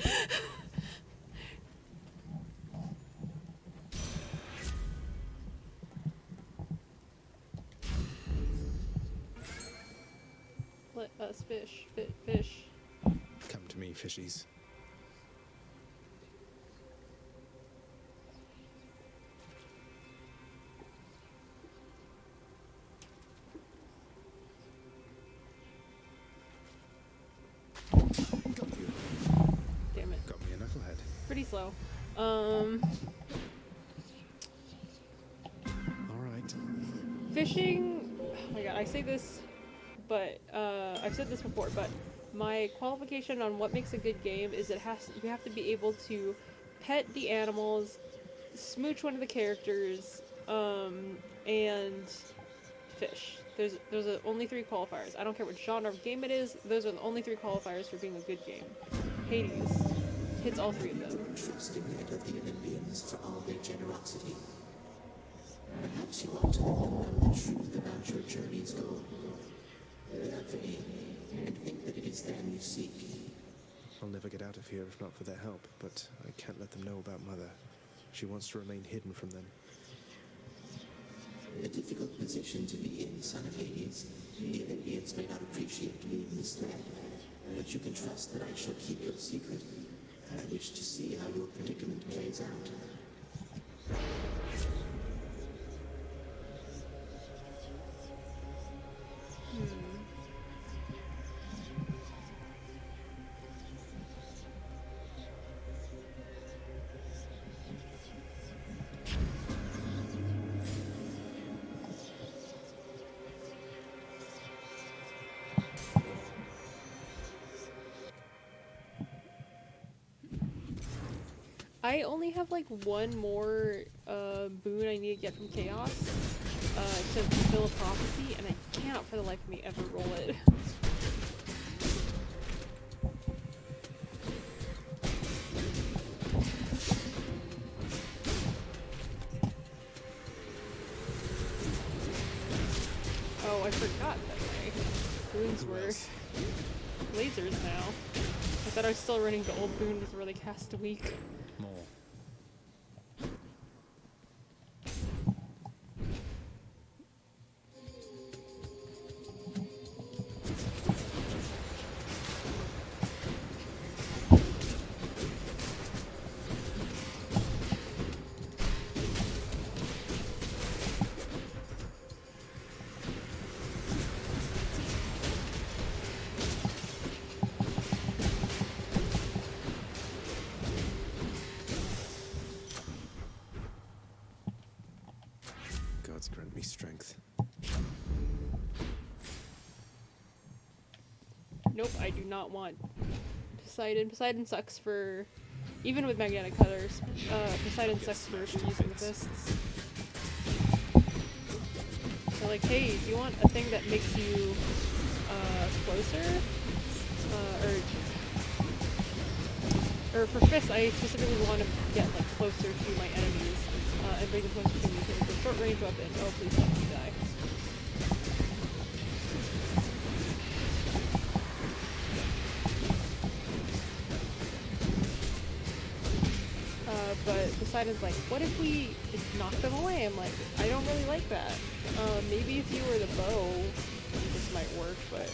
Let us fish. Fish. Come to me, fishies. Damn it. Got me a knucklehead. Pretty slow. Alright. Fishing. Oh my god, I say this, but I've said this before, but my qualification on what makes a good game is you have to be able to pet the animals, smooch one of the characters, and fish. Those are only 3 qualifiers. I don't care what genre of game it is, those are the only 3 qualifiers for being a good game. Hades hits all 3 of them. Trusting head of the Olympians for all their generosity. Perhaps you ought to let them know the truth about your journey's goal. Without vain, and think that it is them you seek. I'll never get out of here if not for their help, but I can't let them know about Mother. She wants to remain hidden from them. A difficult position to be in, son of Hades. The Olympians may not appreciate being misled, but you can trust that I shall keep your secret. I wish to see how your predicament plays out. I only have like one more boon I need to get from Chaos to fulfill a prophecy, and I cannot for the life of me ever roll it. forgot that my boons were lasers now. I thought I was still running the old boons where they cast a week. More. Gods grant me strength. Nope, I do not want Poseidon. Poseidon sucks for, even with magnetic cutters, Poseidon sucks for using the fists. They're like, hey, do you want a thing that makes you closer? Or for fists, I specifically want to get like closer to my enemies and bring them closer to me because it's a short range weapon. Oh, please let me die. But Poseidon's like, what if we knock them away? I'm like, I don't really like that. Maybe if you were the bow, this might work, but...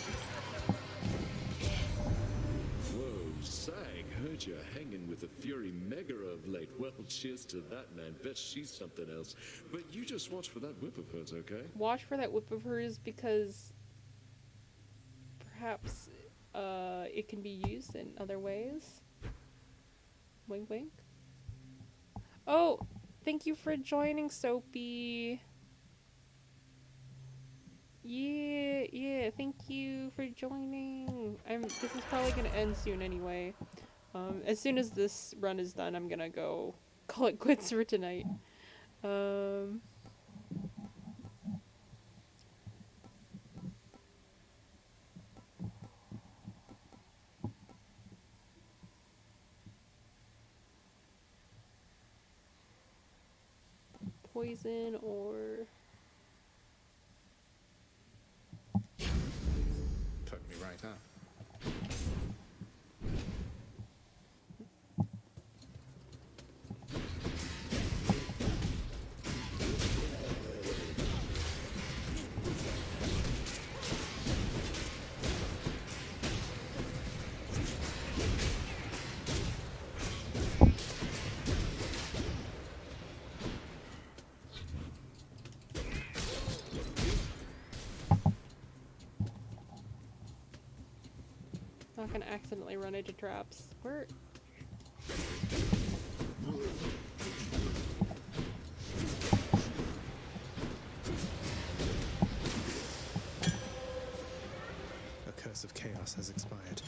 Whoa, Sang, heard you're hanging with the Fury Mega of late. Well, cheers to that, man. Bet she's something else. But you just watch for that whip of hers, okay? Watch for that whip of hers because perhaps it can be used in other ways. Wink wink. Oh, thank you for joining, Soapy. Yeah, thank you for joining. This is probably gonna end soon anyway. As soon as this run is done, I'm gonna go call it quits for tonight. Poison or... Took me right up. Not gonna accidentally run into traps. Where? A curse of chaos has expired.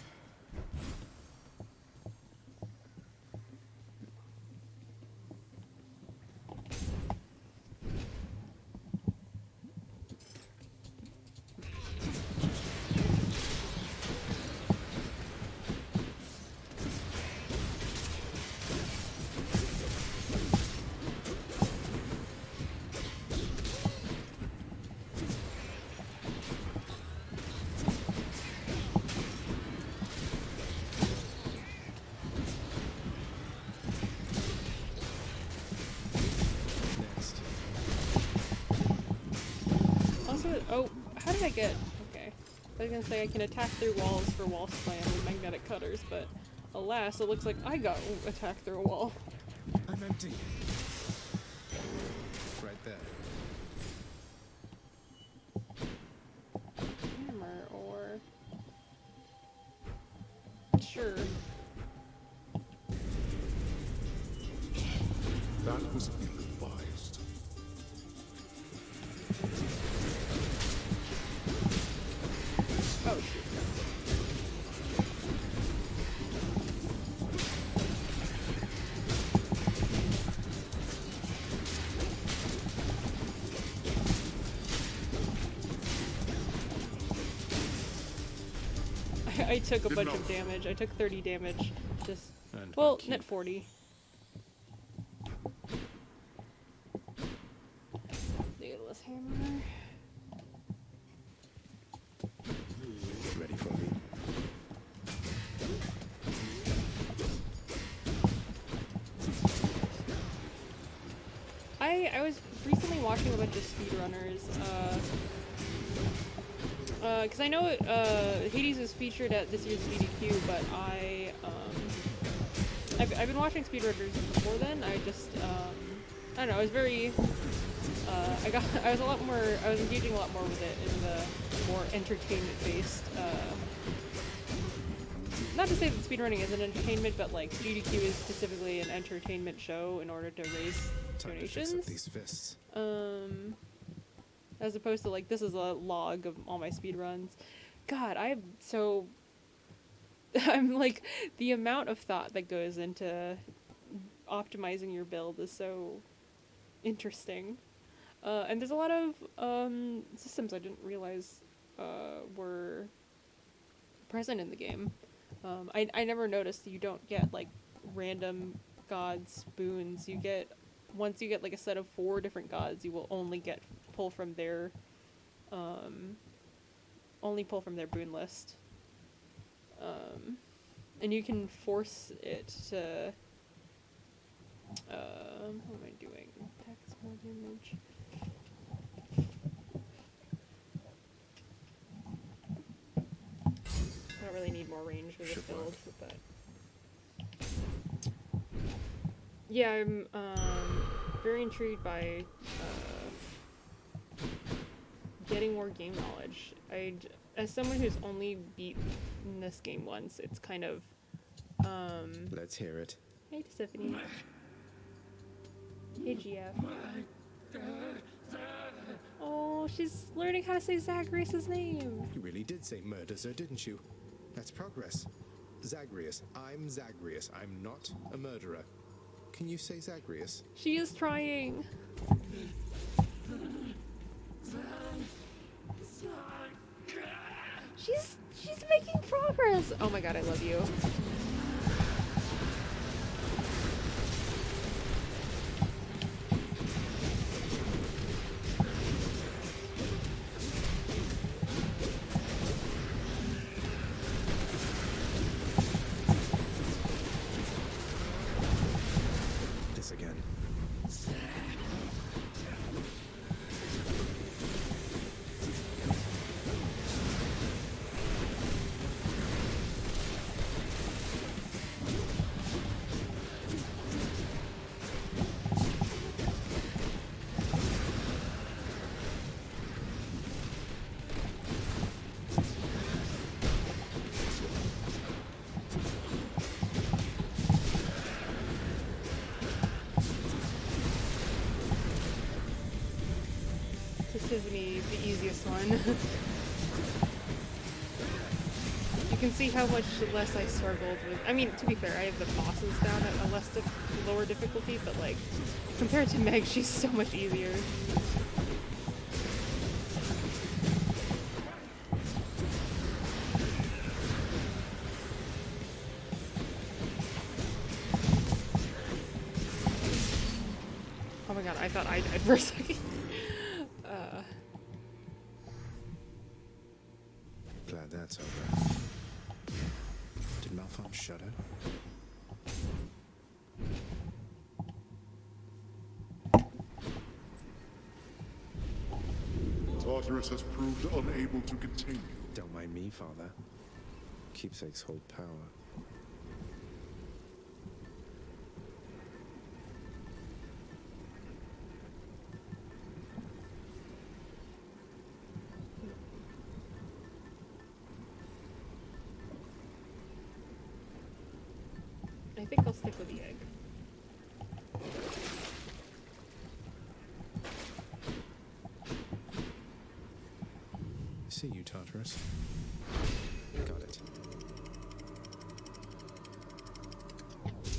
Oh, how did I get... Okay. I was gonna say I can attack through walls for wall slam with magnetic cutters, but alas, it looks like I got attacked through a wall. I'm empty. Right there. Hammer or... Sure. That was ill-advised. Oh, shoot. I took a bunch of damage. I took 30 damage. Just... Well, net 40. Deadass hammer. I was recently watching a bunch of speedrunners, because I know Hades was featured at this year's VDQ, but I've been watching speedrunners before then. I just I don't know. I was very I was engaging a lot more with it in the more entertainment-based. Not to say that speedrunning isn't entertainment, but like GDQ is specifically an entertainment show in order to raise donations. These fists. As opposed to like, this is a log of all my speedruns. God, I'm like, the amount of thought that goes into optimizing your build is so interesting. And there's a lot of systems I didn't realize were present in the game. I never noticed that you don't get like random gods boons. Once you get like a set of 4 different gods, you will only pull from their boon list. And you can force it to what am I doing? Text more image. I don't really need more range for this build, but yeah, I'm very intrigued by getting more game knowledge. As someone who's only beaten this game once, it's kind of Let's hear it. Hey Tiffany. Hey GF. Oh, she's learning how to say Zagreus' name. You really did say murder, sir, didn't you? That's progress. Zagreus. I'm Zagreus. I'm not a murderer. Can you say Zagreus? She is trying. She's making progress. Oh my god, I love you. The easiest one. You can see how much less I struggled with. I mean, to be fair, I have the bosses down at a lower difficulty, but like, compared to Meg, she's so much easier. Oh my god, I thought I died for a second. Glad that's over. Did Malphite shudder? Tartarus has proved unable to contain you. Don't mind me, Father. Keepsakes hold power. I think I'll stick with the egg. See you, Tartarus. Got it.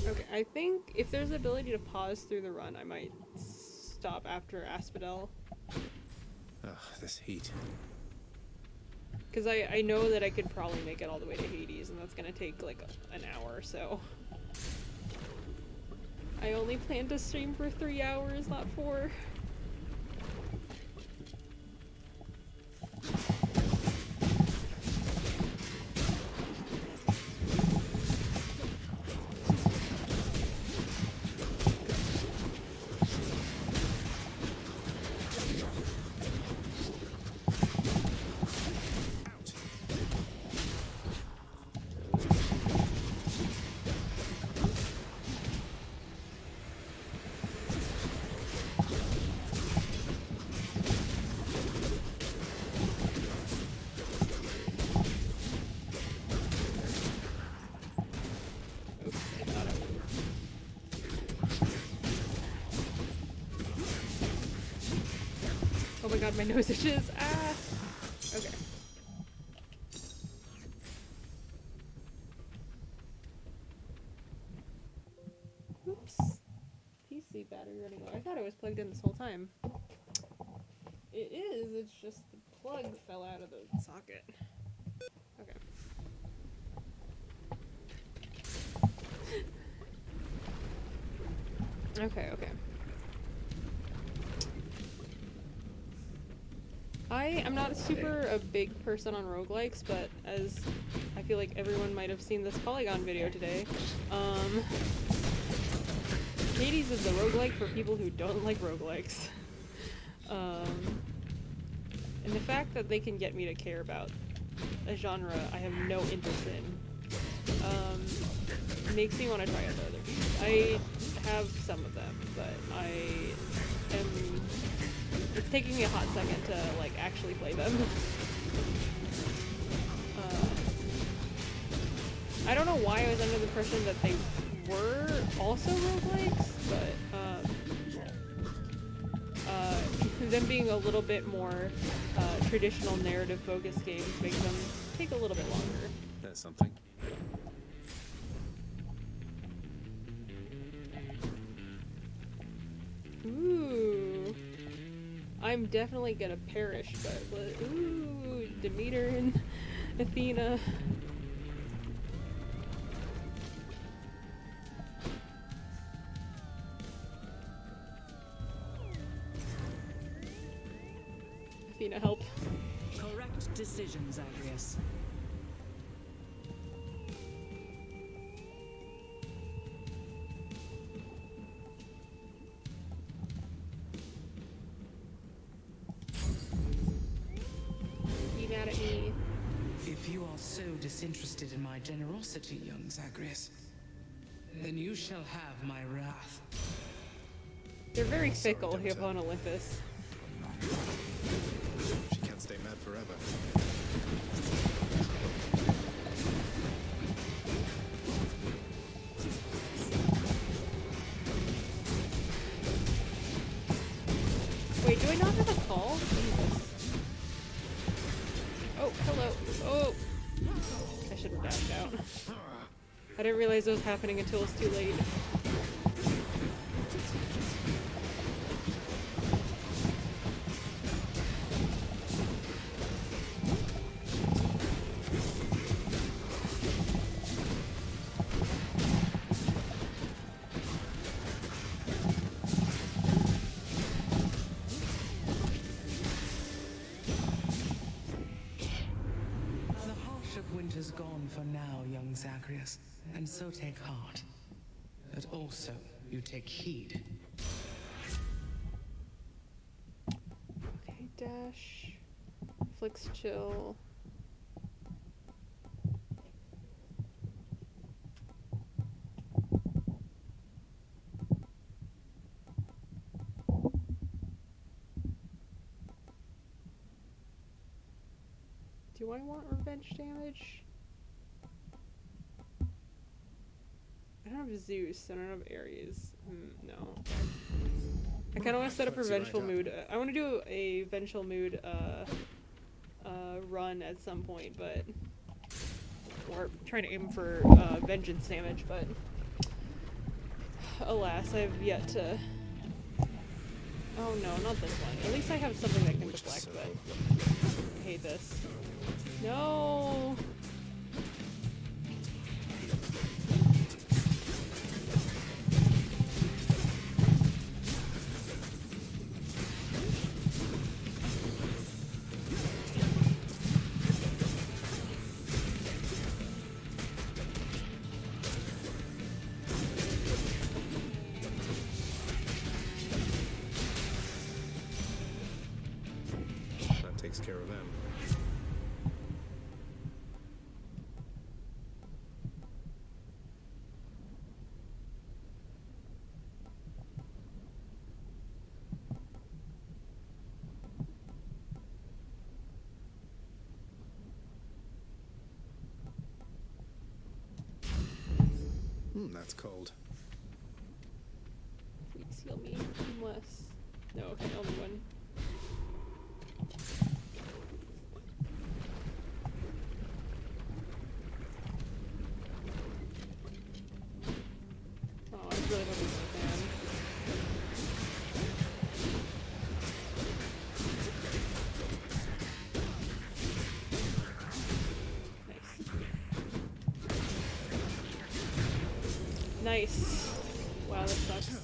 Okay, I think if there's the ability to pause through the run, I might stop after Asphodel. Ugh, this heat. Because I know that I could probably make it all the way to Hades, and that's gonna take like an hour or so. I only plan to stream for 3 hours, not 4. my god, my nose itches. Ah! Okay. Oops. PC battery running low. I thought it was plugged in this whole time. It is, it's just the plug fell out of the socket. Okay. Okay. I am not super a big person on roguelikes, but as I feel like everyone might have seen this Polygon video today, Hades is the roguelike for people who don't like roguelikes. And the fact that they can get me to care about a genre I have no interest in makes me want to try other games. I have some of them, but it's taking me a hot second to like actually play them. I don't know why I was under the impression that they were also roguelikes, but them being a little bit more traditional narrative focused games make them take a little bit longer. There's something. Ooh. I'm definitely gonna perish, but ooh, Demeter and Athena. Athena, help. Correct decision, Zagreus. Be mad at me. If you are so disinterested in my generosity, young Zagreus, then you shall have my wrath. They're very fickle here on Olympus. She can't stay mad forever. Wait, do I not have a call? Jesus. Oh, hello. Oh! I should have dashed out. I didn't realize it was happening until it was too late. Gone for now, young Zagreus, and so take heart. But also, you take heed. Okay, dash. Flicks chill. Do I want revenge damage? I don't have Zeus, I don't have Ares. No. I kind of want to set up a vengeful mood. I want to do a vengeful mood run at some point, but or trying to aim for vengeance damage, but alas, I have yet to. Oh no, not this one. At least I have something that can deflect, but I hate this. No. That takes care of them. That's cold. Please heal me. Unless. No, okay, only one. Nice. Wow, that sucks.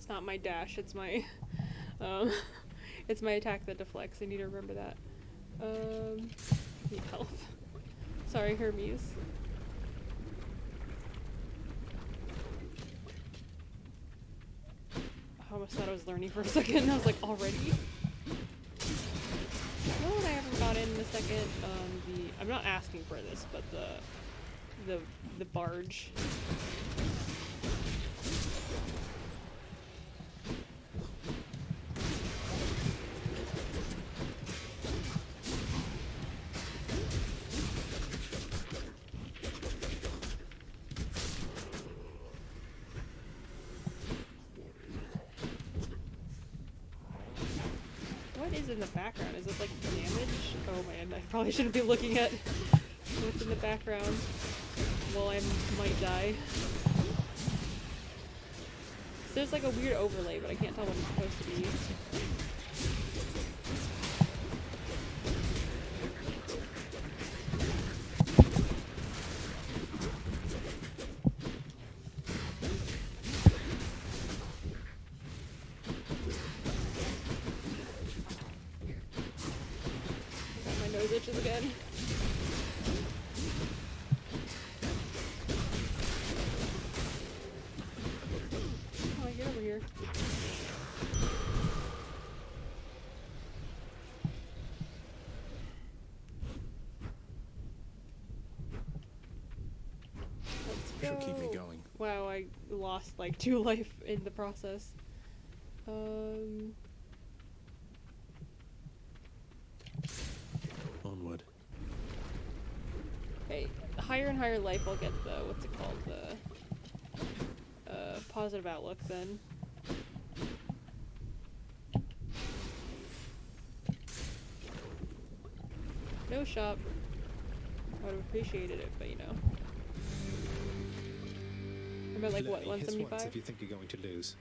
Not my dash, it's my it's my attack that deflects. I need to remember that. Need health. Sorry, Hermes. I almost thought I was learning for a second. I was like, already? You know what I haven't got in a second? I'm not asking for this, but the barge. In the background, is it like damage? Oh man, I probably shouldn't be looking at what's in the background while I might die. So there's like a weird overlay, but I can't tell what it's supposed to be. Again. Oh, get over here. Let's go. She'll keep me going. Wow, I lost like 2 life in the process. Onward. Okay, higher and higher life I'll get the, what's it called, the positive outlook then. No shop. I would have appreciated it, but you know. I'm at like what, 175? If you think you're going to lose.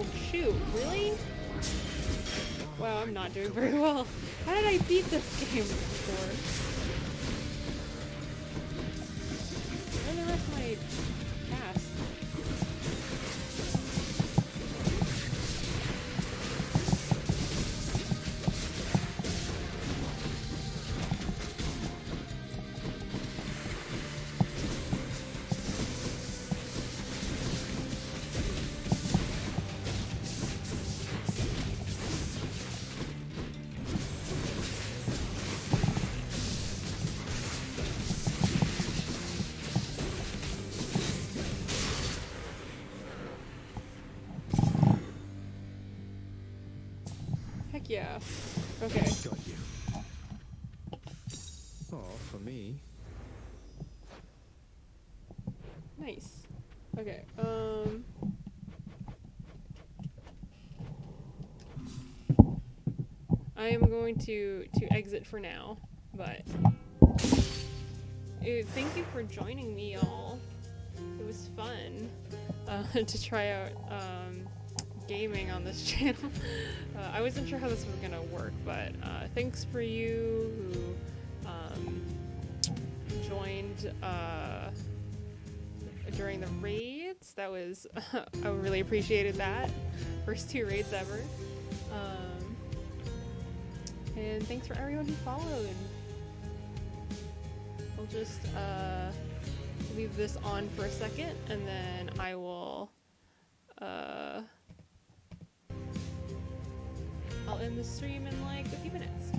Oh shoot, really? Wow, I'm not doing very well. How did I beat this game before? Where are the rest of my tasks? Heck yeah. Okay. Got you. Oh, for me. Nice. Okay, I am going to exit for now, but thank you for joining me, y'all. It was fun to try out gaming on this channel. I wasn't sure how this was gonna work, but thanks for you who joined during the raids. That was I really appreciated that. First 2 raids ever. And thanks for everyone who followed. I'll just leave this on for a second, and then I will I'll end the stream in like a few minutes.